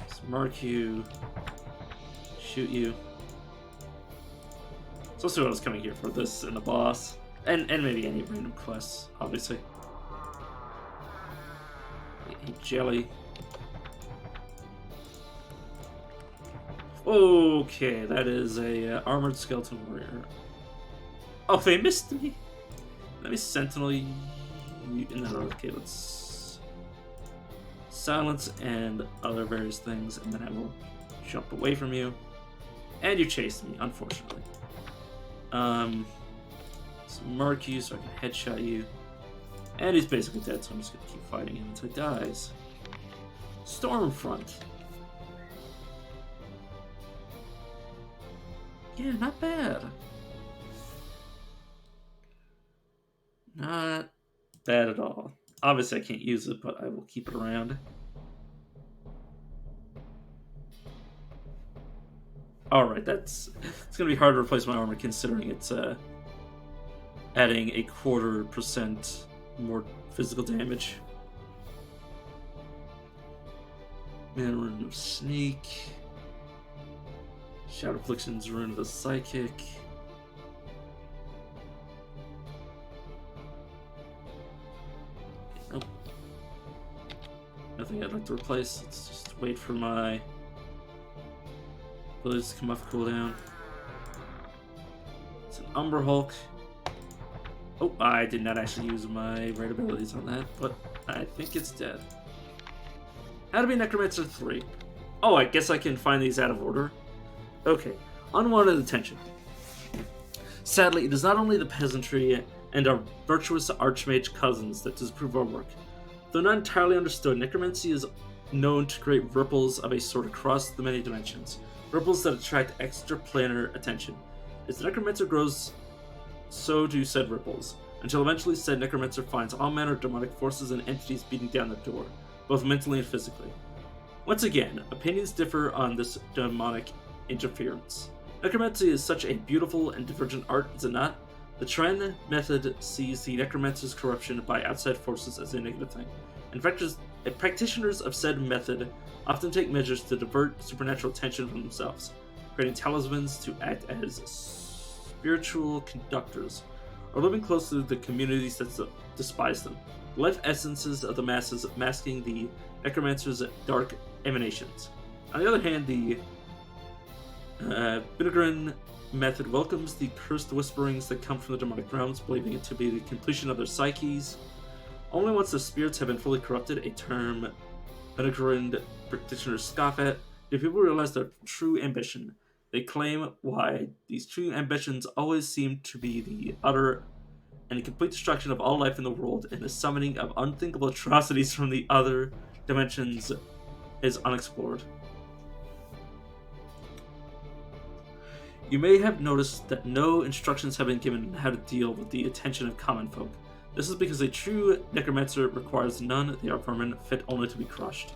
Speaker 1: Let's mark you. Shoot you. It's also what I was coming here for, this and the boss. And maybe any random quests, obviously. Jelly. Okay, that is a armored skeleton warrior. Oh, they missed me. Let me sentinel you. No, okay, let's silence and other various things, and then I will jump away from you. And you chased me, unfortunately. Mark you so I can headshot you. And he's basically dead, so I'm just gonna keep fighting him until he dies. Stormfront. Yeah, not bad. Not bad at all. Obviously, I can't use it, but I will keep it around. Alright, it's gonna be hard to replace my armor considering it's adding a 1/4% more physical damage. Man, Rune of Sneak. Shadow Affliction's Rune of the Psychic. Nope. Nothing I'd like to replace. Let's just wait for my abilities to come off cooldown. It's an Umber Hulk. Oh, I did not actually use my raid abilities on that, but I think it's dead. How to be Necromancer 3. Oh, I guess I can find these out of order. Okay, unwanted attention. Sadly, it is not only the peasantry and our virtuous archmage cousins that disapprove our work. Though not entirely understood, necromancy is known to create ripples of a sort across the many dimensions. Ripples that attract extraplanar attention. As the necromancer grows, so do said ripples, until eventually said necromancer finds all manner of demonic forces and entities beating down the door, both mentally and physically. Once again, opinions differ on this demonic interference. Necromancy is such a beautiful and divergent art, is it not? The Tren method sees the necromancer's corruption by outside forces as a negative thing. In fact, practitioners of said method often take measures to divert supernatural attention from themselves, creating talismans to act as spiritual conductors, or living close to the communities that despise them. The life essences of the masses masking the necromancer's dark emanations. On the other hand, the Binigran method welcomes the cursed whisperings that come from the demonic realms, believing it to be the completion of their psyches. Only once the spirits have been fully corrupted, a term Binigran practitioners scoff at, do people realize their true ambition. They claim why these true ambitions always seem to be the utter and complete destruction of all life in the world, and the summoning of unthinkable atrocities from the other dimensions is unexplored. You may have noticed that no instructions have been given on how to deal with the attention of common folk. This is because a true necromancer requires none. They are vermin fit only to be crushed.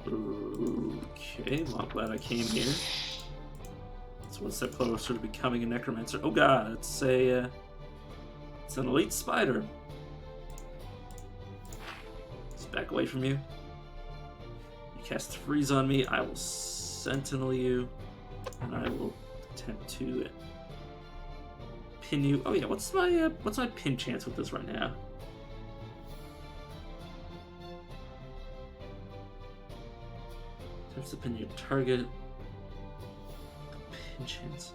Speaker 1: Okay, well, I'm glad I came here. It's one step closer to becoming a necromancer. Oh god, it's an elite spider. Let's back away from you. You cast freeze on me, I will sentinel you. And I will attempt to pin you. Oh yeah, what's my pin chance with this right now? Attempts to pin your target. Pin chance.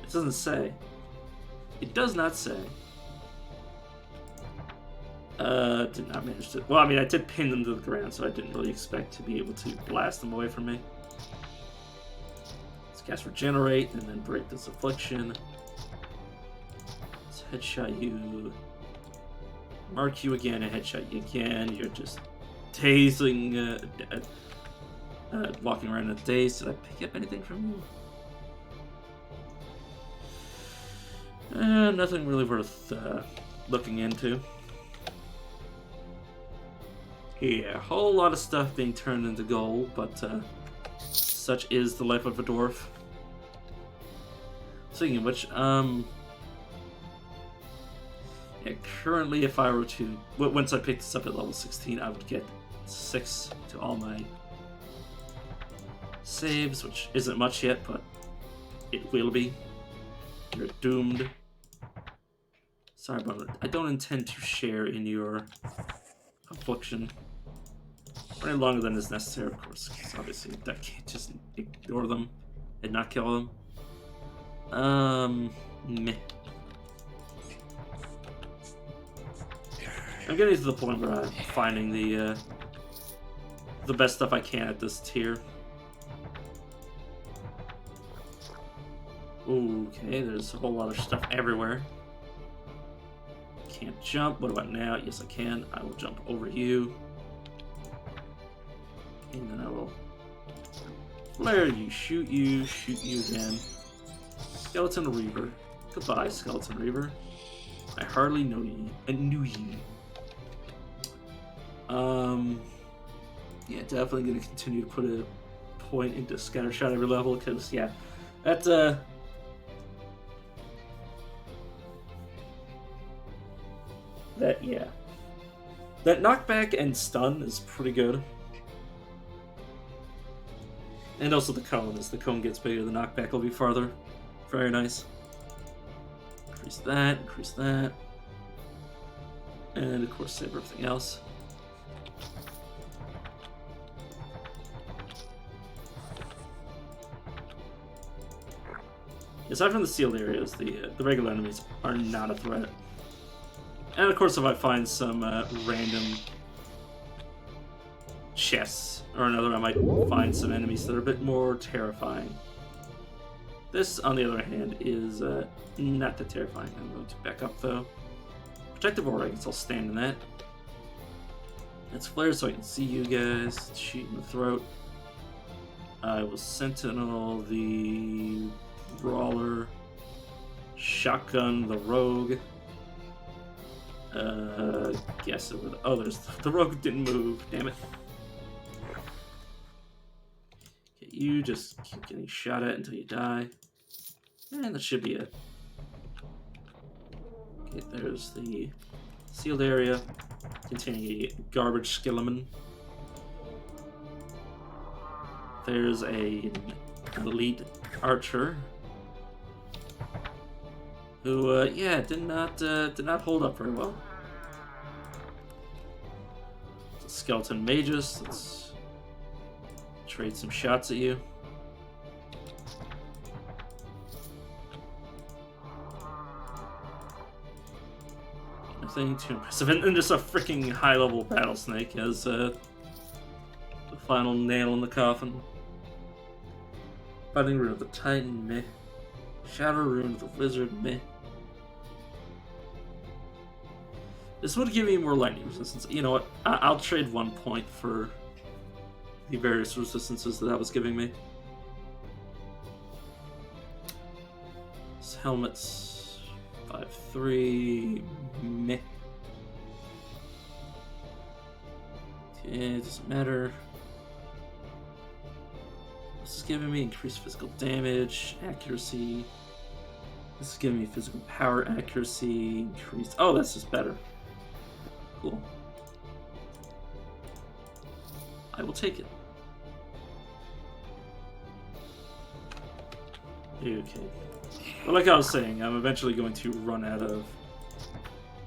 Speaker 1: It doesn't say. It does not say. Did not manage to. Well, I mean, I did pin them to the ground, so I didn't really expect to be able to blast them away from me. Let's cast Regenerate and then break this affliction. Let's headshot you. Mark you again and headshot you again. You're just dazing, walking around in a daze. Did I pick up anything from you? Nothing really worth looking into. Yeah, a whole lot of stuff being turned into gold, but such is the life of a dwarf. Speaking of which, yeah, currently if I were to, once I pick this up at level 16, I would get 6 to all my saves, which isn't much yet, but it will be. You're doomed. Sorry about it. I don't intend to share in your affliction. For any longer than is necessary, of course, because obviously that can't just ignore them and not kill them. Meh. I'm getting to the point where I'm finding the best stuff I can at this tier. Okay, there's a whole lot of stuff everywhere. Can't jump. What about now? Yes, I can. I will jump over you. And then I will flare you, shoot you again. Skeleton Reaver. Goodbye, Skeleton Reaver. I hardly know ye. And knew ye. Yeah, definitely gonna continue to put a point into Scattershot every level, because yeah, that's that knockback and stun is pretty good. And also the cone, as the cone gets bigger, the knockback will be farther. Very nice. Increase that. And of course save everything else. Aside from the sealed areas, the regular enemies are not a threat. And of course if I find some random chests or another, I might find some enemies that are a bit more terrifying. This, on the other hand, is not that terrifying. I'm going to back up though. Protective Aura, I guess I'll stand in that. Let's flare so I can see you guys. Shoot in the throat. I will Sentinel the Brawler. Shotgun the Rogue. Guess it would. Oh, the Rogue didn't move. Damn it. Okay, you just keep getting shot at until you die. And that should be it. Okay, there's the sealed area containing a garbage skeleton. There's an elite archer who, yeah, did not hold up very well. It's a skeleton magus. Let's trade some shots at you. Nothing too impressive, and just a freaking high-level battle snake as the final nail in the coffin. Fighting Rune of the Titan, meh. Shadow Rune of the Wizard, meh. This would give me more lightning resistance. You know what? I'll trade 1 point for the various resistances that was giving me. This helmet's 5-3, meh. Okay, it doesn't matter. This is giving me increased physical damage, accuracy. This is giving me physical power, accuracy, increased. Oh, that's just better. Cool. I will take it. Okay. But like I was saying, I'm eventually going to run out of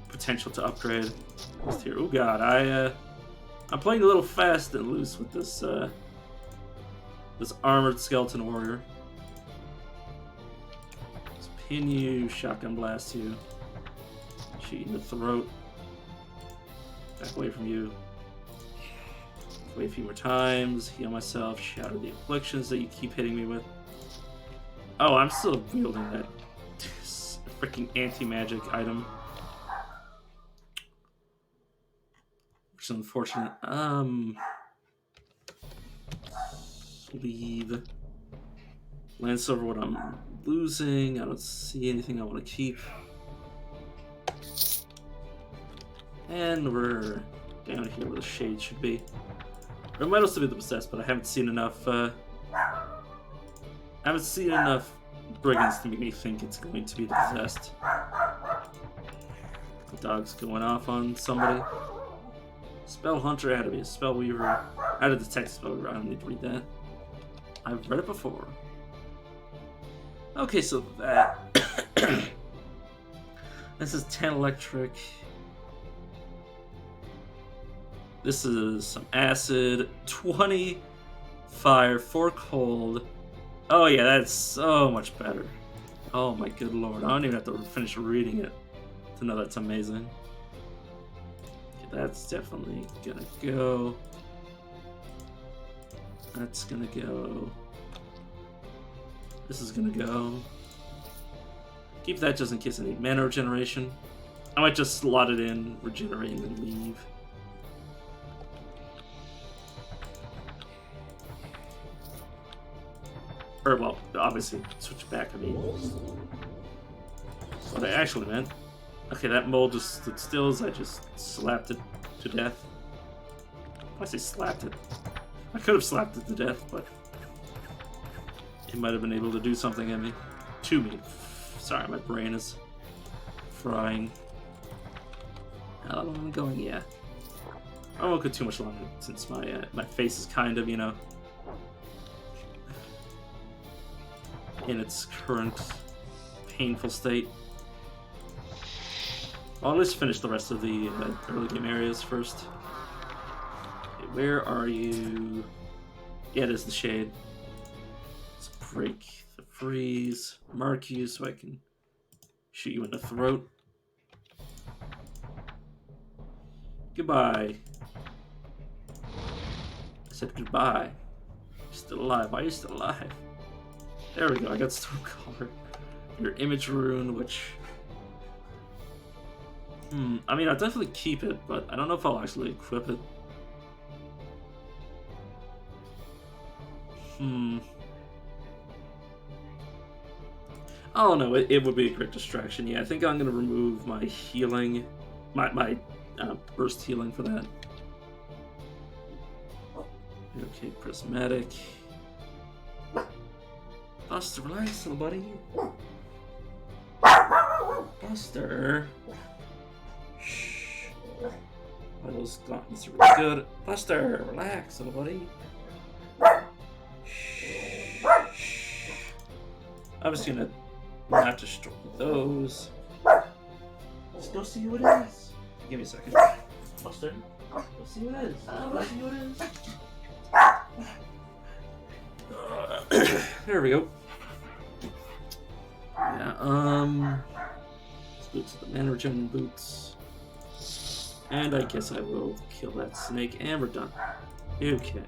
Speaker 1: potential to upgrade. Here. Oh god, I'm playing a little fast and loose with this this armored skeleton warrior. Let's pin you, shotgun blast you, shoot you in the throat. Back away from you. Wait a few more times, heal myself, shatter the afflictions that you keep hitting me with. Oh, I'm still wielding that freaking anti-magic item. Which is unfortunate. Leave. Glance over what I'm losing. I don't see anything I want to keep. And we're down here where the shade should be. Or it might also be the possessed, but I haven't seen enough. Brigands to make me think it's going to be the possessed. The dog's going off on somebody. Spell Hunter had to be a Spell Weaver. How to detect Spell Weaver? I don't need to read that. I've read it before. Okay, so that. This is 10 electric. This is some acid. 20 fire, 4 cold. Oh yeah, that's so much better. Oh my good lord. I don't even have to finish reading it to know that's amazing. Okay, that's definitely gonna go. That's gonna go. This is gonna go. Keep that just in case I need mana regeneration. I might just slot it in, regenerate, and then leave. Or, well, obviously, switch back, I mean. What I actually meant. Okay, that mole just stood still as I just slapped it to death. I say slapped it. I could have slapped it to death, but it might have been able to do something at me. To me. Sorry, my brain is frying. How long am I going? Yeah. I won't go too much longer since my face is kind of, you know, in its current painful state. I'll at least finish the rest of the early game areas first. Okay, where are you? Yeah, there's the shade. Let's break the freeze, mark you so I can shoot you in the throat. Goodbye. I said goodbye. You're still alive. Why are you still alive? There we go, I got Stonecaller. Your image rune, which... I mean, I'll definitely keep it, but I don't know if I'll actually equip it. Oh no, it would be a great distraction. Yeah, I think I'm going to remove my healing, my burst healing for that. Okay, prismatic. Buster, relax, little buddy. Buster. Shh. Oh, those gauntlets are really good. Buster, relax, little buddy. Shh. I'm just gonna not destroy those. Let's go see what it is. Give me a second. Buster, let's see what it is. Let's see what it is. There we go. Yeah, boots, the mana regen boots. And I guess I will kill that snake and we're done. Okay.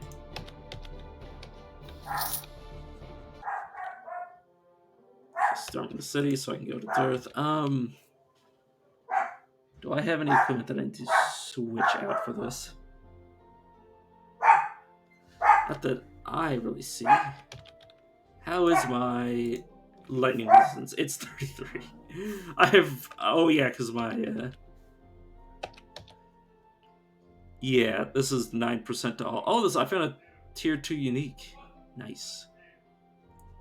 Speaker 1: Start in the city so I can go to Earth. Do I have any equipment that I need to switch out for this? Not that I really see. How is my lightning resistance? It's 33. I have... Oh, yeah, because my... Yeah, this is 9% to all. Oh, this I found a tier 2 unique. Nice.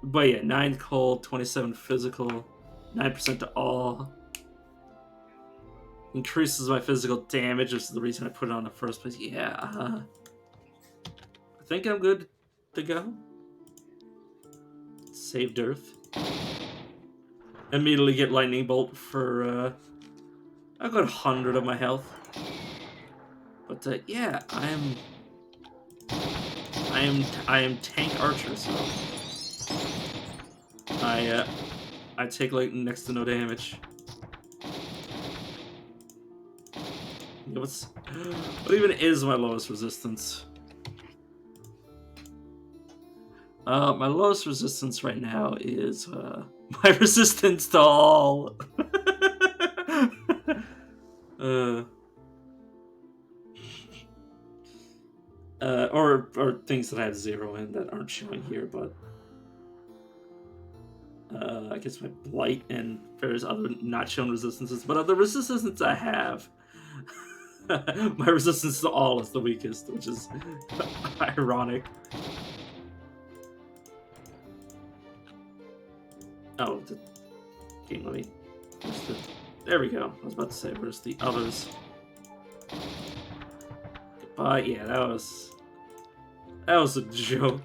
Speaker 1: But yeah, 9 cold, 27 physical, 9% to all. Increases my physical damage, which is the reason I put it on in the first place. Yeah, I think I'm good to go. Saved Earth. Immediately get Lightning Bolt for, I've got 100 of my health. But, yeah, I am Tank Archer, so... I take, like, next to no damage. What even is my lowest resistance? My lowest resistance right now is my resistance to all. Or things that I have 0 in that aren't showing here, but I guess my blight and various other not shown resistances. But of the resistances I have, my resistance to all is the weakest, which is ironic. Oh, the game, let me... There we go. I was about to say, where's the others? Goodbye. Yeah, that was a joke.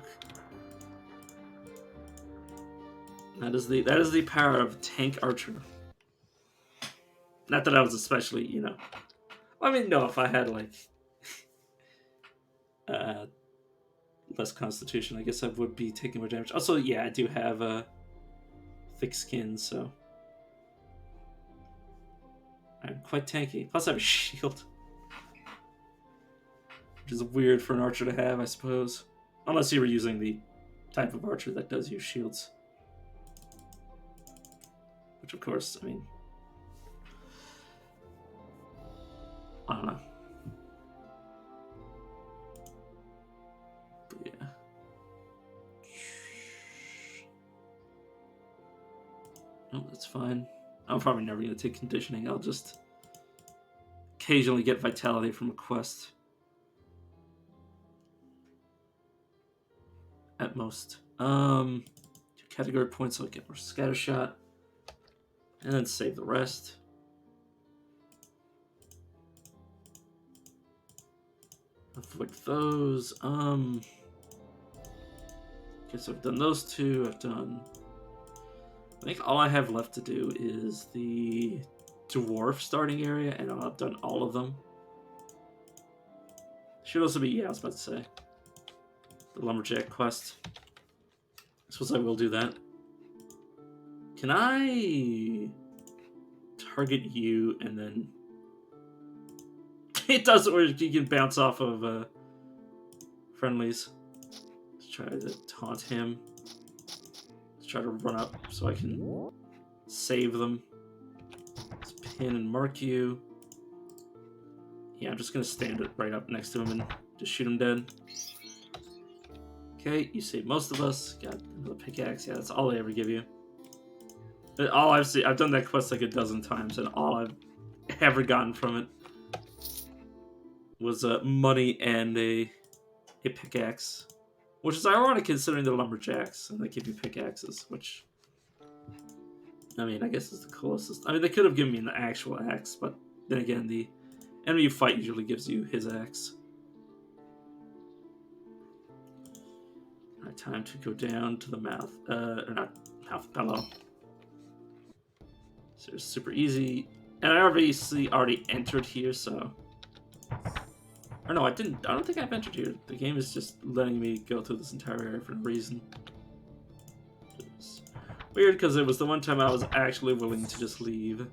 Speaker 1: That is the power of Tank Archer. Not that I was especially, you know... I mean, no, if I had, like... less constitution, I guess I would be taking more damage. Also, yeah, I do have, thick skin, so... I'm quite tanky. Plus I have a shield. Which is weird for an archer to have, I suppose. Unless you were using the type of archer that does use shields. Which, of course, I mean, I don't know. But yeah. No, that's fine. I'm probably never going to take conditioning. I'll just occasionally get vitality from a quest. At most. 2 category points so I get more scatter shot. And then save the rest. Avoid those. Okay, so I've done those 2. I've done... I think all I have left to do is the dwarf starting area, and I've done all of them. Should also be, yeah, I was about to say, the lumberjack quest. I suppose I will do that. Can I target you and then... It does, or you can bounce off of friendlies. Let's try to taunt him. Try to run up so I can save them. Let's pin and mark you. Yeah, I'm just gonna stand it right up next to him and just shoot him dead. Okay, you saved most of us. Got another pickaxe. Yeah, that's all they ever give you. All I've seen, I've done that quest like a dozen times, and all I've ever gotten from it was money and a pickaxe. Which is ironic considering they're lumberjacks and they give you pickaxes, which, I mean, I guess is the closest. I mean, they could have given me an actual axe, but then again, the enemy you fight usually gives you his axe. Alright, time to go down to the mouth. Or not mouth, bellow. So it's super easy. And I obviously already entered here, so... Or no, I didn't. I don't think I've entered here. The game is just letting me go through this entire area for no reason. It's weird, because it was the one time I was actually willing to just leave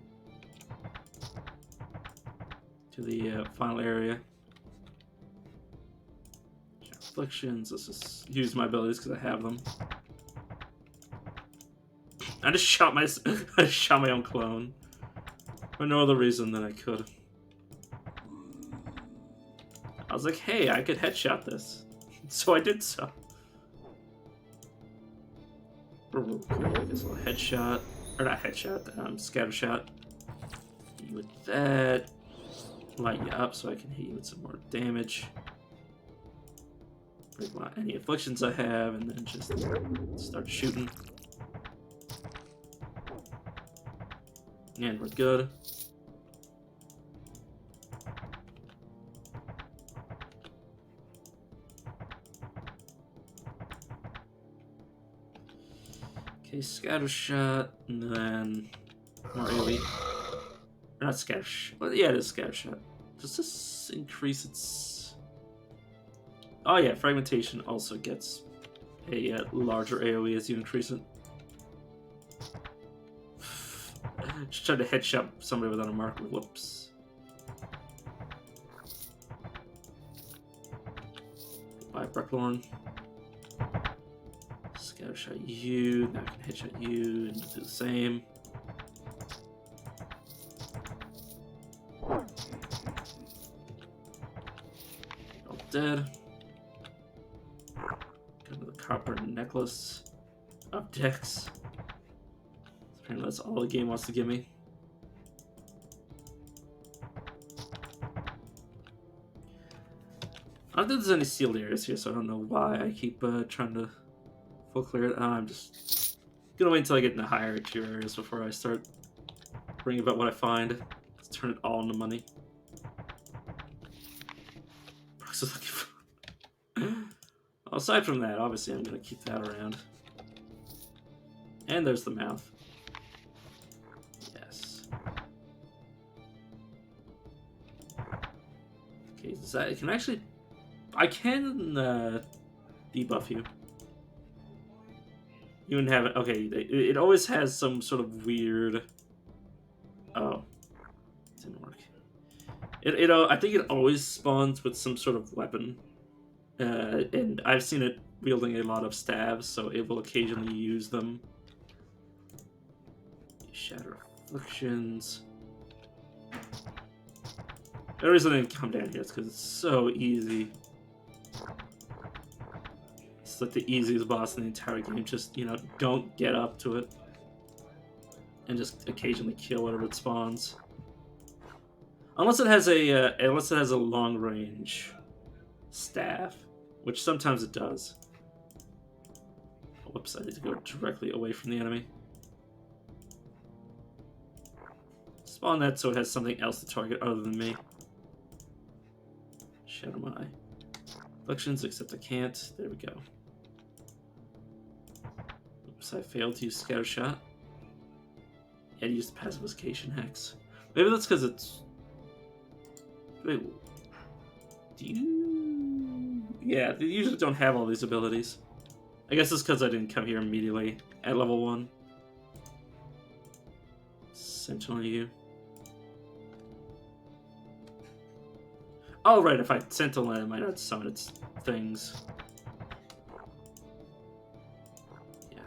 Speaker 1: to the final area. Afflictions. Let's just use my abilities because I have them. I just shot my I shot my own clone for no other reason than I could. I was like, hey, I could headshot this. So I did so. I guess a little headshot. Or not headshot, scatter shot. Hit you with that. Light you up so I can hit you with some more damage. Break any afflictions I have, and then just start shooting. And we're good. Okay, scatter shot, and then more AoE. Or not scatter shot. Well, yeah, it is scatter shot. Does this increase its... Oh yeah, fragmentation also gets a larger AoE as you increase it. Just tried to headshot somebody without a marker. Whoops. Bye, Brecklorn. Scattershot you. Now I can headshot you and do the same. All dead. Got another copper necklace of Dex. Apparently that's all the game wants to give me. I don't think there's any sealed areas here, so I don't know why I keep trying to full clear it. I'm just gonna wait until I get into higher tier areas before I start worrying about what I find. Let's turn it all into money. Brox is looking for... Aside from that, obviously I'm gonna keep that around. And there's the mouth. Okay, so I can actually... I can debuff you. You can have it... Okay, it always has some sort of weird... Oh. It didn't work. I think it always spawns with some sort of weapon. And I've seen it wielding a lot of stabs, so it will occasionally use them. Shatter Afflictions. The reason I didn't come down here is because it's so easy. It's like the easiest boss in the entire game. Just, you know, don't get up to it. And just occasionally kill whatever it spawns. Unless it has a long range staff, which sometimes it does. Whoops, I need to go directly away from the enemy. Spawn that so it has something else to target other than me. Shadow my afflictions, except I can't. There we go. Oops, I failed to use Scatter Shot. Yeah, I used the Pacification Hex. Maybe that's because it's... Wait, do you... Yeah, they usually don't have all these abilities. I guess it's because I didn't come here immediately at level 1. Sentinel you. Oh, right, if I Sentinel it, I might not summon its things. Yeah.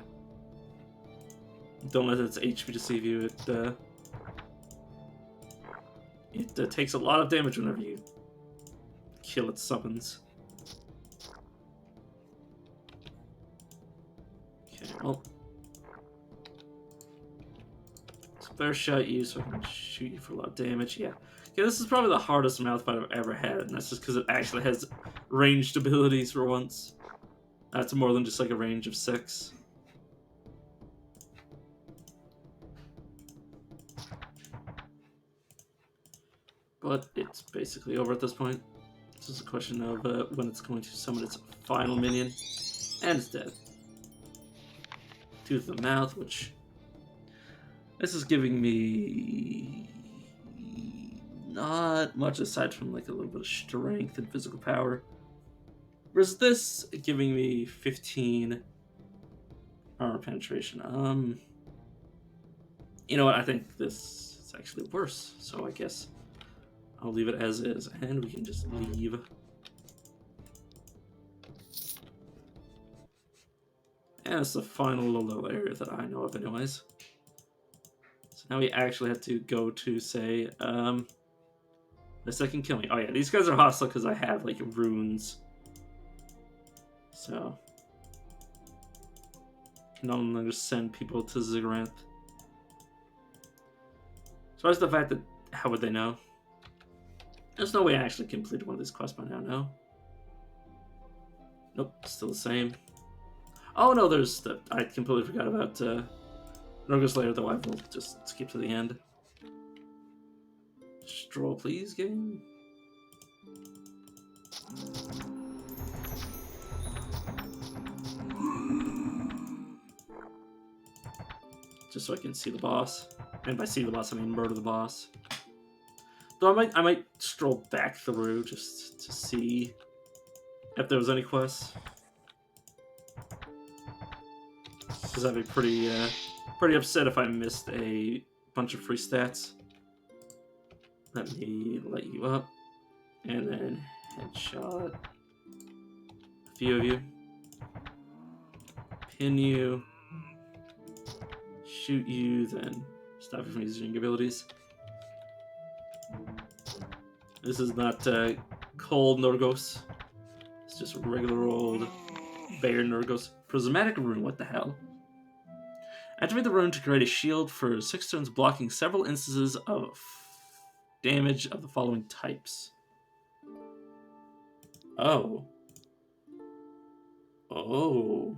Speaker 1: Don't let its HP deceive you. It takes a lot of damage whenever you kill its summons. Okay, well. Spare shot you so I can shoot you for a lot of damage. Yeah. Okay, this is probably the hardest mouth fight I've ever had, and that's just because it actually has ranged abilities for once. That's more than just like a range of 6. But it's basically over at this point. It's just a question of when it's going to summon its final minion. And it's dead. Tooth of the Mouth, which... This is giving me... not much aside from like a little bit of strength and physical power. Whereas this giving me 15 armor penetration. You know what? I think this is actually worse. So I guess I'll leave it as is, and we can just leave. And it's the final little area that I know of, anyways. So now we actually have to go to say, the second kill me. Oh yeah, these guys are hostile because I have like runes. So can no longer send people to Ziggurat. So what's the fact that how would they know? There's no way I actually completed one of these quests by now, no? Nope, still the same. Oh no, there's the I completely forgot about Norgus Lair, though I will just skip to the end. Stroll, please, game. Just so I can see the boss. And by see the boss, I mean murder the boss. Though I might stroll back through just to see if there was any quests. Because I'd be pretty upset if I missed a bunch of free stats. Let me light you up. And then headshot a few of you. Pin you. Shoot you, then stop you from using your abilities. This is not cold Norgos. It's just regular old Bear Norgos. Prismatic Rune, what the hell? Activate the rune to create a shield for 6 turns, blocking several instances of damage of the following types. Oh. Oh.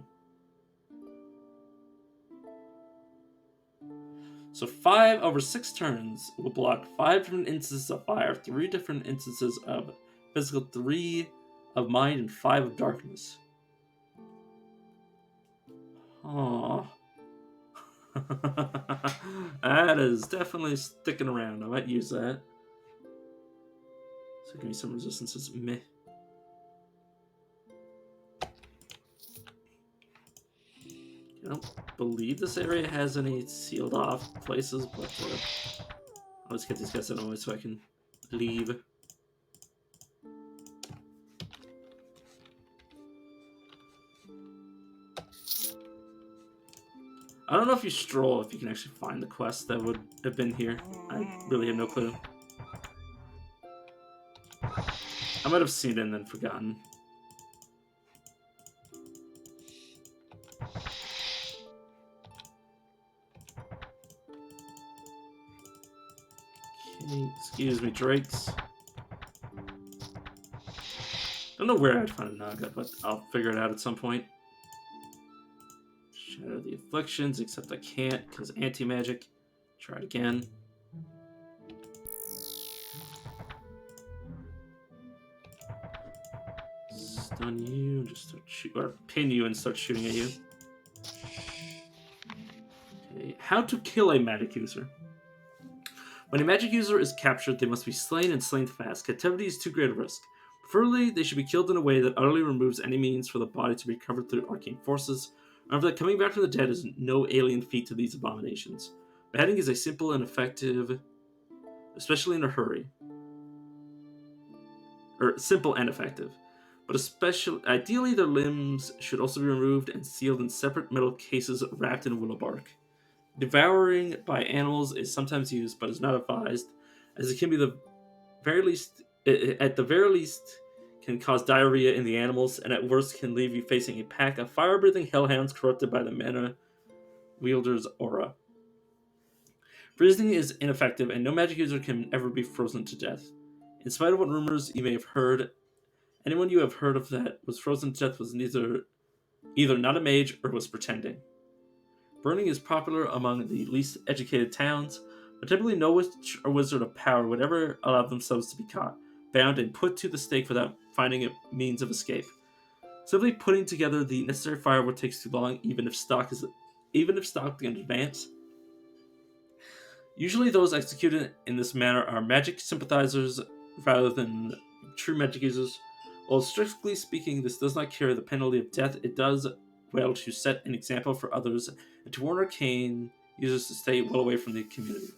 Speaker 1: So 5 over 6 turns will block 5 different instances of fire, 3 different instances of physical, 3 of mind, and 5 of darkness. Aww. That is definitely sticking around. I might use that. So give me some resistances. Meh. I don't believe this area has any sealed off places, but let's get these guys out of the way so I can leave. I don't know if you stroll, if you can actually find the quest that would have been here. I really have no clue. I might have seen it and then forgotten. Okay, excuse me, Drakes. I don't know where I'd find a Naga, but I'll figure it out at some point. Shadow the Afflictions, except I can't because anti-magic. Try it again. Stun you, just start or pin you and start shooting at you. Okay, how to kill a magic user. When a magic user is captured, they must be slain and slain fast. Captivity is too great a risk. Preferably, they should be killed in a way that utterly removes any means for the body to be recovered through arcane forces. Remember that coming back from the dead is no alien feat to these abominations. Beheading is a simple and effective, especially in a hurry. Or simple and effective. But ideally their limbs should also be removed and sealed in separate metal cases wrapped in willow bark. Devouring by animals is sometimes used, but is not advised, as it can be at the very least, can cause diarrhea in the animals, and at worst can leave you facing a pack of fire-breathing hellhounds corrupted by the mana wielder's aura. Freezing is ineffective, and no magic user can ever be frozen to death. In spite of what rumors you may have heard, anyone you have heard of that was frozen to death was either not a mage or was pretending. Burning is popular among the least educated towns, but typically no witch or wizard of power would ever allow themselves to be caught, bound, and put to the stake without finding a means of escape. Simply putting together the necessary firewood takes too long, even if stocked in advance. Usually those executed in this manner are magic sympathizers rather than true magic users. While strictly speaking this does not carry the penalty of death, it does well to set an example for others and to warn arcane users to stay well away from the community.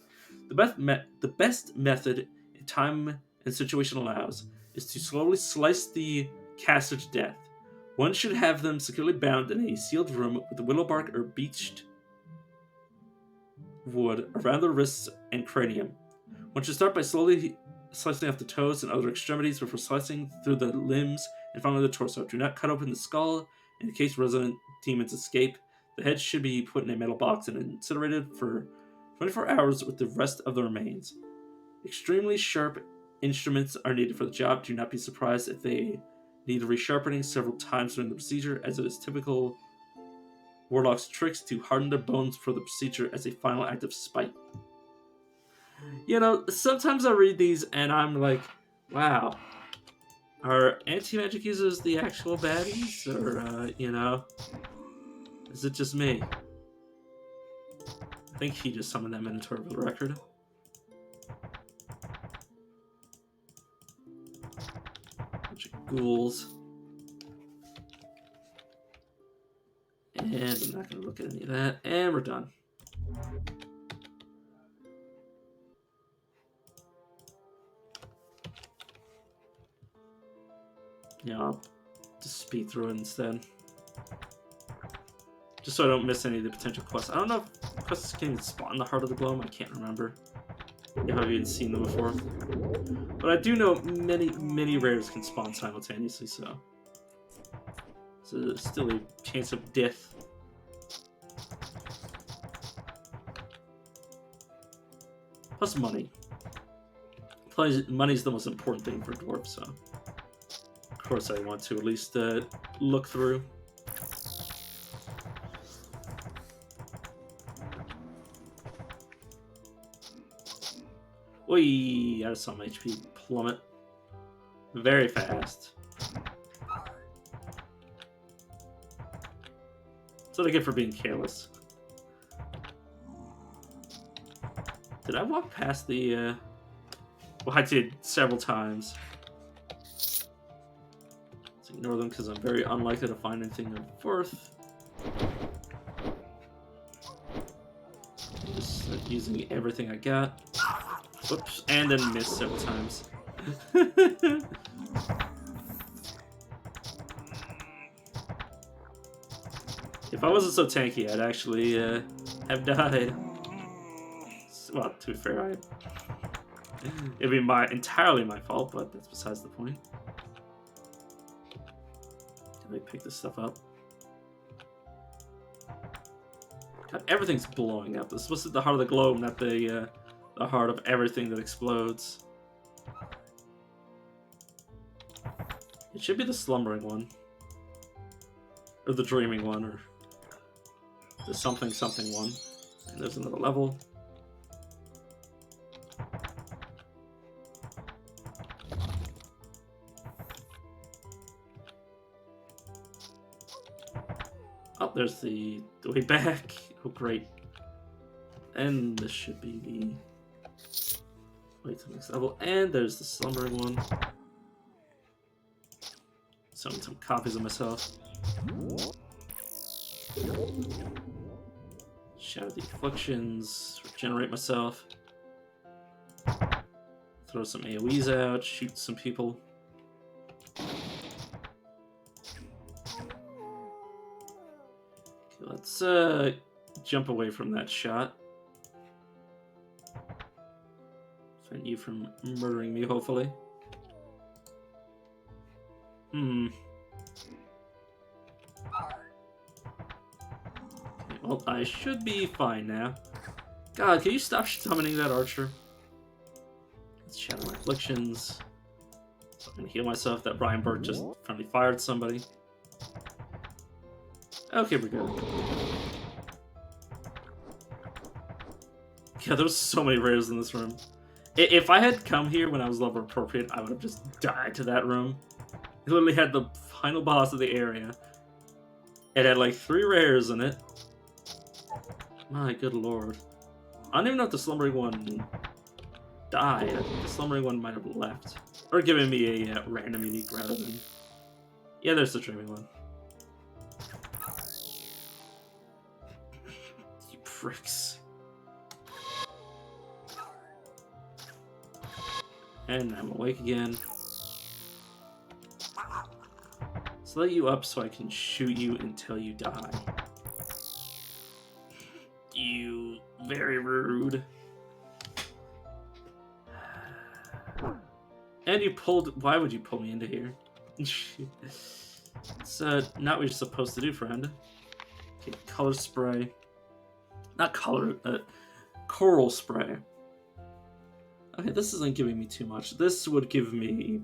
Speaker 1: The best method, if time and situation allows, is to slowly slice the caster to death. One should have them securely bound in a sealed room with willow bark or beached wood around their wrists and cranium. One should start by slowly slicing off the toes and other extremities before slicing through the limbs and finally the torso. Do not cut open the skull in case resident demons escape. The head should be put in a metal box and incinerated for 24 hours with the rest of the remains. Extremely sharp instruments are needed for the job. Do not be surprised if they need resharpening several times during the procedure, as it is typical warlocks' tricks to harden their bones for the procedure as a final act of spite. You know, sometimes I read these and I'm like, wow, are anti-magic users the actual baddies? Or, is it just me? I think he just summoned that Minotaur for the record. Bunch of ghouls. And I'm not going to look at any of that. And we're done. Yeah, I'll just speed through it instead. Just so I don't miss any of the potential quests. I don't know if quests can spawn in the Heart of the Gloam. I can't remember if I've even seen them before. But I do know many rares can spawn simultaneously, so there's still a chance of death. Plus money. Money's the most important thing for dwarves, so of course I want to at least look through. Oi, I saw my HP plummet very fast. That's what I get for being careless. Did I walk past the, well, I did several times. Let's ignore them because I'm very unlikely to find anything of worth. Just using everything I got. Whoops, and then missed several times. If I wasn't so tanky, I'd actually I've died. Well, to be fair, it'd be entirely my fault, but that's besides the point. Can I pick this stuff up? God, everything's blowing up. This is supposed to be the heart of the globe, not the heart of everything that explodes. It should be the slumbering one. Or the dreaming one, or the something something one. And there's another level. Oh, there's the way back. Oh, great. And this should be the way to the next level. And there's the slumbering one. Selling some copies of myself. Shatter the afflictions. Regenerate myself. Throw some AoEs out. Shoot some people. Let's jump away from that shot. Prevent you from murdering me, hopefully. Okay, well, I should be fine now. God, can you stop summoning that archer? Let's shatter my afflictions. So I can heal myself. That Brian Burke just friendly fired somebody. Okay, we're good. Yeah, there was so many rares in this room. If I had come here when I was level appropriate, I would have just died to that room. It literally had the final boss of the area. It had like 3 rares in it. My good lord. I don't even know if the slumbering one died. I think the slumbering one might have left. Or given me a random unique rather than... Yeah, there's the dreaming one. You pricks. And I'm awake again. Let's let you up so I can shoot you until you die. You very rude. And you pulled... Why would you pull me into here? It's not what you're supposed to do, friend. Okay, color spray. Not color, coral spray. Okay, this isn't giving me too much. This would give me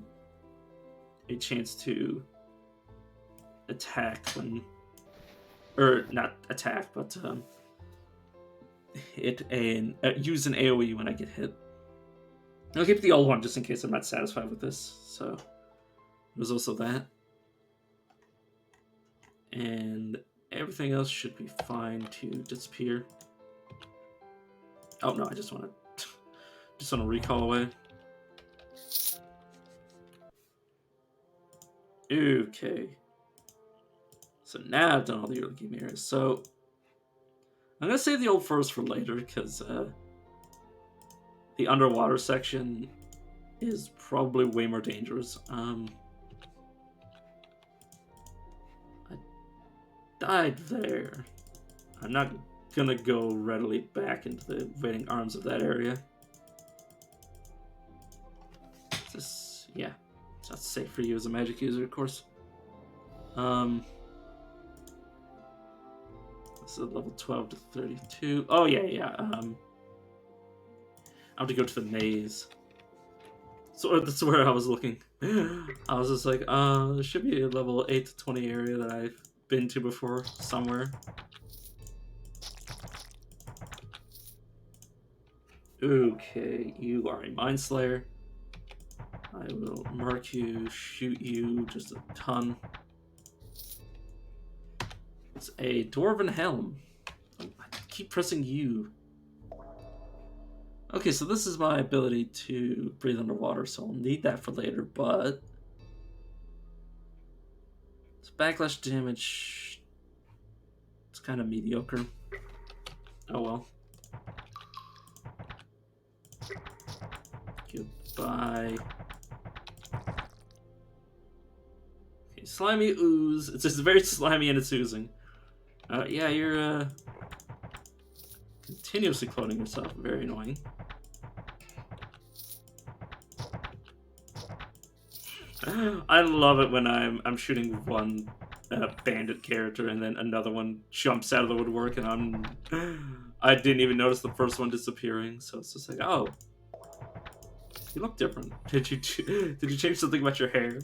Speaker 1: a chance to attack when... Or, not attack, but use an AoE when I get hit. I'll keep the old one just in case I'm not satisfied with this. So, there's also that. And everything else should be fine to disappear. Oh no, I just want to recall away. Okay. So now I've done all the early game areas. So I'm gonna save the old forest for later because the underwater section is probably way more dangerous. I died there. I'm not gonna go readily back into the waiting arms of that area. Yeah, it's not safe for you as a magic user, of course. This is level 12 to 32. Oh yeah. I have to go to the maze. So that's where I was looking. I was just like, there should be a level 8 to 20 area that I've been to before somewhere. Okay, you are a Mind Slayer. I will mark you, shoot you just a ton. It's a Dwarven Helm. I keep pressing U. Okay, so this is my ability to breathe underwater, so I'll need that for later, but... It's backlash damage... It's kind of mediocre. Oh well. Goodbye. Okay, slimy ooze. It's just very slimy and it's oozing. Yeah, you're continuously cloning yourself. Very annoying. I love it when I'm shooting one bandit character and then another one jumps out of the woodwork and I didn't even notice the first one disappearing. So it's just like, oh, you look different. Did you change something about your hair?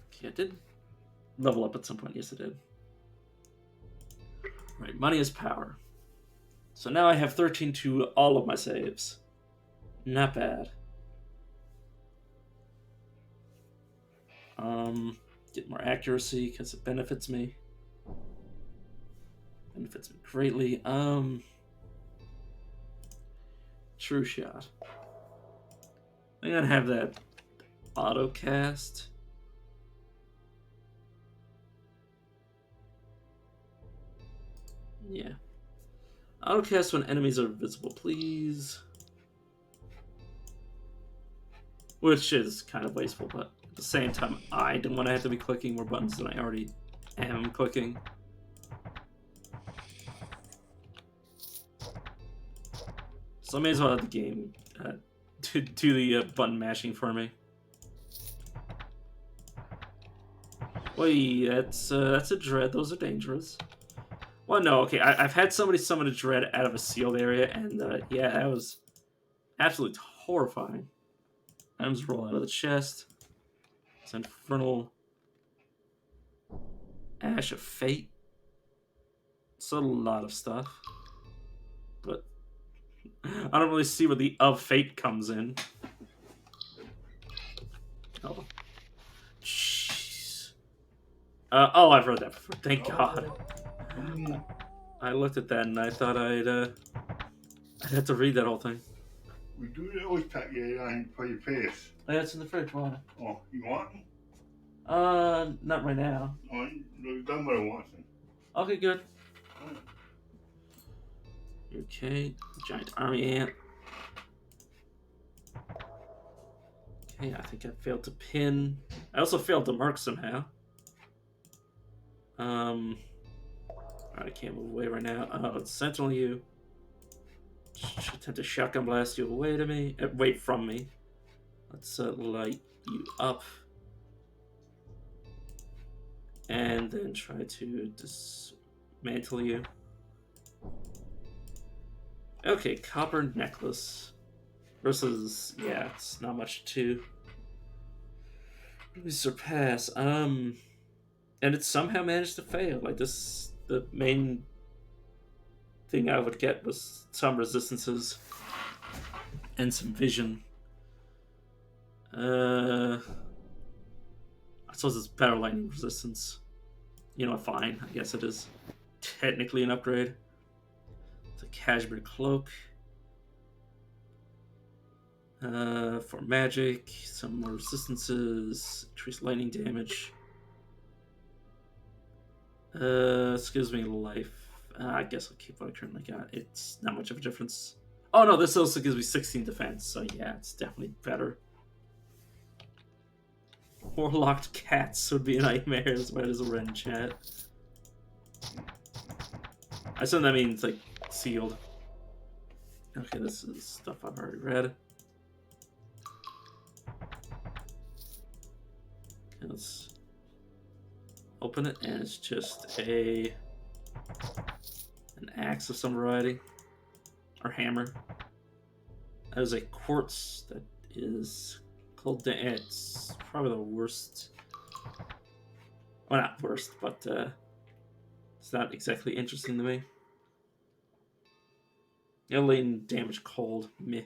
Speaker 1: Okay, I did level up at some point. Yes, I did. Right, money is power. So now I have 13 to all of my saves. Not bad. Get more accuracy because it benefits me. Benefits me greatly. True shot. I'm gonna have that auto cast. Yeah. Auto cast when enemies are visible, please. Which is kind of wasteful, but at the same time, I don't want to have to be clicking more buttons than I already am clicking. So I may as well have the game do the button mashing for me. Wait, that's a dread. Those are dangerous. Well, no, okay. I've had somebody summon a dread out of a sealed area, and yeah, that was absolutely horrifying. Items roll out of the chest. It's Infernal Ash of Fate. It's a lot of stuff, but I don't really see where the of Fate comes in. Oh, jeez. Oh, I've read that before. Thank God. I looked at that and I thought I'd have to read that whole thing.
Speaker 2: We do always pack your for your face.
Speaker 1: Oh, yeah, it's in the fridge. Why?
Speaker 2: Oh, you want them?
Speaker 1: Not right now.
Speaker 2: Oh, you've done what I want.
Speaker 1: Okay, good. Okay, giant army ant. Okay, I think I failed to pin. I also failed to mark somehow. Alright, I can't move away right now. Oh, it's Sentinel you. Should attempt to shotgun blast you away to me. Away from me. Let's light you up. And then try to dismantle you. Okay, copper necklace. Versus, yeah, it's not much to really surpass. And it somehow managed to fail. Like, this, the main thing I would get was some resistances and some vision. I suppose it's better lightning resistance. You know, fine. I guess it is technically an upgrade. It's a cashmere cloak. For magic, some more resistances, increased lightning damage. Excuse me, life. I guess I'll keep what I currently got. It's not much of a difference. Oh no, this also gives me 16 defense, so yeah, it's definitely better. Warlocked cats would be a nightmare as well as a Ren chat. I assume that means, like, sealed. Okay, this is stuff I've already read. Okay, let's open it, and it's just an axe of some variety. Or hammer. That is a quartz that is called it's probably the worst. Well, not worst, but it's not exactly interesting to me. Yeah, latent damage cold, meh.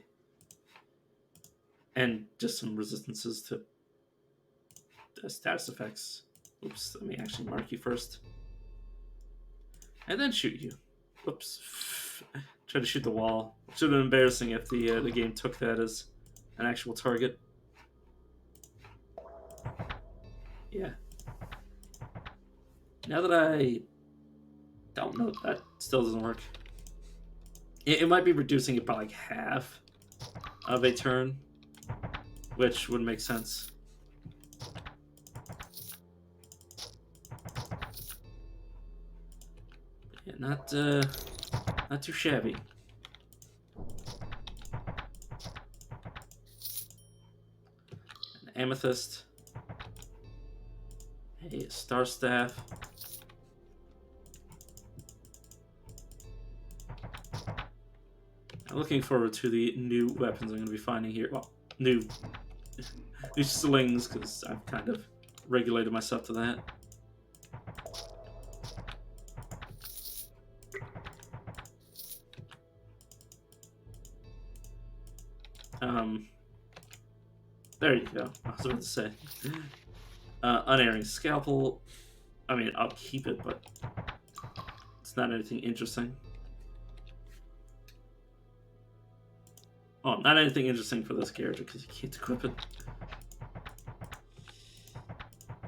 Speaker 1: And just some resistances to status effects. Oops, let me actually mark you first. And then shoot you. Whoops. Try to shoot the wall. Should have been embarrassing if the game took that as an actual target. Yeah. Now that I don't know, that still doesn't work. It might be reducing it by like half of a turn, which would make sense. Not too shabby. An amethyst. A star staff. I'm looking forward to the new weapons I'm going to be finding here. Well, new slings, because I've kind of regulated myself to that. There you go. I was about to say. Unerring scalpel. I mean, I'll keep it, but it's not anything interesting. Oh, not anything interesting for this character because you can't equip it.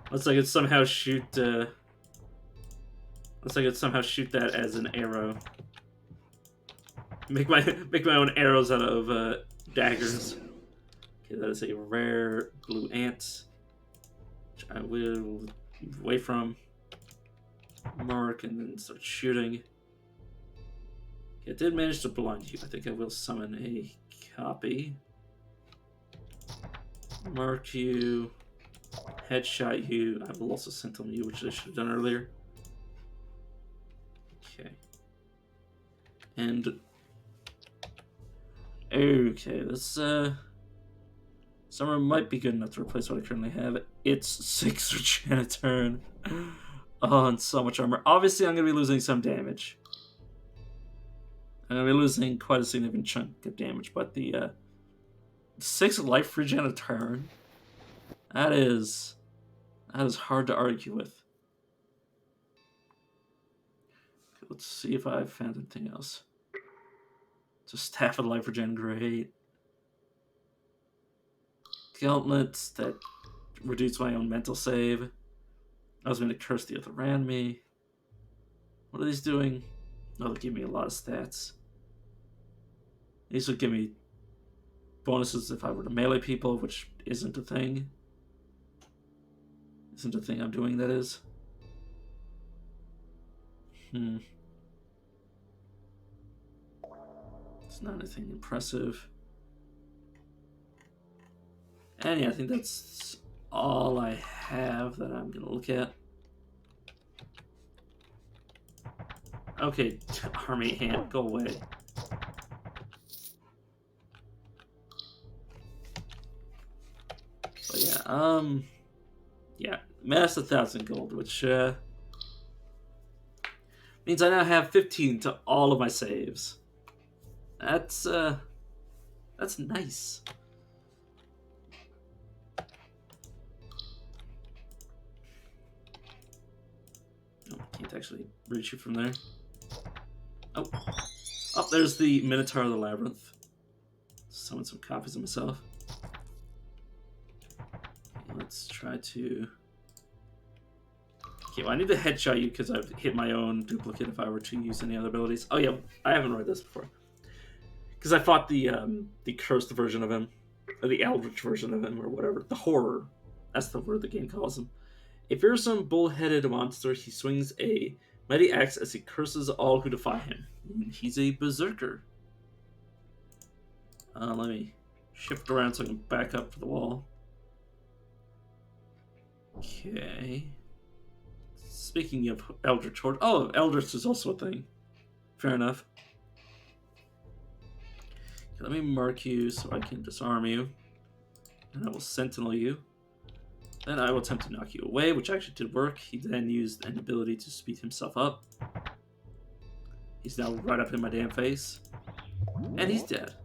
Speaker 1: Looks like it somehow shoot. Looks like it somehow shoot that as an arrow. Make my own arrows out of daggers. Okay, that is a rare blue ant, which I will move away from. Mark and then start shooting. Okay, I did manage to blind you. I think I will summon a copy. Mark you. Headshot you. I will also sentinel you, which I should have done earlier. Okay. And okay, this summer might be good enough to replace what I currently have. It's 6 regen a turn. Oh, and so much armor. Obviously, I'm going to be losing some damage. I'm going to be losing quite a significant chunk of damage, but the 6 life regen a turn, that is hard to argue with. Okay, let's see if I've found anything else. So staff of life regen, great. Gauntlets that reduce my own mental save. I was going to curse the other around me. What are these doing? Oh, they give me a lot of stats. These would give me bonuses if I were to melee people, which isn't a thing. Isn't a thing I'm doing, that is. It's not anything impressive. And yeah, I think that's all I have that I'm going to look at. Okay, army hand, go away. But yeah, mass 1,000 gold, which means I now have 15 to all of my saves. That's nice. Oh, I can't actually reach you from there. Oh, there's the Minotaur of the Labyrinth. Summon some copies of myself. Okay, let's try to. Okay, well, I need to headshot you because I've hit my own duplicate if I were to use any other abilities. Oh yeah, I haven't read this before. Because I fought the cursed version of him, or the eldritch version of him, or whatever. The horror. That's the word the game calls him. A fearsome, bull-headed monster, he swings a mighty axe as he curses all who defy him. He's a berserker. Let me shift around so I can back up to the wall. Okay. Speaking of Eldritch Horde. Oh, Eldritch is also a thing. Fair enough. Okay, let me mark you so I can disarm you. And I will sentinel you. Then I will attempt to knock you away, which actually did work. He then used an ability to speed himself up. He's now right up in my damn face. And he's dead.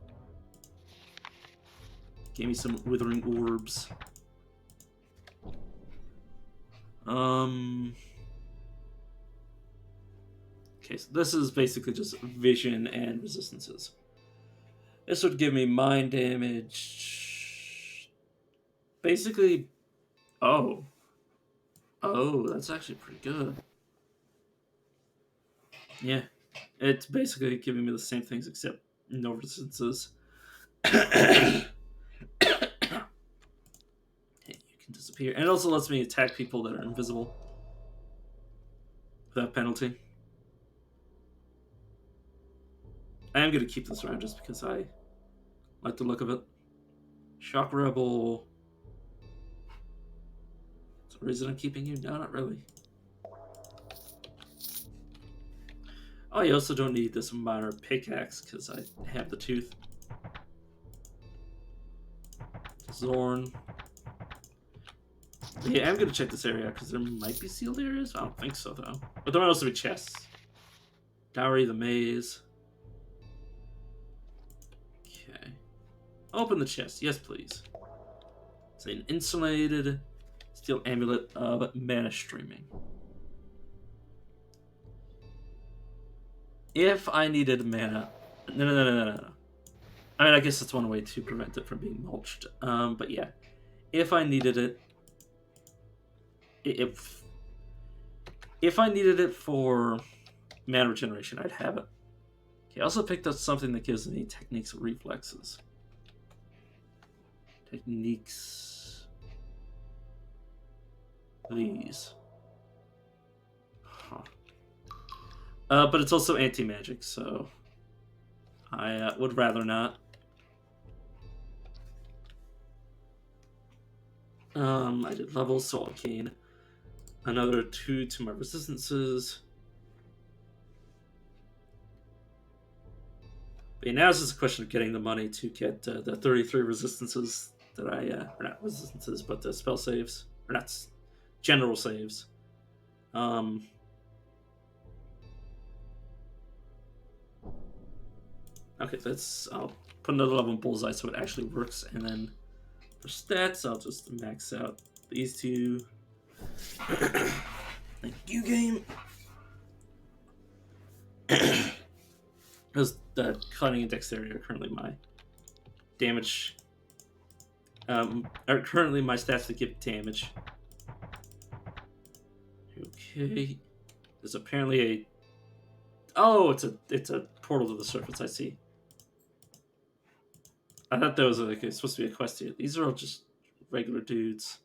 Speaker 1: Gave me some withering orbs. Okay, so this is basically just vision and resistances. This would give me mind damage. Basically, oh, that's actually pretty good. Yeah, it's basically giving me the same things except no resistances. Hey, you can disappear. And it also lets me attack people that are invisible without penalty. I am going to keep this around just because I like the look of it. Shock Rebel. Is there a reason I'm keeping you? No, not really. Oh, you also don't need this minor pickaxe because I have the tooth. Zorn. But yeah, I'm going to check this area because there might be sealed areas. I don't think so, though. But there might also be chests. Dowry the maze. Okay. Open the chest. Yes, please. It's an insulated steel amulet of mana streaming. If I needed mana... No. I mean, I guess that's one way to prevent it from being mulched. But yeah. If I needed it... If I needed it for mana regeneration, I'd have it. Okay, I also picked up something that gives me techniques of reflexes. Techniques. These. Huh. But it's also anti-magic, so I would rather not. I did levels, so I'll gain another 2 to my resistances. But yeah, now it's just a question of getting the money to get the 33 resistances that I, or not resistances, but the spell saves, or not general saves. Okay, I'll put another level in Bullseye so it actually works, and then for stats, I'll just max out these two. Thank you, game. Because the cunning and dexterity are currently my damage. Are currently my stats that give damage. Okay. There's apparently a. Oh, it's a portal to the surface. I see. I thought that was like supposed to be a quest here. These are all just regular dudes.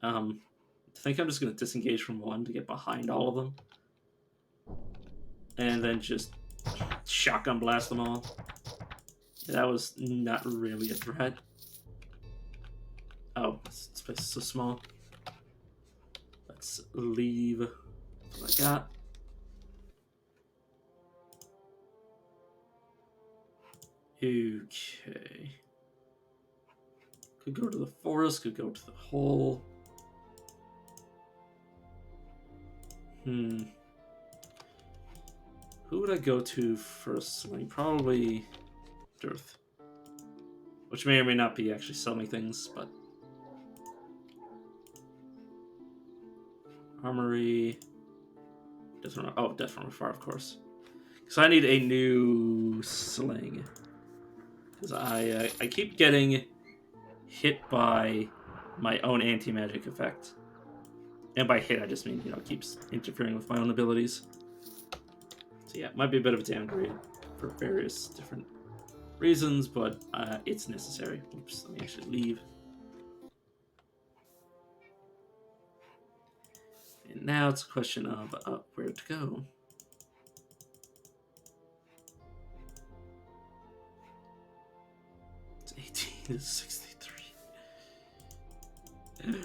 Speaker 1: I think I'm just gonna disengage from one to get behind all of them, and then just shotgun blast them all. Yeah, that was not really a threat. Oh, this place is so small. Let's leave what I got. Okay. Could go to the forest, could go to the hole. Who would I go to first? Like, probably Dearth. Which may or may not be actually selling things, but... Armory... Death from afar, of course. So I need a new sling. Because I keep getting hit by my own anti-magic effect. And by hit, I just mean, it keeps interfering with my own abilities. So yeah, it might be a bit of a downgrade for various different reasons, but it's necessary. Oops, let me actually leave. And now it's a question of where to go. It's 18 to 63.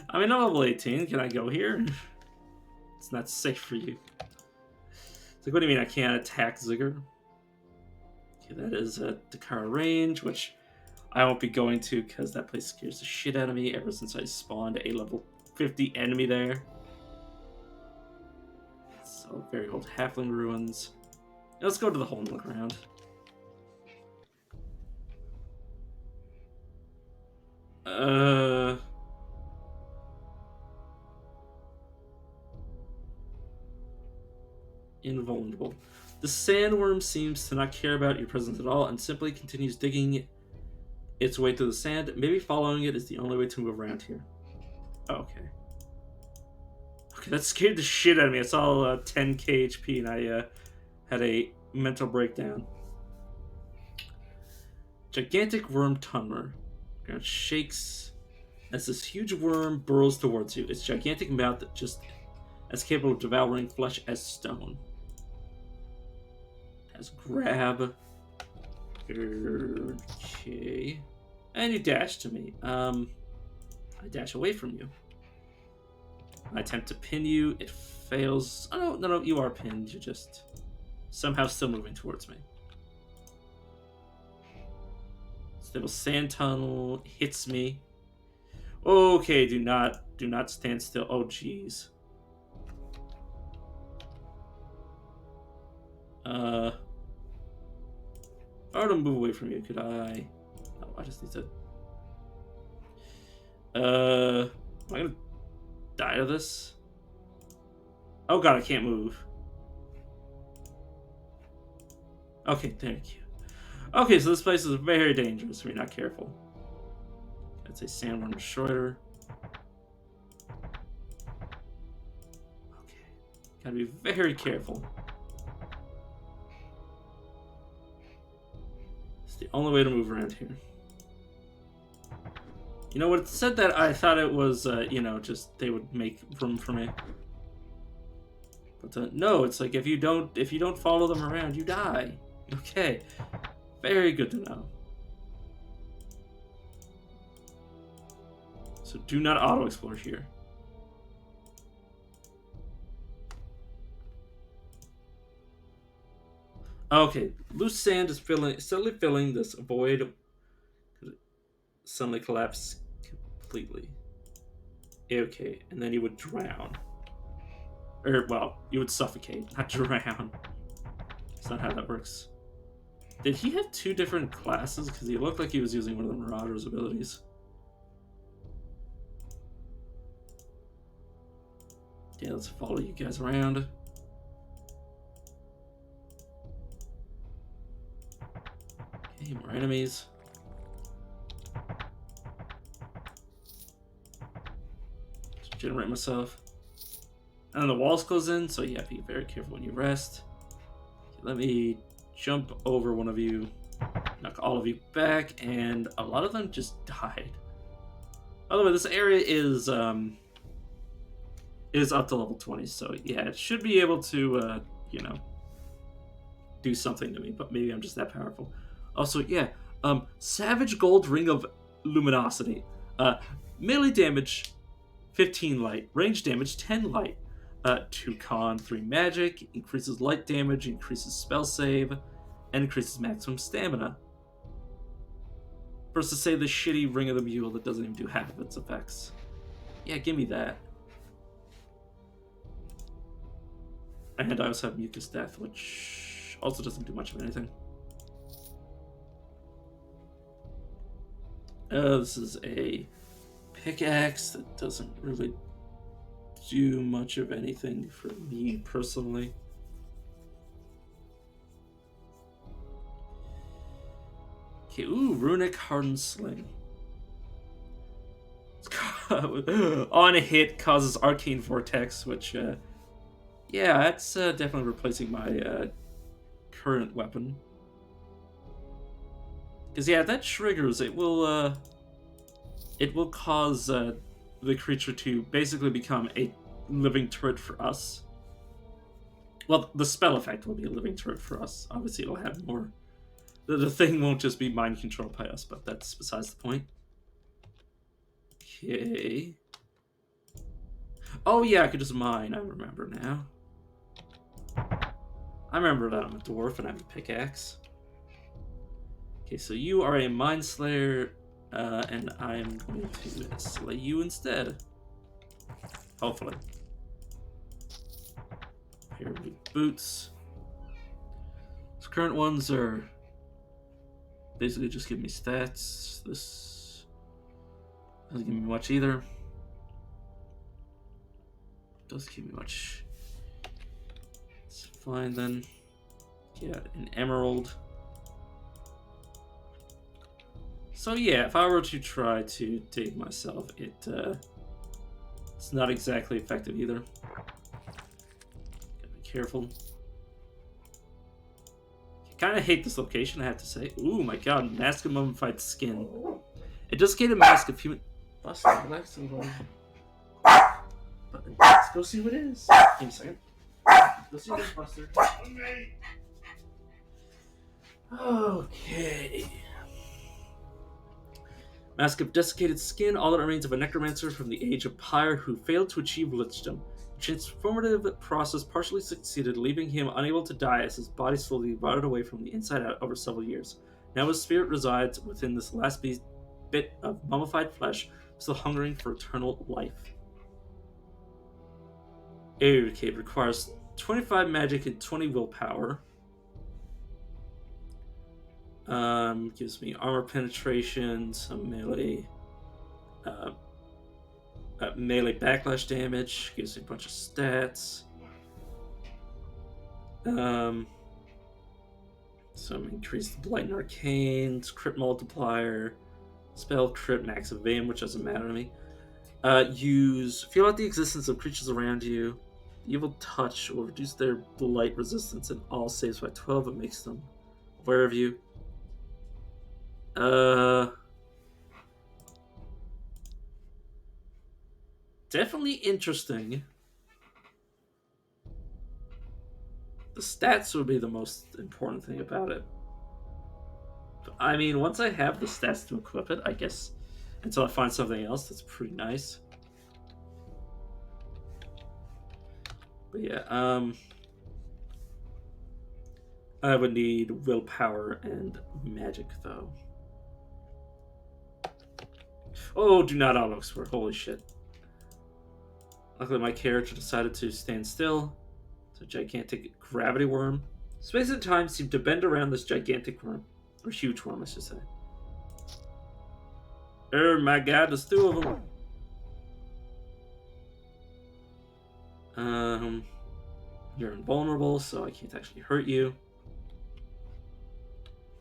Speaker 1: I mean, I'm level 18. Can I go here? It's not safe for you. It's like, what do you mean I can't attack Ziggur? Okay, that is Dakar range, which I won't be going to because that place scares the shit out of me ever since I spawned a level 50 enemy there. So, very old halfling ruins. Let's go to the hole in the ground. Invulnerable. The sandworm seems to not care about your presence at all and simply continues digging its way through the sand. Maybe following it is the only way to move around here. Oh, okay. Okay, that scared the shit out of me. I saw 10k HP and I had a mental breakdown. Gigantic worm Trollmire. Ground shakes as this huge worm burrows towards you. Its gigantic mouth just as capable of devouring flesh as stone. Just grab. Okay. And you dash to me. I dash away from you. I attempt to pin you. It fails. Oh, no, you are pinned. You're just somehow still moving towards me. Stable sand tunnel hits me. Okay, do not stand still. Oh, jeez. If I were to move away from you, could I? No, I just need to. Am I gonna die to this? Oh god, I can't move. Okay, thank you. Okay, so this place is very dangerous if you're not careful. That's a sandworm destroyer. Okay, gotta be very careful. It's the only way to move around here. You know, when it said that, I thought it was, just they would make room for me. But no, it's like if you don't follow them around, you die. Okay, very good to know. So do not auto-explore here. Okay, loose sand is suddenly filling this void. Suddenly collapse completely. Okay, and then you would drown. Or, well, you would suffocate, not drown. That's not how that works. Did he have two different classes? Because he looked like he was using one of the Marauder's abilities. Yeah, let's follow you guys around. Okay, more enemies. Just generate myself. And then the walls close in, so yeah, be very careful when you rest. Okay, let me jump over one of you, knock all of you back, and a lot of them just died. By the way, this area is up to level 20, so yeah, it should be able to, do something to me, but maybe I'm just that powerful. Also, yeah, Savage Gold Ring of Luminosity. Melee damage, 15 light. Range damage, 10 light. 2 con, 3 magic. Increases light damage, increases spell save, and increases maximum stamina. Versus, say, the shitty Ring of the Mule that doesn't even do half of its effects. Yeah, give me that. And I also have Mucus Death, which also doesn't do much of anything. This is a pickaxe that doesn't really do much of anything for me personally. Okay, ooh, Runic Hardened Sling. On a hit, causes Arcane Vortex, which, yeah, that's definitely replacing my current weapon. Because, yeah, if that triggers, it will cause the creature to basically become a living turret for us. Well, the spell effect will be a living turret for us. Obviously, it'll have more. The thing won't just be mind controlled by us, but that's besides the point. Okay. Oh, yeah, I could just mine. I remember now. I remember that I'm a dwarf and I have a pickaxe. Okay, so you are a Mind Slayer, and I am going to slay you instead. Hopefully. Pair of new boots. These current ones are basically just give me stats. This doesn't give me much either. Doesn't give me much. It's fine then. Yeah, an emerald. So yeah, if I were to try to dig myself, it's not exactly effective either. Gotta be careful. I kind of hate this location, I have to say. Ooh, my god, Mask of Mummified Skin. It does get a mask of human... Buster, relax and go. Let's go see what it is. Give me a second. Go see what it is, Buster. Okay. Mask of desiccated skin, all that remains of a necromancer from the age of Pyre who failed to achieve lichdom. The transformative process partially succeeded, leaving him unable to die as his body slowly rotted away from the inside out over several years. Now his spirit resides within this last bit of mummified flesh, still hungering for eternal life. Area Cave requires 25 magic and 20 willpower. Gives me armor penetration, some uh, melee backlash damage, gives me a bunch of stats. Some increased blight and arcanes, crit multiplier, spell crit max of aim, which doesn't matter to me. Feel out the existence of creatures around you. The evil touch will reduce their blight resistance in all saves by 12. It makes them aware of you. Definitely interesting. The stats would be the most important thing about it. But, I mean, once I have the stats to equip it, I guess until I find something else that's pretty nice. But yeah, I would need willpower and magic though. Oh, do not auto explore. Holy shit. Luckily, my character decided to stand still. It's a gigantic gravity worm. Space and time seem to bend around this gigantic worm. Or huge worm, I should say. Oh my god, there's two of them. You're invulnerable, so I can't actually hurt you.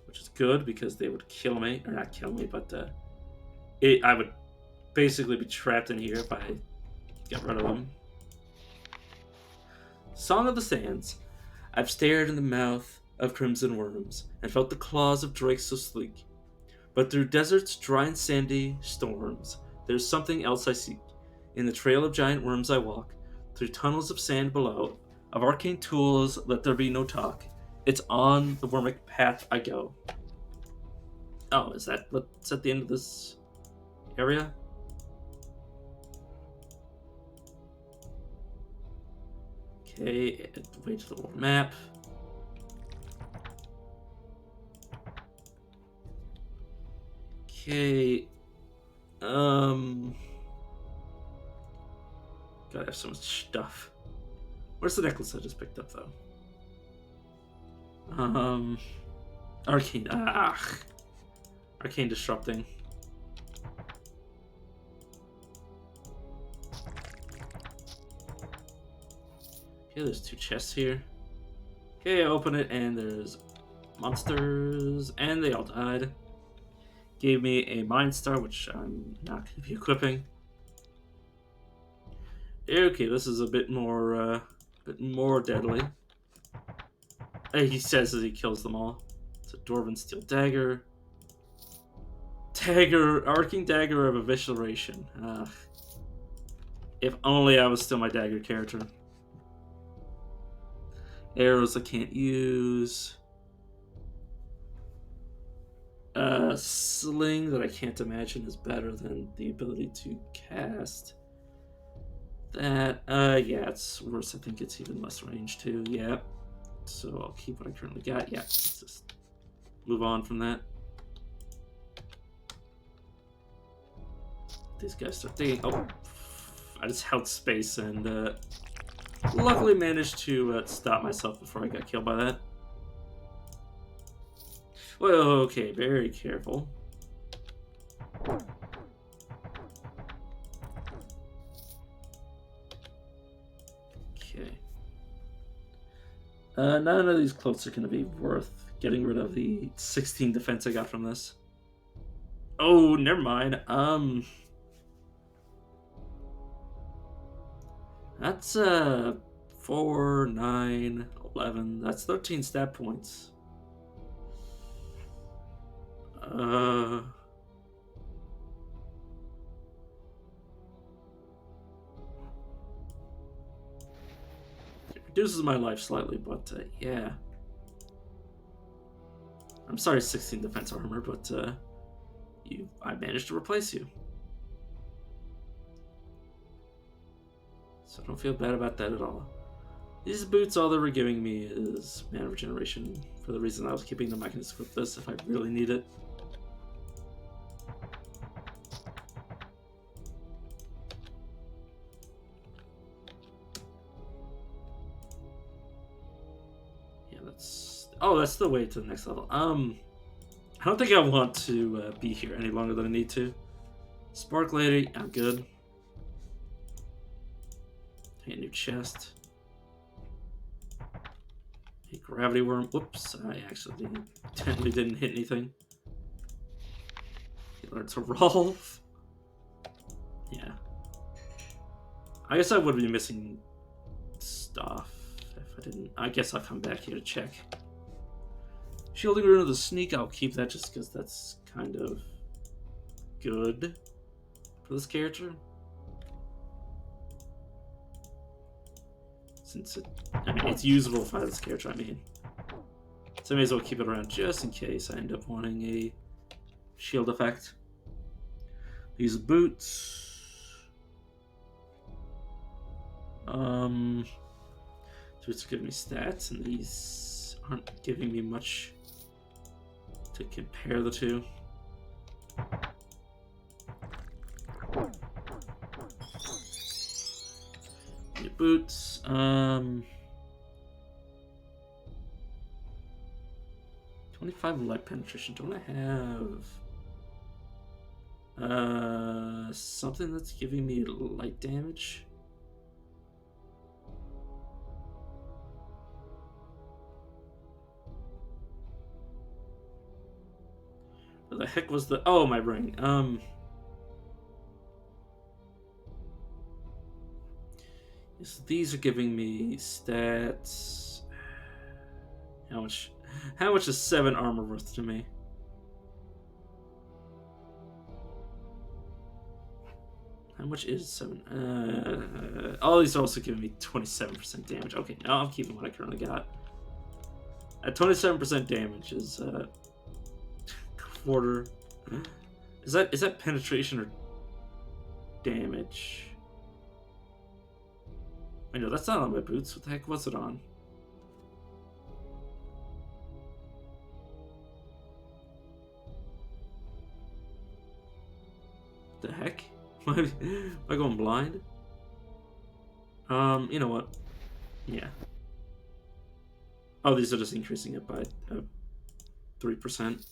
Speaker 1: Which is good, because they would kill me. Or not kill me, but I would basically be trapped in here if I get rid of them. Song of the Sands. I've stared in the mouth of crimson worms, and felt the claws of drakes so sleek. But through deserts dry and sandy storms, there's something else I seek. In the trail of giant worms I walk, through tunnels of sand below, of arcane tools let there be no talk. It's on the wormic path I go. Oh, is that what's at the end of this area? Okay, wait to the little map. Okay, gotta have so much stuff. Where's the necklace I just picked up, though? Arcane. Arcane disrupting. Okay, there's two chests here. Okay, I open it, and there's monsters, and they all died. Gave me a Mind Star, which I'm not going to be equipping. Okay, this is a bit more deadly. He says as he kills them all. It's a Dwarven Steel Dagger. Arcing Dagger of Evisceration. If only I was still my dagger character. Arrows I can't use. Sling that I can't imagine is better than the ability to cast. That, yeah, it's worse. I think it's even less range too. Yeah. So I'll keep what I currently got. Yeah, let's just move on from that. These guys start digging. Oh, I just held space and luckily managed to stop myself before I got killed by that. Well, okay, very careful. Okay. None of these cloaks are going to be worth getting rid of the 16 defense I got from this. Oh, never mind. That's 4, 9, 11. That's 13 stat points. It reduces my life slightly, but yeah. I'm sorry, 16 defense armor, but I managed to replace you. So I don't feel bad about that at all. These boots, all they were giving me is mana regeneration for the reason I was keeping them. I can just equip this if I really need it. Yeah, that's the way to the next level. I don't think I want to be here any longer than I need to. Spark Lady, I'm good. Hey, new chest. Hey, Gravity Worm. Whoops, I actually intently didn't hit anything. He learned to roll. Yeah. I guess I would be missing stuff if I didn't. I guess I'll come back here to check. Shielding Rune of the Sneak, I'll keep that just because that's kind of good for this character. Since it's usable for this character, I mean. So I may as well keep it around just in case I end up wanting a shield effect. These boots. Boots give me stats, and these aren't giving me much to compare the two. New boots. 25 light penetration. Don't I have something that's giving me light damage? What the heck was the... Oh, my brain. Yes, these are giving me stats. How much is 7 armor worth to me? How much is 7? All these are also giving me 27% damage. Okay, now I'm keeping what I currently got. At 27% damage is quarter. Is that penetration or damage? Wait, no, that's not on my boots. What the heck was it on? The heck? Am I going blind? You know what? Yeah. Oh, these are just increasing it by 3%.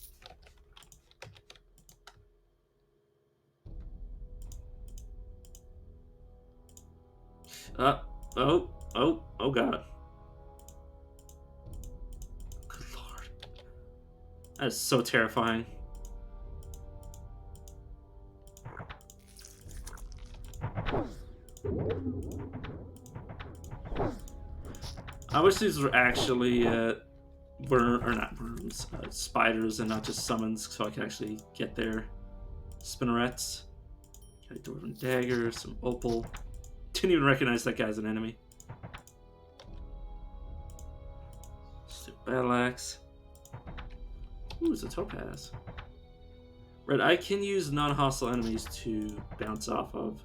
Speaker 1: Oh god. Good lord. That is so terrifying. I wish these were actually spiders and not just summons, so I can actually get their spinnerets. Got a dwarven dagger, some opal. Didn't even recognize that guy as an enemy. Stupid battle axe. Ooh, it's a topaz. Right, I can use non-hostile enemies to bounce off of.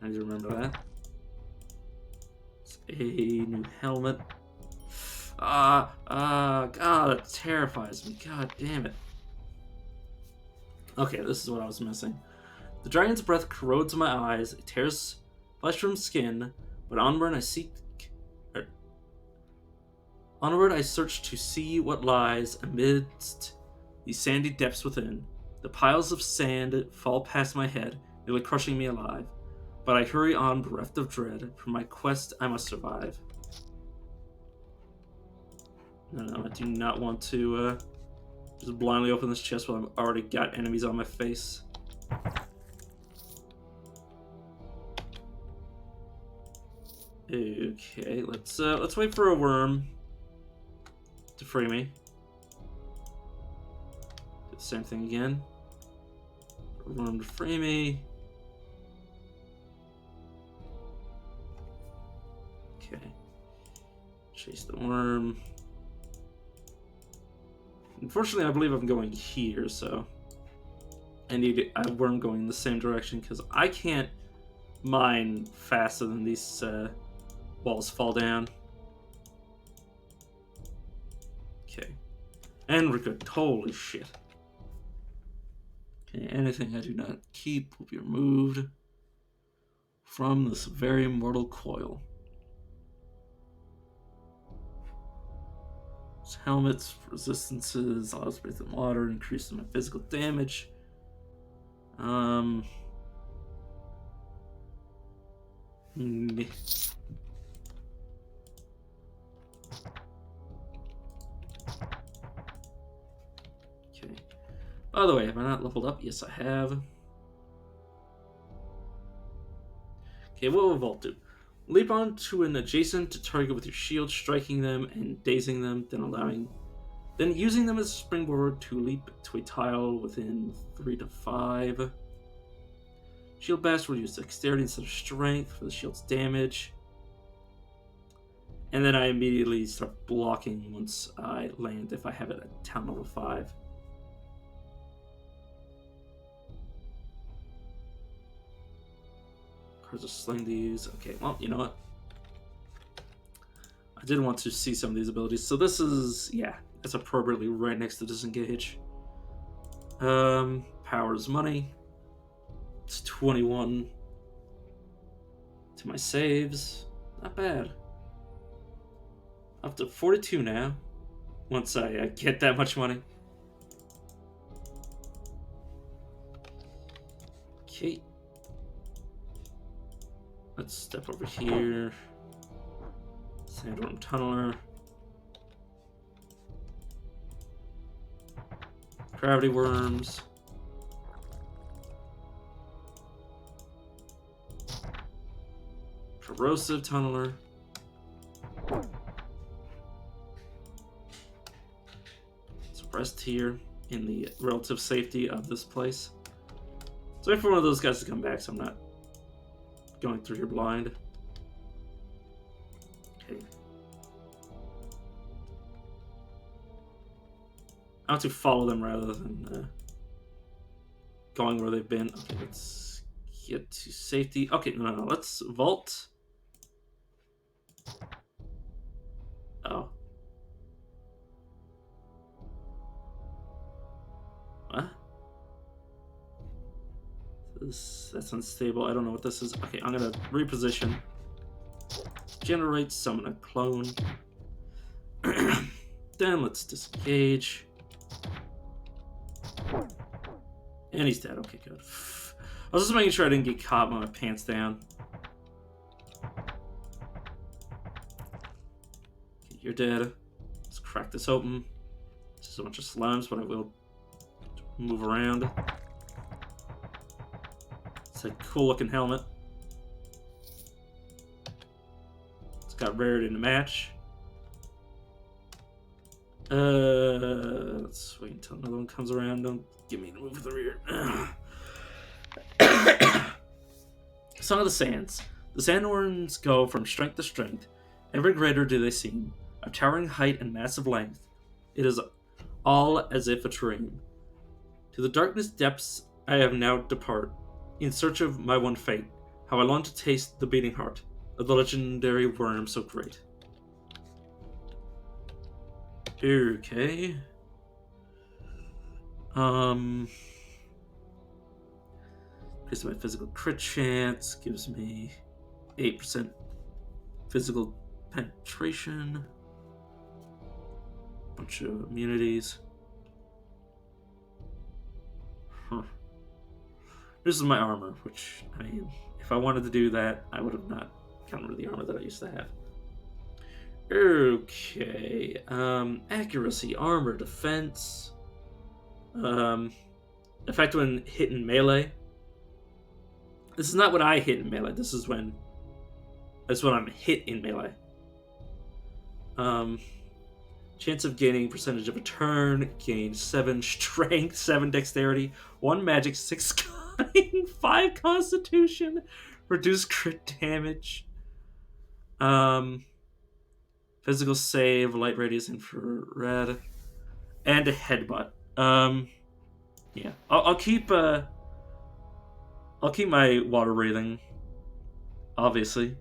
Speaker 1: I need to remember that. It's a new helmet. God, that terrifies me. God damn it. Okay, this is what I was missing. The dragon's breath corrodes my eyes, it tears flesh from skin, but onward I search to see what lies amidst these sandy depths within. The piles of sand fall past my head, nearly crushing me alive. But I hurry on, bereft of dread. For my quest, I must survive. No, I do not want to just blindly open this chest while I've already got enemies on my face. Okay, let's wait for a worm to free me. Do the same thing again. A worm to free me. Okay. Chase the worm. Unfortunately, I believe I'm going here, so I need a worm going in the same direction because I can't mine faster than these walls fall down. Okay. And we're good. Holy shit. Okay, anything I do not keep will be removed from this very mortal coil. Helmets, resistances, allows breath in water, increases my physical damage. Meh. Okay. By the way, have I not leveled up? Yes, I have. Okay, what will Vault do? Leap onto an adjacent target with your shield, striking them and dazing them, then using them as a springboard to leap to a tile within 3 to 5. Shield Blast will use dexterity instead of strength for the shield's damage. And then I immediately start blocking once I land if I have it at town level 5. Cards of Sling to use. Okay, well, you know what? I did want to see some of these abilities. So this is, yeah, it's appropriately right next to Disengage. Powers Money. It's 21 to my saves. Not bad. Up to 42 now. Once I get that much money. Okay. Let's step over here. Sandworm Tunneler. Gravity Worms. Corrosive Tunneler. Let's rest here in the relative safety of this place. So wait for one of those guys to come back so I'm not going through here blind. Okay. I want to follow them rather than going where they've been. Okay, let's get to safety. Okay, no, let's vault. Oh. What? That's unstable. I don't know what this is. Okay, I'm gonna reposition. Generate, summon a clone. Then let's disengage. And he's dead. Okay, good. I was just making sure I didn't get caught with my pants down. Okay, you're dead. Let's crack this open. This is a bunch of slimes, but I will move around. It's a cool looking helmet. It's got rarity in the match. Let's wait until another one comes around. Don't give me the move to the rear. Son of the Sands. The sandworms go from strength to strength. Ever greater do they seem, of towering height and massive length. It is all as if a dream. To the darkness depths I have now depart, in search of my one fate. How I long to taste the beating heart of the legendary worm so great. Okay. Increases my physical crit chance, gives me 8% physical penetration, bunch of immunities. This is my armor, which, I mean, if I wanted to do that, I would have not gotten rid of the armor that I used to have. Okay, accuracy, armor, defense, effect when hit in melee. This is not when I hit in melee, that's when I'm hit in melee. Chance of gaining percentage of a turn, gain 7 strength, 7 dexterity, 1 magic, 6 cunning, 5 constitution, reduce crit damage. Physical save, light radius infrared. and a headbutt. Yeah, I'll keep my water breathing, obviously.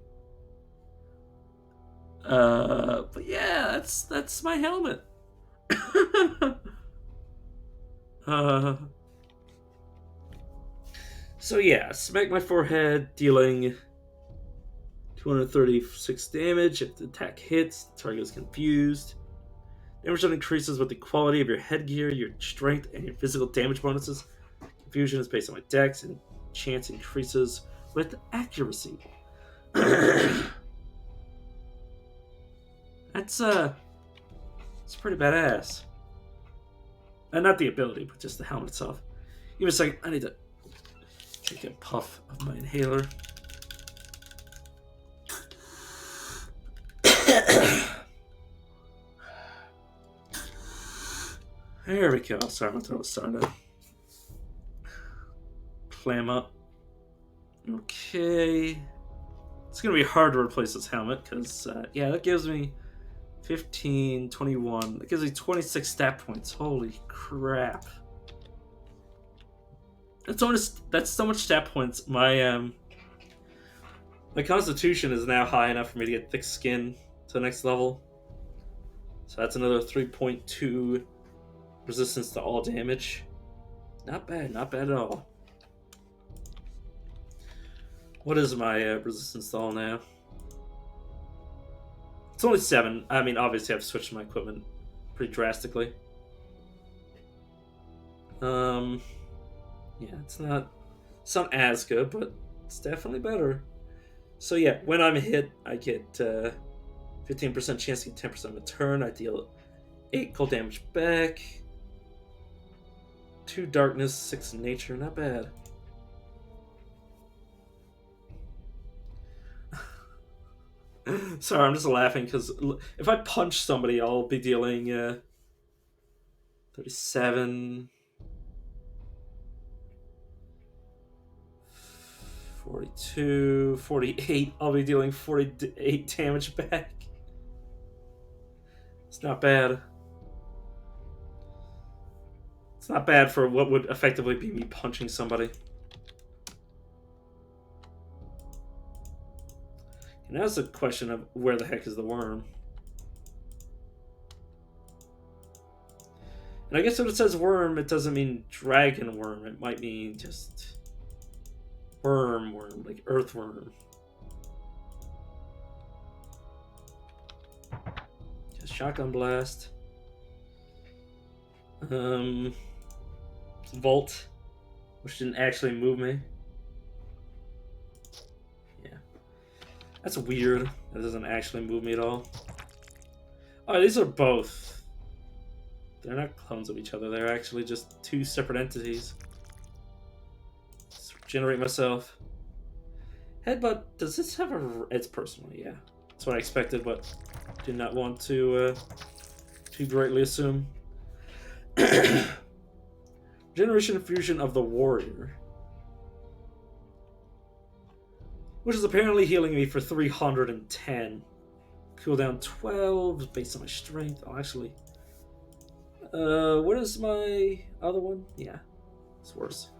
Speaker 1: But yeah, that's my helmet. uh, so yeah, smack my forehead, dealing 236 damage. If the attack hits, the target is confused. Damage that increases with the quality of your headgear, your strength, and your physical damage bonuses. Confusion is based on my dex, and chance increases with accuracy. That's it's pretty badass. And not the ability, but just the helmet itself. Give me a second. I need to take a puff of my inhaler. There we go. Sorry, my throat was starting to clam up. Okay. It's going to be hard to replace this helmet because, yeah, that gives me 15, 21. That gives me 26 stat points. Holy crap. That's so much stat points. My constitution is now high enough for me to get thick skin to the next level. So that's another 3.2 resistance to all damage. Not bad at all. What is my resistance to all now? It's only 7. I mean, obviously I've switched my equipment pretty drastically. Yeah, it's not as good, but it's definitely better. So yeah, when I'm hit, I get 15% chance to get 10% of a turn. I deal 8 cold damage back. 2 darkness, 6 nature, not bad. Sorry, I'm just laughing because if I punch somebody, I'll be dealing 37, 42, 48. I'll be dealing 48 damage back. It's not bad. It's not bad for what would effectively be me punching somebody. And now it's a question of where the heck is the worm. And I guess when it says worm, it doesn't mean dragon worm. It might mean just worm, like earthworm. Just shotgun blast. Vault, which didn't actually move me. Yeah. That's weird. That doesn't actually move me at all. Oh, these are both. They're not clones of each other. They're actually just 2 separate entities. Let's regenerate myself. Headbutt, does this have a... It's personal, yeah. That's what I expected, but did not want to too greatly assume. Generation Fusion of the Warrior. Which is apparently healing me for 310. Cooldown 12 based on my strength. Oh, actually... what is my other one? Yeah, it's worse.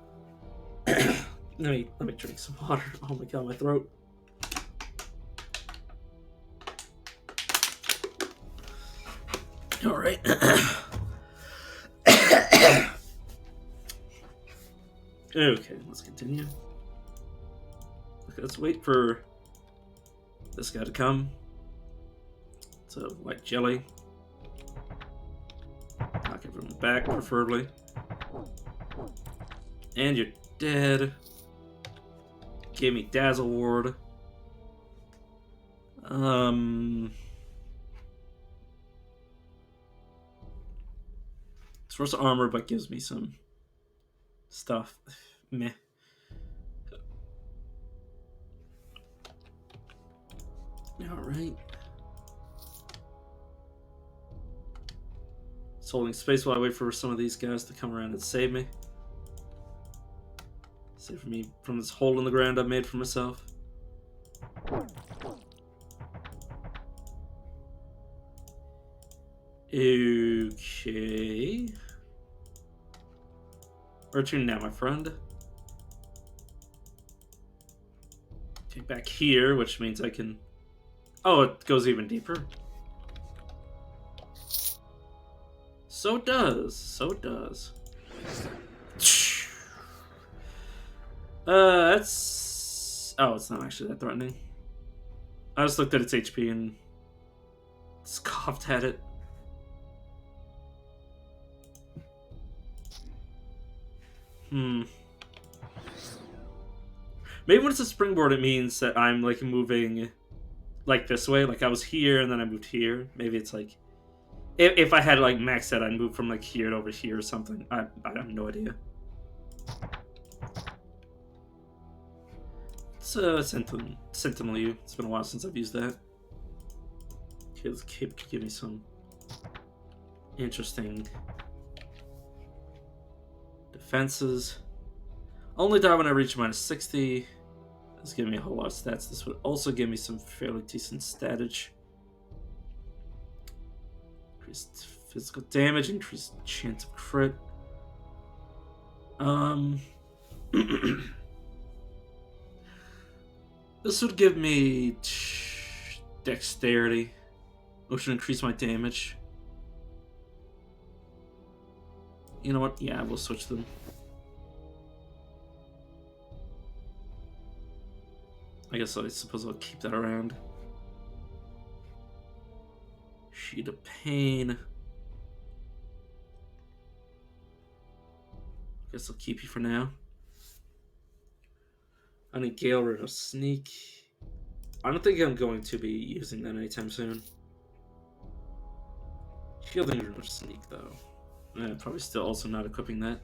Speaker 1: let me drink some water. Oh my god, my throat. All right. Okay, let's continue. Okay, let's wait for this guy to come. So, white jelly. Knock everyone back, preferably. And you're dead. Gave me Dazzle Ward. It's first armor, but gives me some stuff. Meh. Alright. Just holding space while I wait for some of these guys to come around and save me. Save me from this hole in the ground I've made for myself. Okay. Okay. Where to now, my friend? Okay, back here, which means I can... Oh, it goes even deeper. So it does. So it does. That's... Oh, it's not actually that threatening. I just looked at its HP and scoffed at it. Maybe when it's a springboard, it means that I'm, like, moving, like, this way. Like, I was here, and then I moved here. Maybe it's, like... If I had, like, maxed out, I'd move from, like, here to over here or something. I have no idea. It's Sentinel U. It's been a while since I've used that. Okay, let's give me some interesting defenses. Only die when I reach minus 60. This giving me a whole lot of stats. This would also give me some fairly decent statage. Increased physical damage, increased chance of crit. This would give me dexterity, which would increase my damage. You know what? Yeah, we'll switch them. I suppose I'll keep that around. Sheet of Pain. Guess I'll keep you for now. I need Gale Rid of Sneak. I don't think I'm going to be using that anytime soon. Shielding Rid of Sneak, though. Probably still also not equipping that.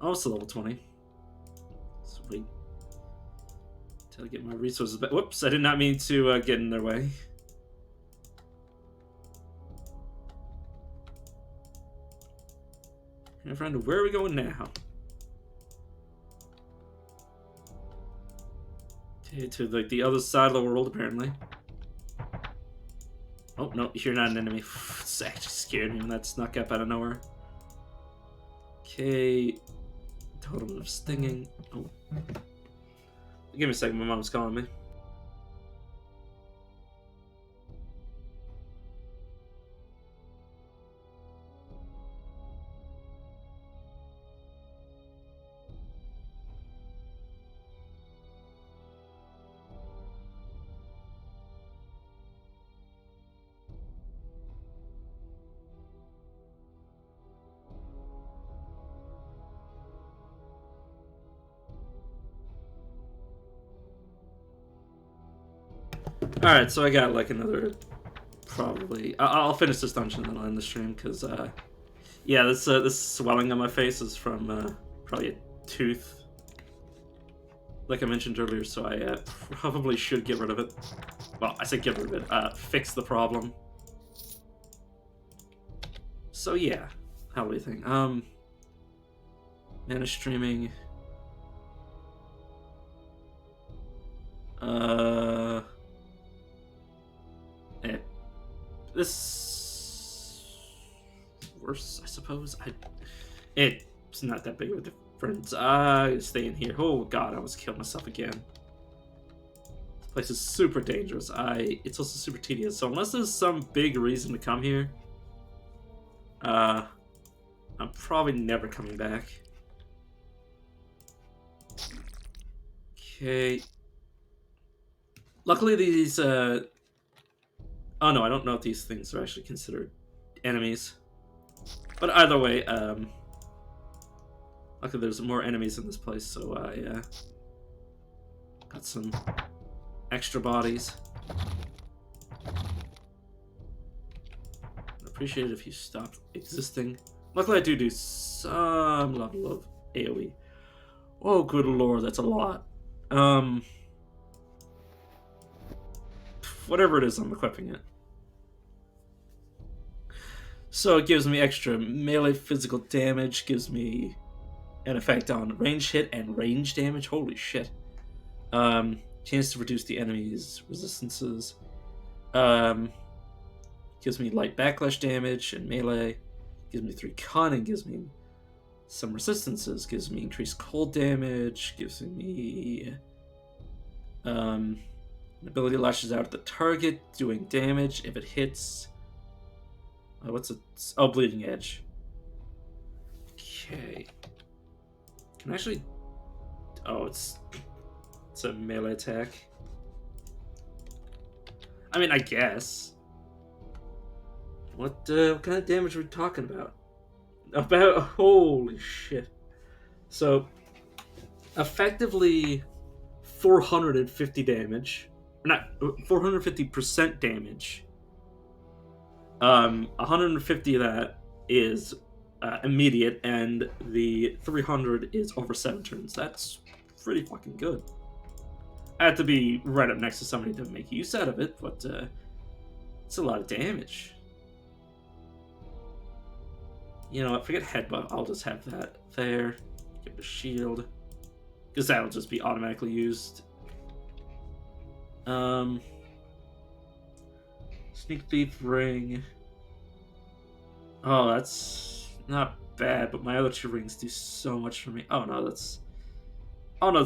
Speaker 1: Oh, it's level 20. Sweet. Till I get my resources back. Whoops, I did not mean to get in their way. Hey, friend, where are we going now? Okay, to like the other side of the world, apparently. Oh, no, you're not an enemy. It's actually scared me when that snuck up out of nowhere. Okay. Totem of Stinging. Oh. Give me a second, my mom's calling me. Alright, so I got like another, probably, I'll finish this dungeon and then I'll end the stream, because, yeah, this swelling on my face is from, probably a tooth, like I mentioned earlier, so I, probably should get rid of it. Well, I say get rid of it, fix the problem. So yeah, how do you think? Mana streaming. This worse, I suppose. It's not that big of a difference. Stay in here. Oh god, I almost killed myself again. This place is super dangerous. It's also super tedious. So unless there's some big reason to come here, I'm probably never coming back. Okay. Luckily, these oh no, I don't know if these things are actually considered enemies. But either way, luckily there's more enemies in this place, so I got some extra bodies. I'd appreciate it if you stopped existing. Luckily I do some level of AoE. Oh good lord, that's a lot. Whatever it is, I'm equipping it. So it gives me extra melee physical damage, gives me an effect on range hit and range damage. Holy shit. Chance to reduce the enemy's resistances. Gives me light backlash damage and melee. Gives me 3 cunning. Gives me some resistances. Gives me increased cold damage. Gives me an ability lashes out at the target, doing damage if it hits. What's it? Oh, bleeding edge. Okay. Can I actually? Oh, it's a melee attack. I mean, I guess. What kind of damage are we talking about? Holy shit. So, effectively 450 damage. Not 450% damage. 150 of that is immediate, and the 300 is over 7 turns. That's pretty fucking good. I had to be right up next to somebody to make use out of it, but it's a lot of damage. You know what, forget headbutt, I'll just have that there. Give a shield. Because that'll just be automatically used. Sneak thief ring. Oh, that's not bad, but my other 2 rings do so much for me. Oh no, this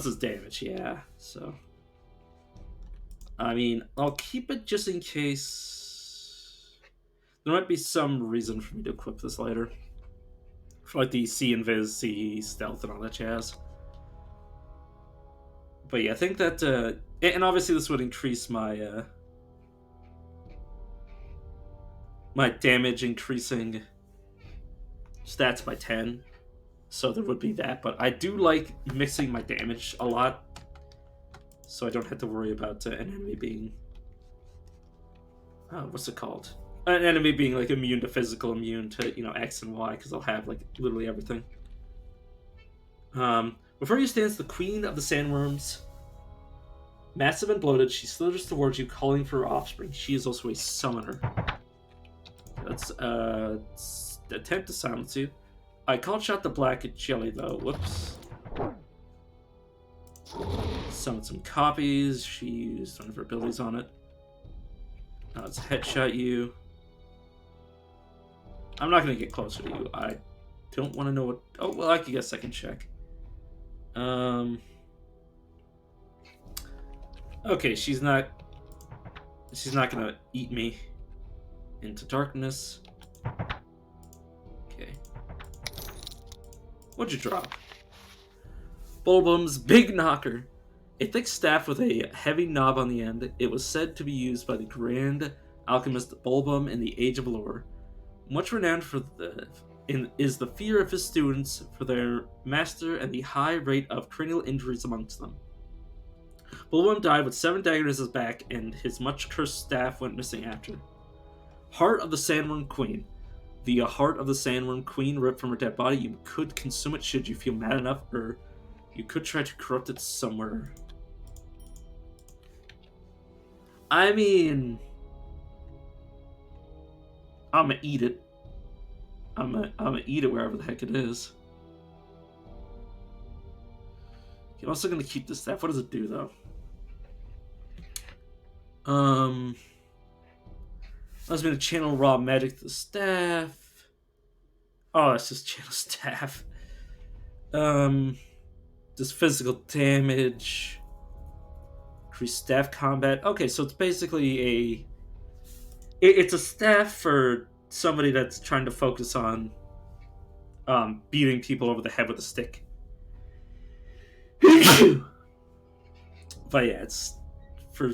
Speaker 1: is damage, yeah. So I mean, I'll keep it just in case. There might be some reason for me to equip this later. For like the C Invis, C stealth, and all that jazz. But yeah, I think that, and obviously this would increase my, my damage increasing stats by 10. So there would be that, but I do like mixing my damage a lot. So I don't have to worry about an enemy being, what's it called? An enemy being like immune to physical, immune to, you know, X and Y, because I'll have like literally everything. Before you stands the Queen of the Sandworms. Massive and bloated, she slithers towards you, calling for her offspring. She is also a summoner. Let's attempt to silence you. I can't shot the black jelly though. Whoops. Summon some copies. She used one of her abilities on it. Now let's headshot you. I'm not going to get closer to you. I don't want to know what... Oh, well, I guess I can check. Okay, she's not going to eat me into darkness. Okay. What'd you drop? Bulbum's Big Knocker. A thick staff with a heavy knob on the end. It was said to be used by the grand alchemist Bulbum in the Age of Lore. Much renowned for is the fear of his students for their master and the high rate of cranial injuries amongst them. Bulbum died with 7 daggers in his back, and his much cursed staff went missing after. Heart of the Sandworm Queen. The heart of the Sandworm Queen ripped from her dead body. You could consume it should you feel mad enough, or you could try to corrupt it somewhere. I mean, I'm gonna eat it. I'm gonna eat it wherever the heck it is. I'm also gonna keep the staff. What does it do though? I was gonna channel raw magic to the staff. Oh, that's just channel staff. Just physical damage. Increase staff combat. Okay, so it's basically it's a staff for somebody that's trying to focus on beating people over the head with a stick. But yeah, it's for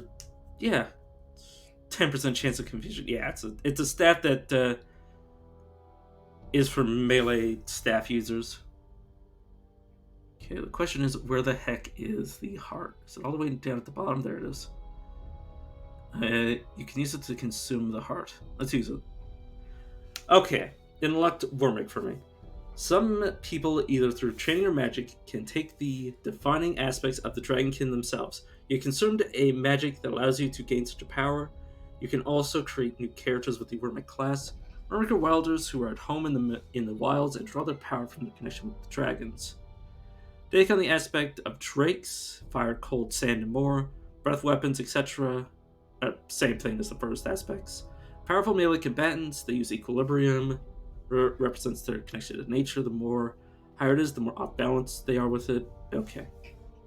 Speaker 1: 10% chance of confusion. Yeah, it's a staff that is for melee staff users. Okay, the question is, where the heck is the heart? Is it all the way down at the bottom? There it is. You can use it to consume the heart. Let's use it. Okay, unlocked Wormic for me. Some people, either through training or magic, can take the defining aspects of the Dragonkin themselves. You consumed a magic that allows you to gain such a power. You can also create new characters with the Wormic class. Wormic are wilders who are at home in the wilds and draw their power from the connection with the dragons. They take on the aspect of drakes, fire, cold, sand, and more, breath weapons, etc. Same thing as the first aspects. Powerful melee combatants, they use equilibrium, represents their connection to nature. The more higher it is, the more off balance they are with it. Okay.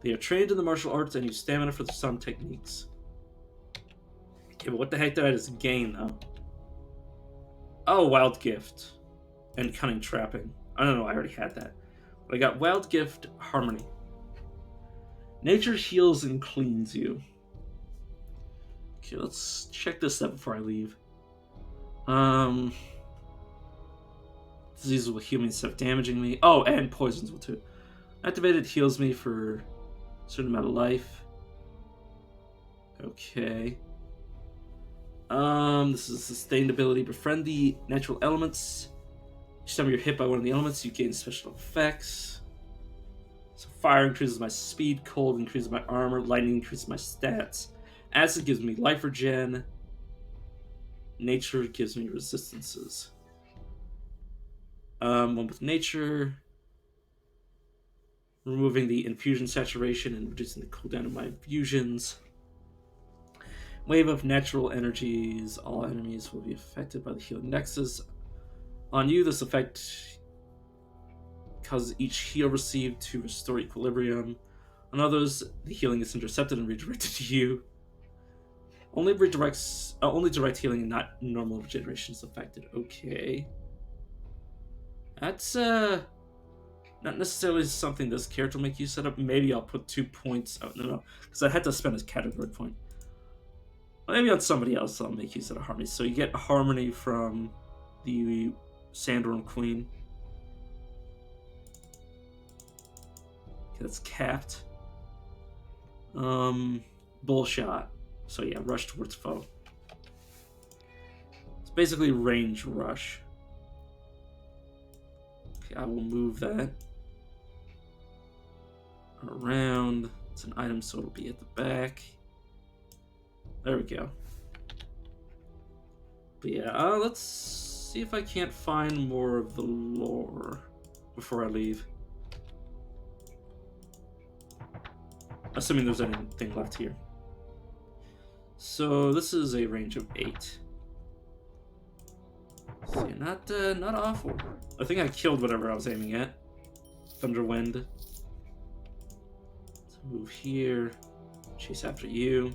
Speaker 1: They are trained in the martial arts and use stamina for some techniques. Okay, but what the heck did I just gain, though? Oh, Wild Gift. And Cunning Trapping. I don't know, I already had that. But I got Wild Gift, Harmony. Nature heals and cleans you. Okay, let's check this out before I leave. Diseases will heal me instead of damaging me. Oh, and poisons will too. Activated heals me for a certain amount of life. Okay. This is sustained ability. Befriend the natural elements. Each time you're hit by one of the elements, you gain special effects. So fire increases my speed, cold increases my armor, lightning increases my stats. Acid gives me life regen. Nature gives me resistances. One with nature. Removing the infusion saturation and reducing the cooldown of my infusions. Wave of natural energies. All enemies will be affected by the healing nexus. On you, this effect causes each heal received to restore equilibrium. On others, the healing is intercepted and redirected to you. Only direct healing and not normal regeneration is affected. Okay. That's not necessarily something this character will make you set up. Maybe I'll put 2 points. Oh, no, because I had to spend a category point. Maybe on somebody else I'll make use of Harmony. So you get Harmony from the Sandworm Queen. Okay, that's capped. Bullshot. So yeah, rush towards foe. It's basically range rush. Okay, I will move that around. It's an item, so it'll be at the back. There we go. But yeah, let's see if I can't find more of the lore before I leave. Assuming there's anything left here. So this is a range of 8. So yeah, not awful. I think I killed whatever I was aiming at. Thunderwind. Let's move here. Chase after you.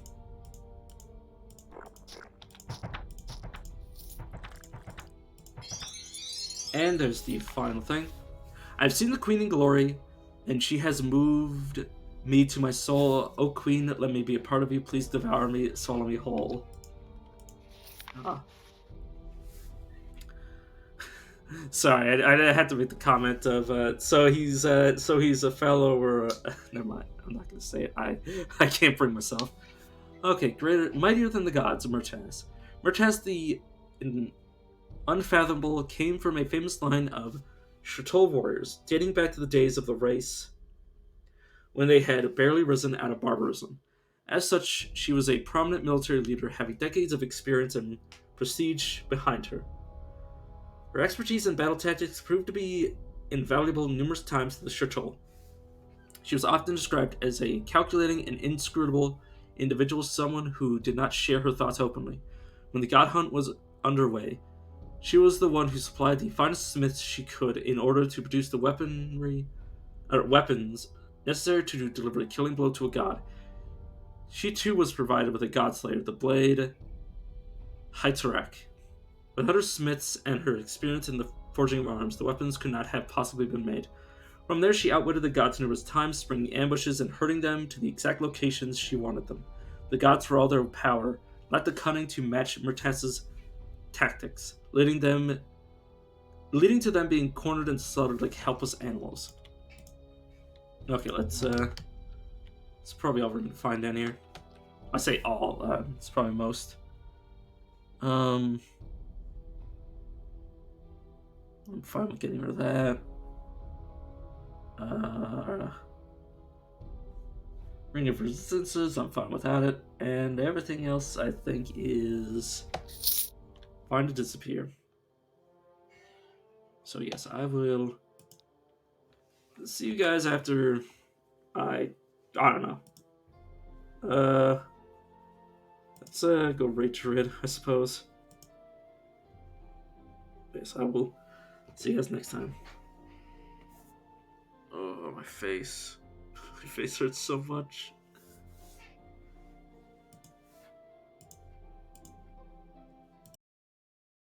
Speaker 1: And there's the final thing. I've seen the Queen in glory, and she has moved me to my soul. O Queen, let me be a part of you. Please devour me, swallow me whole. Ah. Sorry, I had to make the comment of so he's a fellow or never mind. I'm not gonna say it. I can't bring myself. Okay, greater, mightier than the gods, Murtaz. Murtaz the unfathomable came from a famous line of Shatol warriors, dating back to the days of the race when they had barely risen out of barbarism. As such, she was a prominent military leader having decades of experience and prestige behind her. Her expertise in battle tactics proved to be invaluable numerous times to the Shatol. She was often described as a calculating and inscrutable individual, someone who did not share her thoughts openly. When the god hunt was underway, she was the one who supplied the finest smiths she could in order to produce the weapons necessary to deliver a killing blow to a god. She too was provided with a godslayer, the blade Haitarak. Without her smiths and her experience in the forging of arms, the weapons could not have possibly been made. From there, she outwitted the gods numerous times, springing ambushes and herding them to the exact locations she wanted them. The gods, for all their power, lacked the cunning to match Murtaz's tactics, leading to them being cornered and slaughtered like helpless animals. Okay, it's probably all we're gonna find down here. I say all, it's probably most. I'm fine with getting rid of that. Ring of Resistances, I'm fine without it. And everything else, I think, is fine to disappear. So yes, I will see you guys after I don't know. Let's go raid to rid, I suppose. Yes, I will see you guys next time. Oh, my face. My face hurts so much.